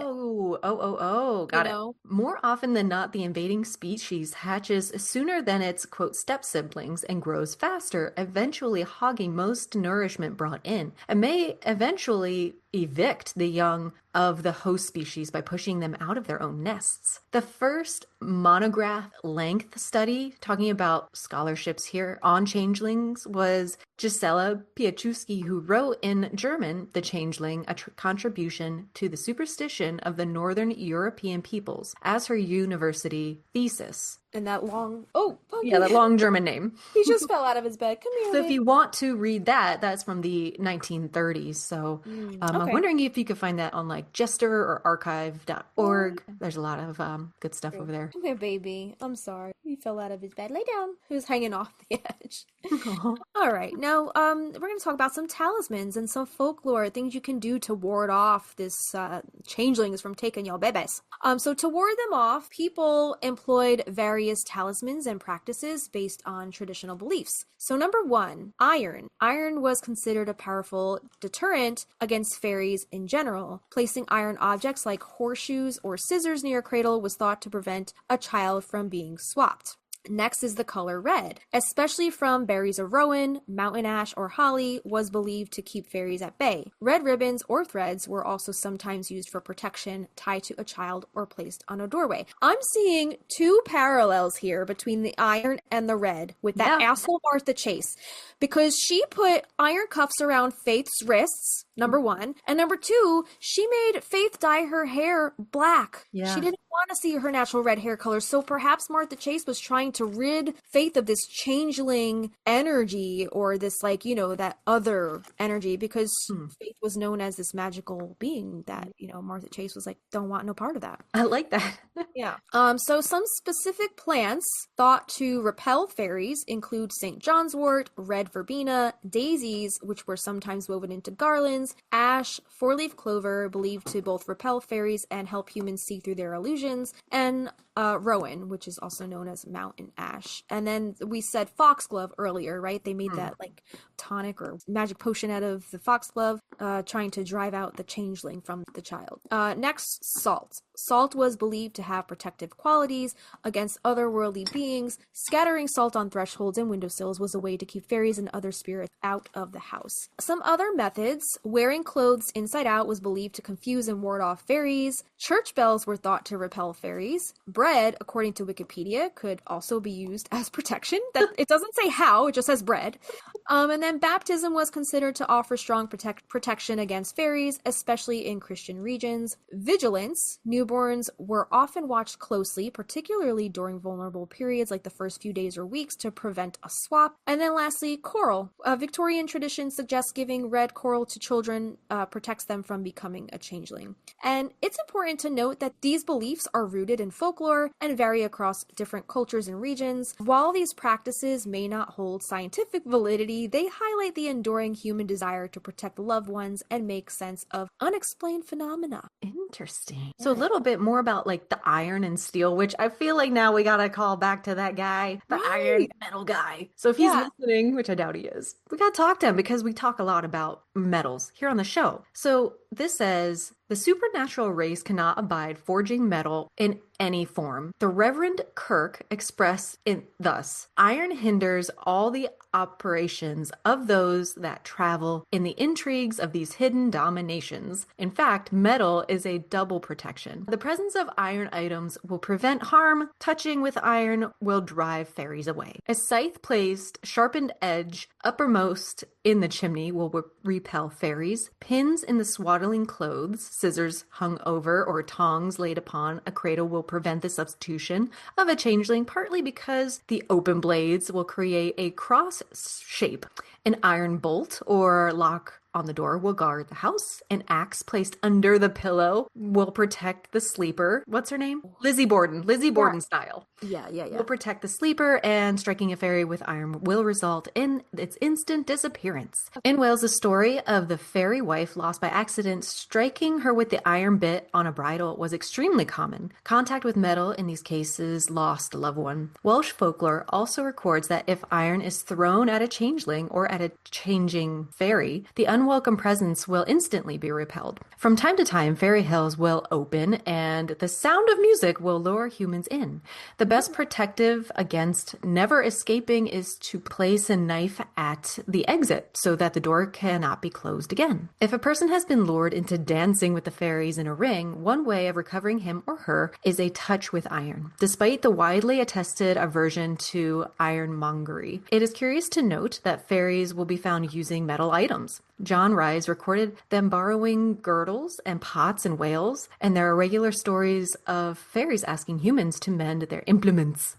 Got it. More often than not, the invading species hatches sooner than its, quote, step-siblings and grows faster, eventually hogging most nourishment brought in, and may eventually evict the young of the host species by pushing them out of their own nests. The first monograph-length study talking about scholarships here on changelings was Gisela Piaszczewski, who wrote in German, The Changeling, a contribution to the superstition of the Northern European peoples, as her university thesis. And that long... that long German name. He just fell out of his bed. Come here. So if you want to read that's from the 1930s. So I'm wondering if you could find that on like Jester or archive.org. There's a lot of good stuff over there. Come here, baby. I'm sorry. He fell out of his bed. Lay down. He was hanging off the edge. All right. Now, we're going to talk about some talismans and some folklore, things you can do to ward off this changelings from taking your babies. So to ward them off, people employed various talismans and practices based on traditional beliefs. So number 1, iron. Iron was considered a powerful deterrent against fairies in general. Placing iron objects like horseshoes or scissors near a cradle was thought to prevent a child from being swapped. Next is the color red, especially from berries of rowan, mountain ash, or holly, was believed to keep fairies at bay. Red ribbons or threads were also sometimes used for protection, tied to a child or placed on a doorway. I'm seeing two parallels here between the iron and the red with that asshole Martha Chase, because she put iron cuffs around Faith's wrists, number 1, and number 2, she made Faith dye her hair black. Yeah. She didn't want to see her natural red hair color, so perhaps Martha Chase was trying to rid Faith of this changeling energy, or this, like, you know, that other energy, because Faith was known as this magical being that, you know, Martha Chase was like, don't want no part of that. I like that. Yeah. So some specific plants thought to repel fairies include St. John's wort, red verbena, daisies, which were sometimes woven into garlands, ash, four-leaf clover, believed to both repel fairies and help humans see through their illusions, and rowan, which is also known as mountain ash. And then we said foxglove earlier, right? They made that like tonic or magic potion out of the foxglove, trying to drive out the changeling from the child. Next, salt. Salt was believed to have protective qualities against otherworldly beings. Scattering salt on thresholds and windowsills was a way to keep fairies and other spirits out of the house. Some other methods: wearing clothes inside out was believed to confuse and ward off fairies. Church bells were thought to repel fairies. Bread bread, according to Wikipedia, could also be used as protection. That it doesn't say how, it just says bread. And then baptism was considered to offer strong protection against fairies, especially in Christian regions. Vigilance. Newborns were often watched closely, particularly during vulnerable periods like the first few days or weeks, to prevent a swap. And then lastly, coral. Victorian tradition suggests giving red coral to children protects them from becoming a changeling. And it's important to note that these beliefs are rooted in folklore and vary across different cultures and regions. While these practices may not hold scientific validity, they highlight the enduring human desire to protect loved ones and make sense of unexplained phenomena. Interesting. So a little bit more about like the iron and steel, which I feel like now we gotta call back to that guy, the iron metal guy. So if he's listening, which I doubt he is, we gotta talk to him because we talk a lot about metals here on the show. So this says, the supernatural race cannot abide forging metal in any form. The Reverend Kirk expressed it thus: iron hinders all the operations of those that travel in the intrigues of these hidden dominations. In fact, metal is a double protection. The presence of iron items will prevent harm. Touching with iron will drive fairies away. A scythe placed sharpened edge uppermost in the chimney will repel fairies. Pins in the swaddling clothes, scissors hung over, or tongs laid upon a cradle will prevent the substitution of a changeling, partly because the open blades will create a cross shape. An iron bolt or lock on the door will guard the house. An axe placed under the pillow will protect the sleeper. What's her name? Lizzie Borden. Lizzie Borden style. Yeah. Will protect the sleeper, and striking a fairy with iron will result in its instant disappearance. In Wales, the story of the fairy wife lost by accident striking her with the iron bit on a bridle was extremely common. Contact with metal in these cases lost a loved one. Welsh folklore also records that if iron is thrown at a changeling or at a changing fairy, the unwelcome presence will instantly be repelled. From time to time, fairy hills will open and the sound of music will lure humans in. The best protective against never escaping is to place a knife at the exit so that the door cannot be closed again. If a person has been lured into dancing with the fairies in a ring, one way of recovering him or her is a touch with iron. Despite the widely attested aversion to ironmongery, it is curious to note that fairies will be found using metal items. John Rhys recorded them borrowing girdles and pots in Wales, and there are regular stories of fairies asking humans to mend their implements.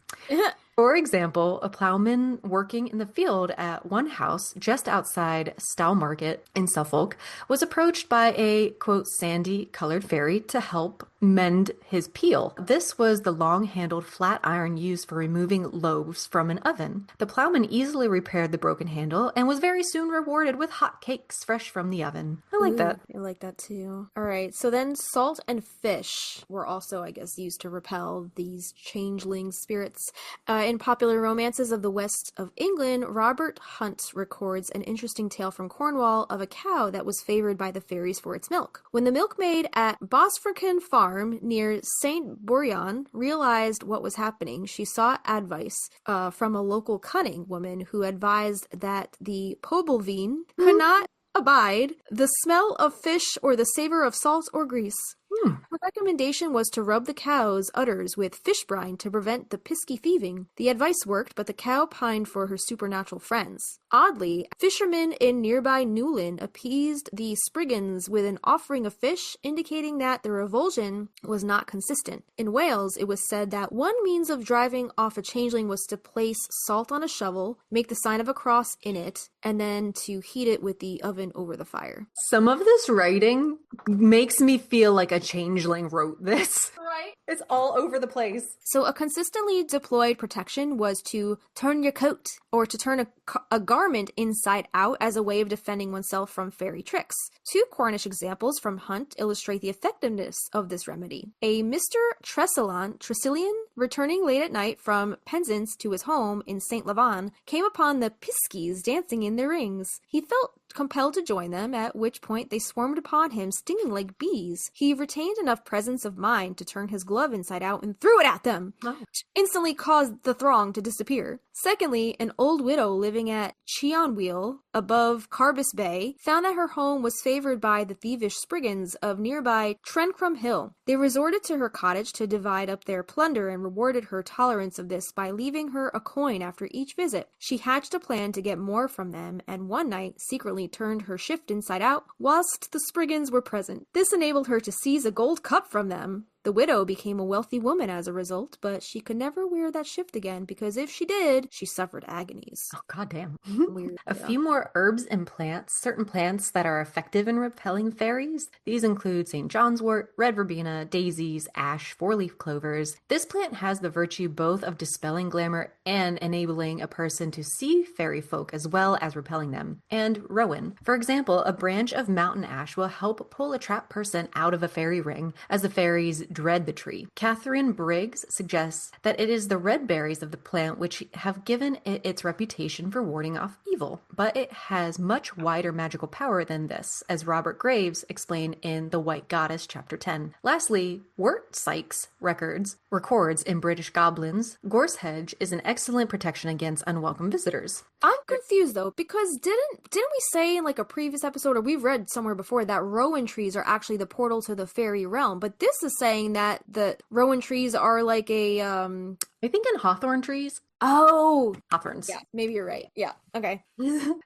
For example, a plowman working in the field at one house just outside Stowmarket in Suffolk was approached by a, quote, sandy-colored fairy to help mend his peel. This was the long-handled flat iron used for removing loaves from an oven. The plowman easily repaired the broken handle and was very soon rewarded with hot cakes fresh from the oven. I like that. I like that too. All right, so then salt and fish were also, I guess, used to repel these changeling spirits. In popular romances of the west of England, Robert Hunt records an interesting tale from Cornwall of a cow that was favored by the fairies for its milk. When the milkmaid at Bosforken Farm near St. Buryan realized what was happening, she sought advice from a local cunning woman who advised that the Pobelvine could not abide the smell of fish or the savor of salt or grease. Her recommendation was to rub the cow's udders with fish brine to prevent the pisky thieving. The advice worked, but the cow pined for her supernatural friends. Oddly, fishermen in nearby Newlyn appeased the Spriggans with an offering of fish, indicating that the revulsion was not consistent. In Wales, it was said that one means of driving off a changeling was to place salt on a shovel, make the sign of a cross in it, and then to heat it with the oven over the fire. Some of this writing makes me feel like a changeling wrote this. Right? It's all over the place. So a consistently deployed protection was to turn your coat, or to turn a garment inside out as a way of defending oneself from fairy tricks. Two Cornish examples from Hunt illustrate the effectiveness of this remedy. A Mr. Tressilian, returning late at night from Penzance to his home in St. Lavan, came upon the Piskies dancing in their rings. He felt compelled to join them, at which point they swarmed upon him, stinging like bees. He retained enough presence of mind to turn his glove inside out and threw it at them, which instantly caused the throng to disappear. Secondly, an old widow living at Cheonwheel, above Carbis Bay, found that her home was favored by the thievish Spriggans of nearby Trencrum Hill. They resorted to her cottage to divide up their plunder and rewarded her tolerance of this by leaving her a coin after each visit. She hatched a plan to get more from them, and one night secretly turned her shift inside out whilst the Spriggans were present. This enabled her to seize a gold cup from them. The widow became a wealthy woman as a result, but she could never wear that shift again because if she did, she suffered agonies. Oh, goddamn. Weird. A few more herbs and plants, certain plants that are effective in repelling fairies. These include St. John's wort, red verbena, daisies, ash, four-leaf clovers. This plant has the virtue both of dispelling glamour and enabling a person to see fairy folk as well as repelling them. And rowan. For example, a branch of mountain ash will help pull a trapped person out of a fairy ring, as the fairies dread the tree. Catherine Briggs suggests that it is the red berries of the plant which have given it its reputation for warding off evil, but it has much wider magical power than this, as Robert Graves explained in The White Goddess, Chapter 10. Lastly, Wort Sykes records in British Goblins, Gorsehedge is an excellent protection against unwelcome visitors. I'm confused though, because didn't we say in like a previous episode, or we've read somewhere before, that rowan trees are actually the portal to the fairy realm, but this is saying that the rowan trees are like a I think in hawthorn trees. Oh, Hawthorns. yeah, maybe you're right. Yeah, okay.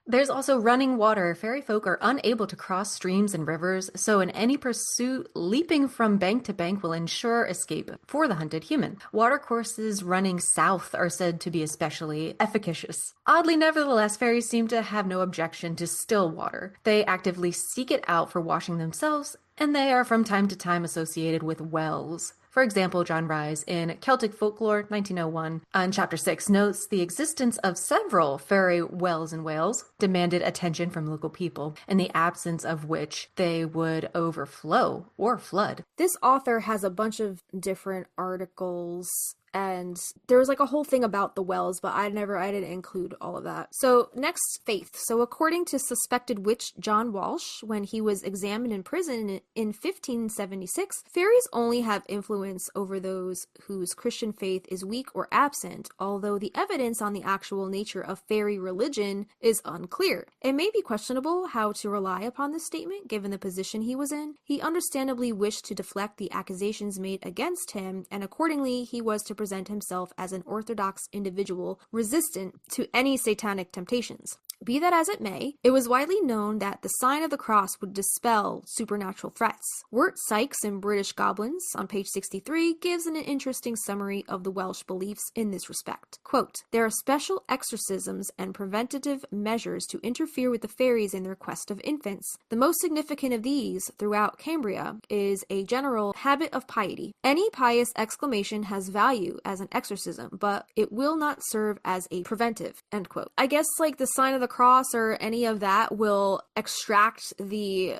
There's also running water. Fairy folk are unable to cross streams and rivers, so in any pursuit, leaping from bank to bank will ensure escape for the hunted human. Watercourses running south are said to be especially efficacious. Oddly, nevertheless, fairies seem to have no objection to still water. They actively seek it out for washing themselves, and they are from time to time associated with wells. For example, John Rhys in Celtic Folklore, 1901, on Chapter 6, notes the existence of several fairy wells in Wales demanded attention from local people, in the absence of which they would overflow or flood. This author has a bunch of different articles, and there was like a whole thing about the wells, but I didn't include all of that. So next, faith. So according to suspected witch John Walsh, when he was examined in prison in 1576, fairies only have influence over those whose Christian faith is weak or absent, although the evidence on the actual nature of fairy religion is unclear. It may be questionable how to rely upon this statement given the position he was in. He understandably wished to deflect the accusations made against him, and accordingly he was to present himself as an orthodox individual resistant to any satanic temptations. Be that as it may, it was widely known that the sign of the cross would dispel supernatural threats. Wort Sykes in British Goblins, on page 63, gives an interesting summary of the Welsh beliefs in this respect. Quote, "There are special exorcisms and preventative measures to interfere with the fairies in their quest of infants. The most significant of these, throughout Cambria, is a general habit of piety. Any pious exclamation has value as an exorcism, but it will not serve as a preventive." End quote. I guess like the sign of the cross or any of that will extract the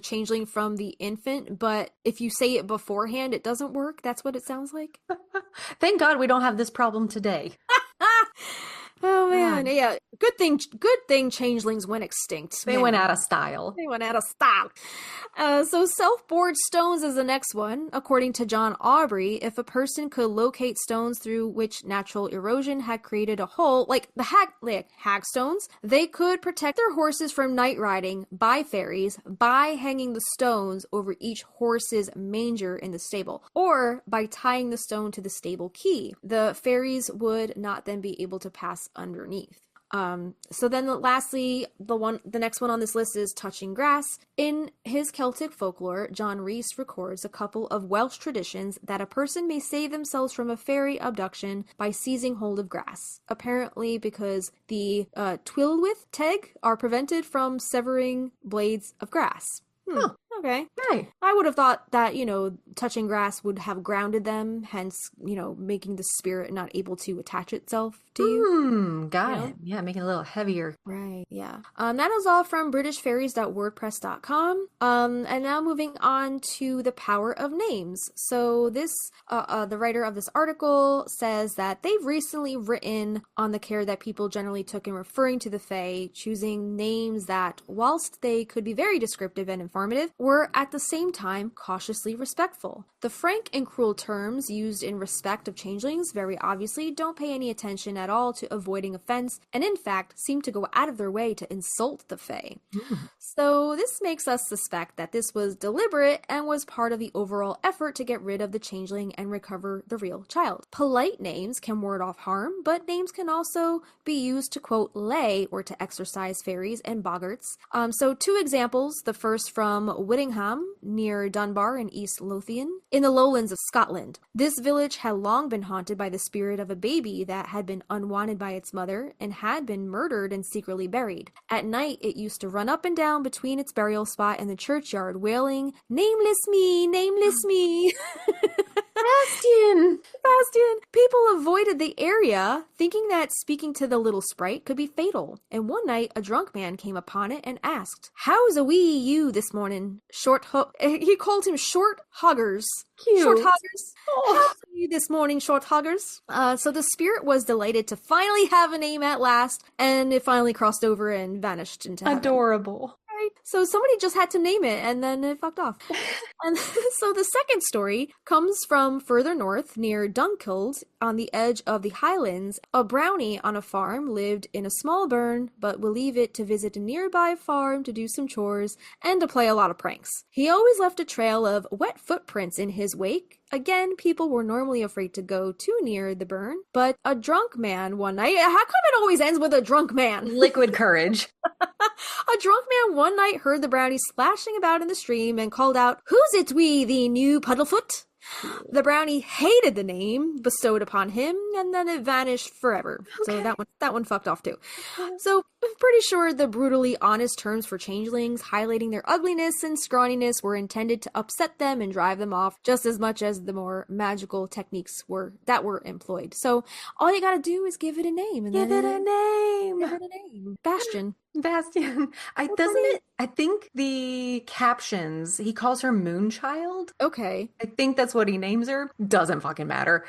changeling from the infant, but if you say it beforehand, it doesn't work. That's what it sounds like. Thank God we don't have this problem today. Oh man, yeah. Good thing changelings went extinct. They went out of style. They went out of style. So self-bored stones is the next one. According to John Aubrey, if a person could locate stones through which natural erosion had created a hole, like the hag stones, they could protect their horses from night riding by fairies by hanging the stones over each horse's manger in the stable, or by tying the stone to the stable key. The fairies would not then be able to pass underneath. So then lastly, the next one on this list is touching grass. In his Celtic folklore, John Rhys records a couple of Welsh traditions that a person may save themselves from a fairy abduction by seizing hold of grass. Apparently because the Tylwyth Teg are prevented from severing blades of grass. Huh. Okay. Right. I would have thought that, touching grass would have grounded them, hence, making the spirit not able to attach itself to you. Got it. Yeah, making it a little heavier. Right, yeah. That is all from britishfairies.wordpress.com. And now moving on to the power of names. So this, the writer of this article says that they've recently written on the care that people generally took in referring to the Fae, choosing names that, whilst they could be very descriptive and informative, were at the same time cautiously respectful. respectful. The frank and cruel terms used in respect of changelings very obviously don't pay any attention at all to avoiding offense, and in fact seem to go out of their way to insult the Fae. So this makes us suspect that this was deliberate and was part of the overall effort to get rid of the changeling and recover the real child. Polite names can ward off harm, but names can also be used to, quote, lay or to exorcise fairies and boggarts. So 2 examples, the first from Whittingham, near Dunbar in East Lothian, in the lowlands of Scotland. This village had long been haunted by the spirit of a baby that had been unwanted by its mother and had been murdered and secretly buried. At night, it used to run up and down between its burial spot and the churchyard, wailing, "Nameless me, nameless me." Bastian! Bastian! People avoided the area, thinking that speaking to the little sprite could be fatal. And one night, a drunk man came upon it and asked, "How's a wee you this morning?" He called him Short Hoggers. Cute. Short Hoggers. Oh. How's a wee this morning, Short Hoggers? So the spirit was delighted to finally have a name at last, and it finally crossed over and vanished into heaven. Adorable. Right? So somebody just had to name it, and then it fucked off. And so the second story comes from further north, near Dunkeld, on the edge of the Highlands. A brownie on a farm lived in a small burn, but will leave it to visit a nearby farm to do some chores and to play a lot of pranks. He always left a trail of wet footprints in his wake. Again, people were normally afraid to go too near the burn, but a drunk man one night— how come it always ends with a drunk man? Liquid courage. A drunk man one night heard the brownie splashing about in the stream and called out, "Who's it we, the new Puddlefoot?" The brownie hated the name bestowed upon him, and then it vanished forever. Okay. So that one fucked off too. So I'm pretty sure the brutally honest terms for changelings, highlighting their ugliness and scrawniness, were intended to upset them and drive them off just as much as the more magical techniques were employed. So all you gotta do is give it a name. Give it a name. Give it a name. Bastian. I think the captions, he calls her Moonchild. Okay. I think that's what he names her. Doesn't fucking matter.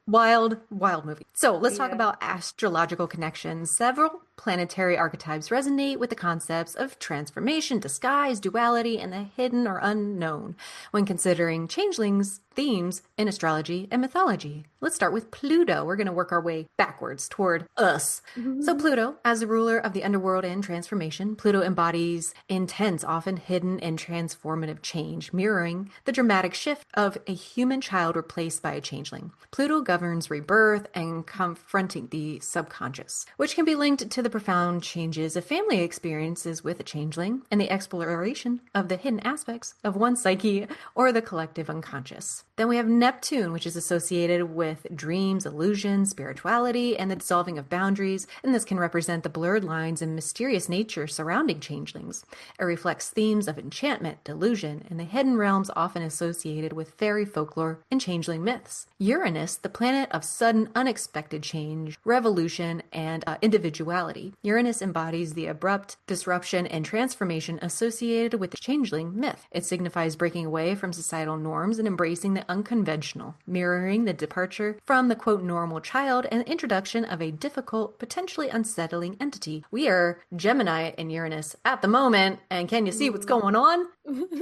Wild movie. So let's talk about astrological connections. Several planetary archetypes resonate with the concepts of transformation, disguise, duality, and the hidden or unknown when considering changelings themes in astrology and mythology. Let's start with Pluto. We're going to work our way backwards toward us. So Pluto, as the ruler of the underworld and transformation, Pluto embodies intense, often hidden and transformative change, mirroring the dramatic shift of a human child replaced by a changeling. Pluto governs rebirth and confronting the subconscious, which can be linked to the profound changes a family experiences with a changeling and the exploration of the hidden aspects of one's psyche or the collective unconscious. Then we have Neptune, which is associated with dreams, illusions, spirituality, and the dissolving of boundaries, and this can represent the blurred lines and mysterious nature surrounding changelings. It reflects themes of enchantment, delusion, and the hidden realms often associated with fairy folklore and changeling myths. Uranus, the planet of sudden, unexpected change, revolution, and individuality. Uranus embodies the abrupt disruption and transformation associated with the changeling myth. It signifies breaking away from societal norms and embracing the unconventional, mirroring the departure from the, quote, normal child and the introduction of a difficult, potentially unsettling entity. We are Gemini and Uranus at the moment, and can you see what's going on?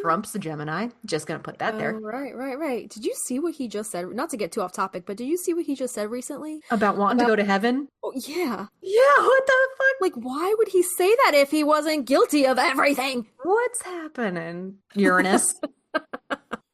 Trump's a Gemini. Just gonna put that there. Right. Did you see what he just said? Not to get too off topic, but did you see what he just said recently? About wanting to go to heaven? Oh, yeah. Yeah, what the fuck? Like, why would he say that if he wasn't guilty of everything? What's happening, Uranus?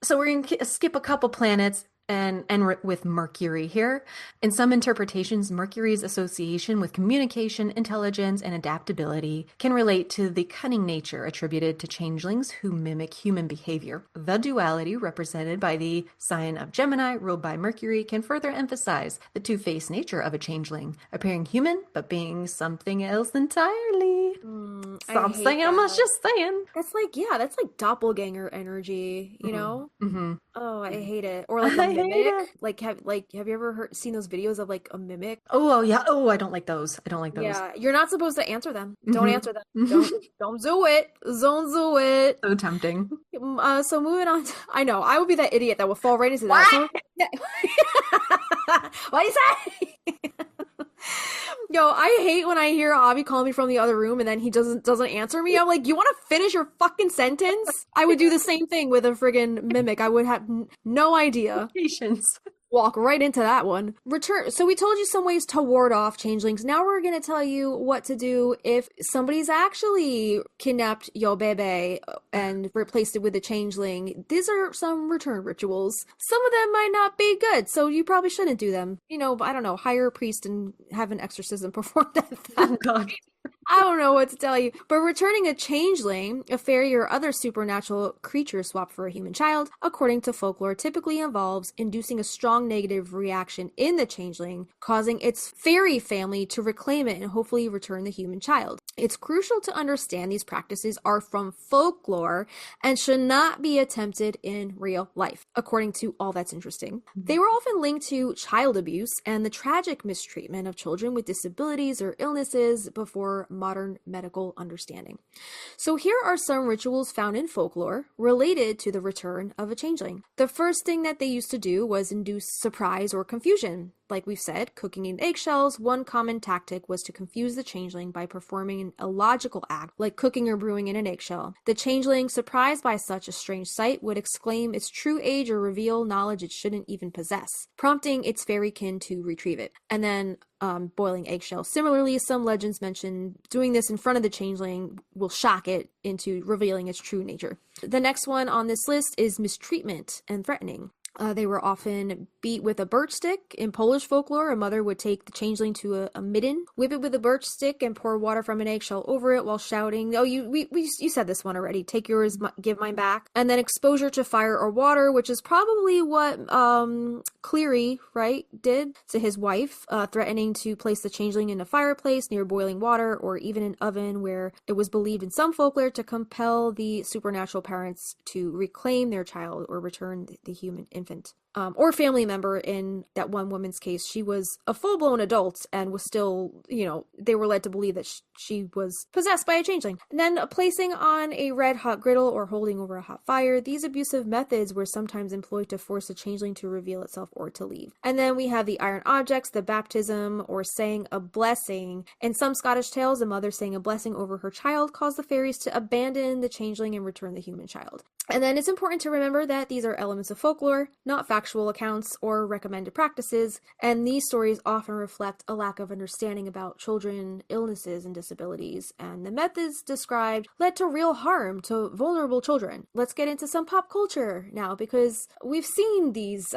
So we're going to skip a couple planets and with Mercury here. In some interpretations, Mercury's association with communication, intelligence, and adaptability can relate to the cunning nature attributed to changelings who mimic human behavior. The duality represented by the sign of Gemini, ruled by Mercury, can further emphasize the two-faced nature of a changeling, appearing human but being something else entirely. I'm just saying. That's like doppelganger energy, you know? Mm-hmm. Oh, I hate it. Or like a mimic. Have you ever seen those videos of like a mimic? Oh yeah. Oh, I don't like those. Yeah, you're not supposed to answer them. Don't answer them. Don't do it. Don't do it. So tempting. So moving on. I know. I would be that idiot that would fall right into that. What? What do you say? Yo, I hate when I hear Avi call me from the other room and then he doesn't answer me. I'm like, you want to finish your fucking sentence? I would do the same thing with a friggin' mimic. I would have no idea. Patience. Walk right into that one. So we told you some ways to ward off changelings. Now we're going to tell you what to do if somebody's actually kidnapped your bebe and replaced it with a changeling. These are some return rituals. Some of them might not be good, so you probably shouldn't do them. You know, I don't know, hire a priest and have an exorcism performed at that. Oh, God. I don't know what to tell you. But returning a changeling, a fairy or other supernatural creature swapped for a human child, according to folklore, typically involves inducing a strong negative reaction in the changeling, causing its fairy family to reclaim it and hopefully return the human child. It's crucial to understand these practices are from folklore and should not be attempted in real life, according to All That's Interesting. They were often linked to child abuse and the tragic mistreatment of children with disabilities or illnesses before modern medical understanding. So here are some rituals found in folklore related to the return of a changeling. The first thing that they used to do was induce surprise or confusion. Like we've said, cooking in eggshells, one common tactic was to confuse the changeling by performing an illogical act, like cooking or brewing in an eggshell. The changeling, surprised by such a strange sight, would exclaim its true age or reveal knowledge it shouldn't even possess, prompting its fairy kin to retrieve it. And then boiling eggshells. Similarly, some legends mention doing this in front of the changeling will shock it into revealing its true nature. The next one on this list is mistreatment and threatening. They were often beat with a birch stick. In Polish folklore, a mother would take the changeling to a midden, whip it with a birch stick, and pour water from an eggshell over it while shouting, "Oh, you said this one already. Take yours, give mine back." And then exposure to fire or water, which is probably what Cleary, right, did to his wife, threatening to place the changeling in a fireplace near boiling water or even an oven, where it was believed in some folklore to compel the supernatural parents to reclaim their child or return the human infant. Or family member. In that one woman's case, she was a full-blown adult and was still, they were led to believe that she was possessed by a changeling. And then placing on a red-hot griddle or holding over a hot fire. These abusive methods were sometimes employed to force a changeling to reveal itself or to leave. And then we have the iron objects, the baptism, or saying a blessing. In some Scottish tales, a mother saying a blessing over her child caused the fairies to abandon the changeling and return the human child. And then it's important to remember that these are elements of folklore, not factual accounts or recommended practices, and these stories often reflect a lack of understanding about children, illnesses, and disabilities, and the methods described led to real harm to vulnerable children. Let's get into some pop culture now, because we've seen these,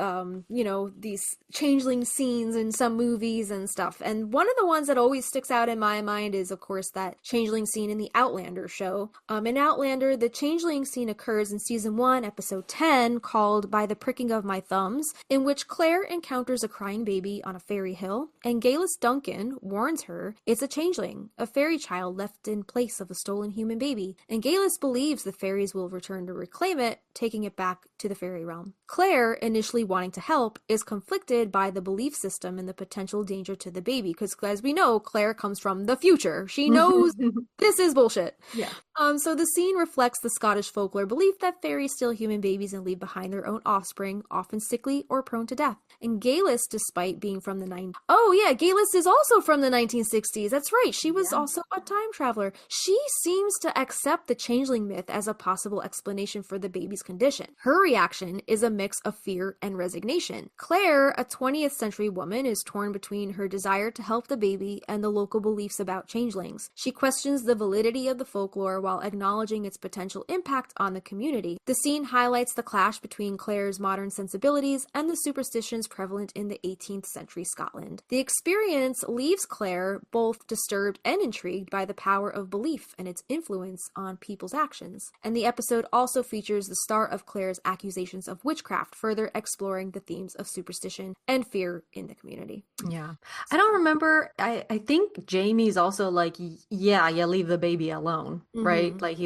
these changeling scenes in some movies and stuff, and one of the ones that always sticks out in my mind is, of course, that changeling scene in the Outlander show. In Outlander, the changeling scene occurs in Season 1, Episode 10, called By the Pricking of My Thumbs, in which Claire encounters a crying baby on a fairy hill, and Galis Duncan warns her it's a changeling, a fairy child left in place of a stolen human baby, and Galis believes the fairies will return to reclaim it, taking it back to the fairy realm. Claire, initially wanting to help, is conflicted by the belief system and the potential danger to the baby, because as we know, Claire comes from the future. She knows this is bullshit. Yeah. So the scene reflects the Scottish folklore belief that fairies steal human babies and leave behind their own offspring, often sickly or prone to death. And Galis, despite being from the Galis is also from the 1960s. That's right. She was also a time traveler. She seems to accept the changeling myth as a possible explanation for the baby's condition. Her reaction is a mix of fear and resignation. Claire, a 20th century woman, is torn between her desire to help the baby and the local beliefs about changelings. She questions the validity of the folklore while acknowledging its potential impact on the community. The scene highlights the clash between Claire's modern sensibilities and the superstitions prevalent in the 18th century Scotland. The experience leaves Claire both disturbed and intrigued by the power of belief and its influence on people's actions. And the episode also features the start of Claire's accusations of witchcraft, further exploring the themes of superstition and fear in the community. Yeah. I don't remember. I think Jamie's also like, yeah, you leave the baby alone, right? right? Like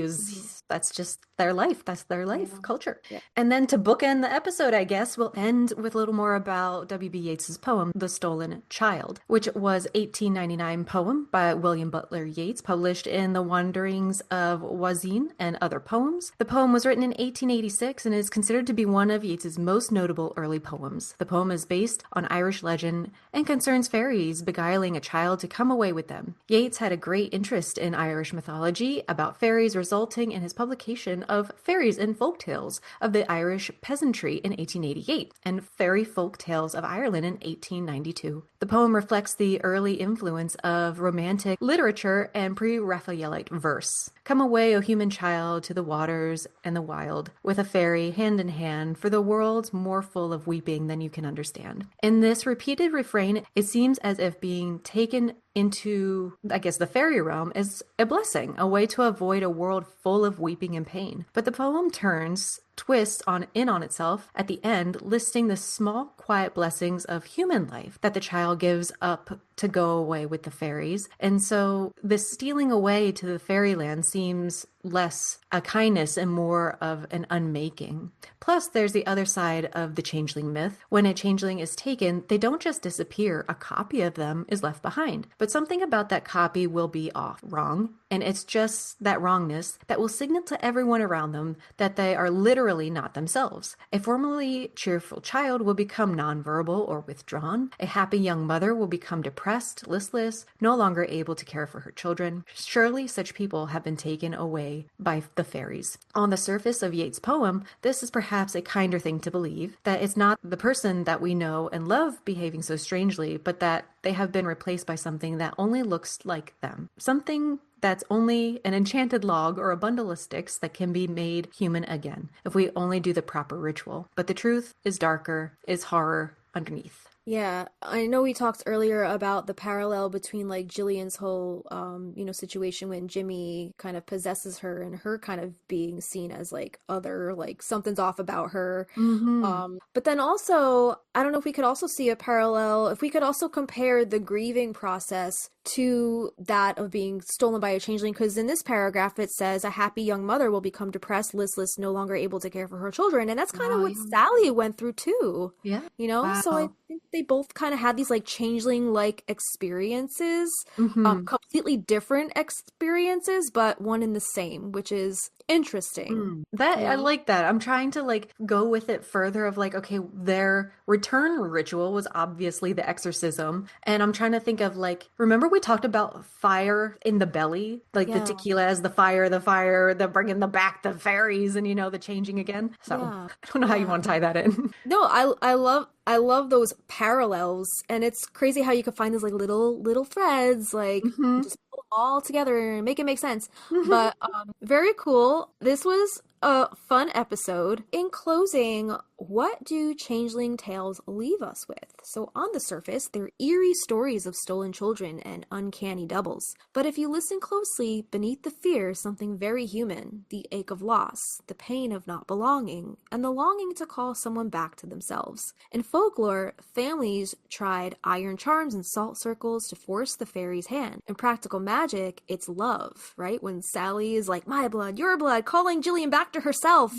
that's just their life. That's their life culture. Yeah. And then to bookend the episode, I guess, we'll end with a little more about W.B. Yeats's poem, The Stolen Child, which was 1899 poem by William Butler Yeats, published in The Wanderings of Oisin and Other Poems. The poem was written in 1886 and is considered to be one of Yeats's most notable early poems. The poem is based on Irish legend and concerns fairies beguiling a child to come away with them. Yeats had a great interest in Irish mythology about fairies, resulting in his publication of Fairies and Folktales of the Irish Peasantry in 1888 and Fairy Folk Tales of Ireland in 1892. The poem reflects the early influence of Romantic literature and pre-Raphaelite verse. Come away, O human child, to the waters and the wild, with a fairy hand in hand, for the world's more full of weeping than you can understand. In this repeated refrain, it seems as if being taken into, I guess, the fairy realm is a blessing, a way to avoid a world full of weeping and pain. But the poem twists on itself at the end, listing the small, quiet blessings of human life that the child gives up to go away with the fairies. And so this stealing away to the fairyland seems less a kindness and more of an unmaking. Plus, there's the other side of the changeling myth. When a changeling is taken, they don't just disappear. A copy of them is left behind. But something about that copy will be wrong. And it's just that wrongness that will signal to everyone around them that they are literally not themselves. A formerly cheerful child will become nonverbal or withdrawn. A happy young mother will become depressed, listless, no longer able to care for her children. Surely such people have been taken away by the fairies. On the surface of Yeats' poem, this is perhaps a kinder thing to believe, that it's not the person that we know and love behaving so strangely, but that they have been replaced by something that only looks like them. Something that's only an enchanted log or a bundle of sticks that can be made human again if we only do the proper ritual. But the truth is darker, is horror underneath. Yeah, I know we talked earlier about the parallel between like Gillian's whole, situation when Jimmy kind of possesses her and her kind of being seen as like other, like something's off about her. But then also, I don't know if we could also see a parallel, if we could also compare the grieving process to that of being stolen by a changeling, because in this paragraph it says a happy young mother will become depressed, listless, no longer able to care for her children, and that's kind of what Sally went through too. Yeah. So I think they both kind of had these like changeling like experiences, completely different experiences, but one and the same, which is interesting. I like that. I'm trying to like go with it further of like, okay, their return ritual was obviously the exorcism, and I'm trying to think of like, remember we talked about fire in the belly, like the tequila as the fire, the bringing the back the fairies, and the changing again. So I don't know how you want to tie that in. No, I love those parallels, and it's crazy how you can find these like little threads, like just pull them all together and make it make sense. But very cool. This was a fun episode. In closing, what do changeling tales leave us with? So on the surface, they're eerie stories of stolen children and uncanny doubles. But if you listen closely, beneath the fear, something very human, the ache of loss, the pain of not belonging, and the longing to call someone back to themselves. In folklore, families tried iron charms and salt circles to force the fairy's hand. In practical magic, it's love, right? When Sally is like, my blood, your blood, calling Gillian back to herself.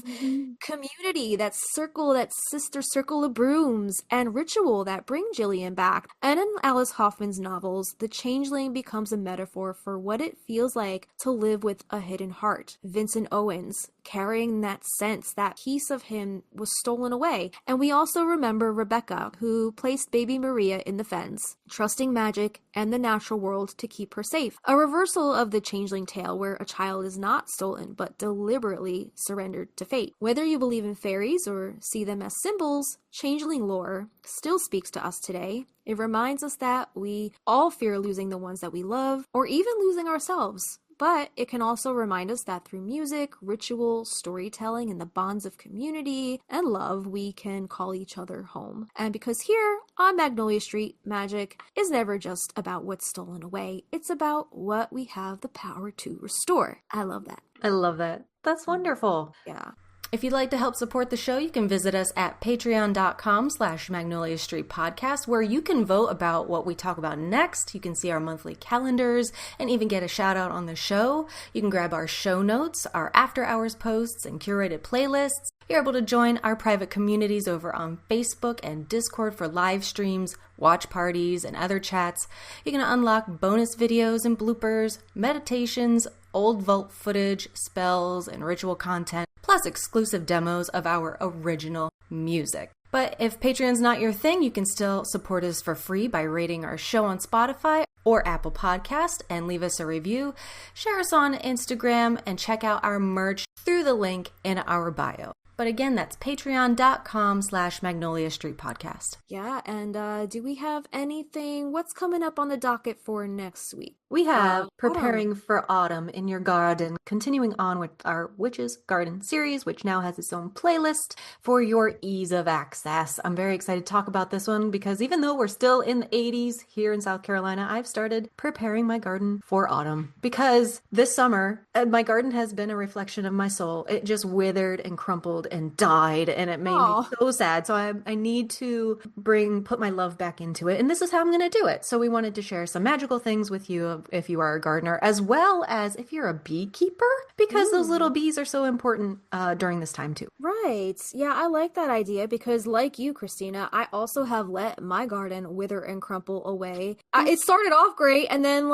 Community, that circle, that sister circle of brooms, and ritual that bring Gillian back. And in Alice Hoffman's novels, the changeling becomes a metaphor for what it feels like to live with a hidden heart. Vincent Owens, carrying that sense, that piece of him was stolen away. And we also remember Rebecca, who placed baby Maria in the fens, trusting magic and the natural world to keep her safe. A reversal of the changeling tale where a child is not stolen, but deliberately surrendered to fate. Whether you believe in fairies or see them as symbols, changeling lore still speaks to us today. It reminds us that we all fear losing the ones that we love, or even losing ourselves. But it can also remind us that through music, ritual, storytelling, and the bonds of community and love, we can call each other home. And because here on Magnolia Street, magic is never just about what's stolen away. It's about what we have the power to restore. I love that. I love that. That's wonderful. Yeah. If you'd like to help support the show, you can visit us at patreon.com/Magnolia Street Podcast, where you can vote about what we talk about next. You can see our monthly calendars and even get a shout out on the show. You can grab our show notes, our after hours posts, and curated playlists. You're able to join our private communities over on Facebook and Discord for live streams, watch parties, and other chats. You can unlock bonus videos and bloopers, meditations, old vault footage, spells, and ritual content, plus exclusive demos of our original music. But if Patreon's not your thing, you can still support us for free by rating our show on Spotify or Apple Podcast and leave us a review. Share us on Instagram and check out our merch through the link in our bio. But again, that's patreon.com/Magnolia Street Podcast. Yeah, and do we have anything? What's coming up on the docket for next week? We have Preparing for Autumn in Your Garden, continuing on with our Witches Garden series, which now has its own playlist for your ease of access. I'm very excited to talk about this one because even though we're still in the 80s here in South Carolina, I've started preparing my garden for autumn because this summer, my garden has been a reflection of my soul. It just withered and crumpled and died, and it made me so sad. So I need to put my love back into it, and this is how I'm going to do it. So we wanted to share some magical things with you if you are a gardener, as well as if you're a beekeeper, because those little bees are so important during this time too. Right. Yeah, I like that idea because like you, Christina, I also have let my garden wither and crumple away. It started off great, and then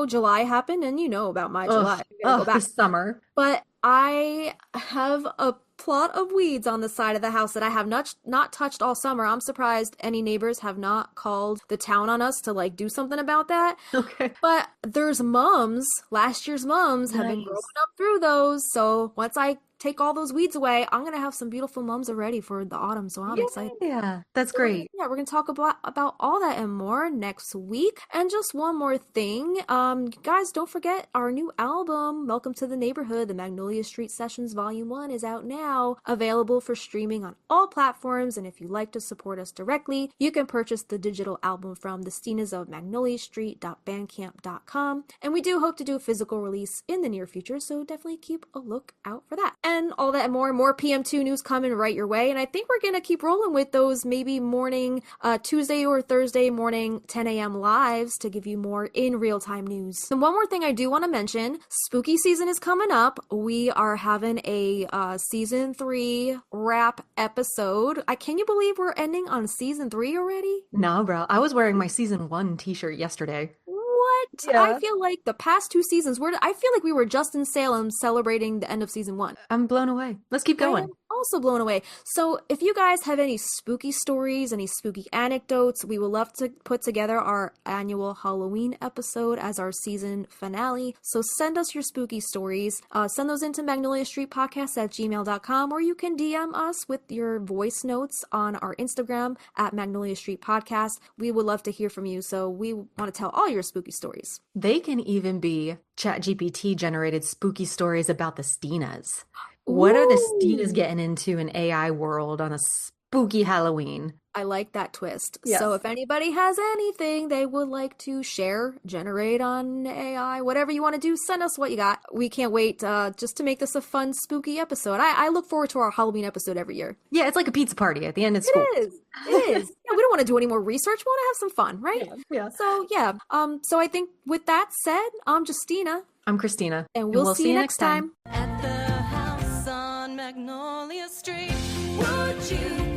July happened, and you know about my July. Go back. This summer. But I have a plot of weeds on the side of the house that I have not touched all summer. I'm surprised any neighbors have not called the town on us to do something about that. Okay. But there's mums, last year's mums have been growing up through those. So once I take all those weeds away, I'm going to have some beautiful mums already for the autumn. So I'm excited. Yeah, that's great. Yeah, we're going to talk about all that and more next week. And just one more thing. Guys, don't forget our new album, Welcome to the Neighborhood. The Magnolia Street Sessions Volume 1 is out now, available for streaming on all platforms. And if you'd like to support us directly, you can purchase the digital album from the Stinas of magnoliastreet.bandcamp.com. And we do hope to do a physical release in the near future, so definitely keep a look out for that. And all that and more PM2 news coming right your way. And I think we're going to keep rolling with those maybe morning, Tuesday or Thursday morning, 10 a.m. lives to give you more in real-time news. And one more thing I do want to mention, spooky season is coming up. We are having a season 3 wrap episode. Can you believe we're ending on season 3 already? No, bro. I was wearing my season 1 t-shirt yesterday. What? Yeah. I feel like the past 2 seasons, I feel like we were just in Salem celebrating the end of season 1. I'm blown away. Let's keep going. I'm also blown away. So if you guys have any spooky stories, any spooky anecdotes, we would love to put together our annual Halloween episode as our season finale. So send us your spooky stories. Send those into magnoliastreetpodcast@gmail.com, or you can DM us with your voice notes on our Instagram at Magnolia Street Podcast. We would love to hear from you. So we want to tell all your spooky stories. They can even be ChatGPT generated spooky stories about the Stinas. What are the Stinas getting into in AI world on a spooky Halloween? I like that twist. Yes. So if anybody has anything they would like to share, generate on AI, whatever you want to do, send us what you got. We can't wait just to make this a fun, spooky episode. I look forward to our Halloween episode every year. Yeah, it's like a pizza party at the end of school. It is. Yeah, we don't want to do any more research. We want to have some fun, right? Yeah. So, yeah. So I think with that said, I'm Justina. I'm Christina. And we'll see you next time. At the house on Magnolia Street, would you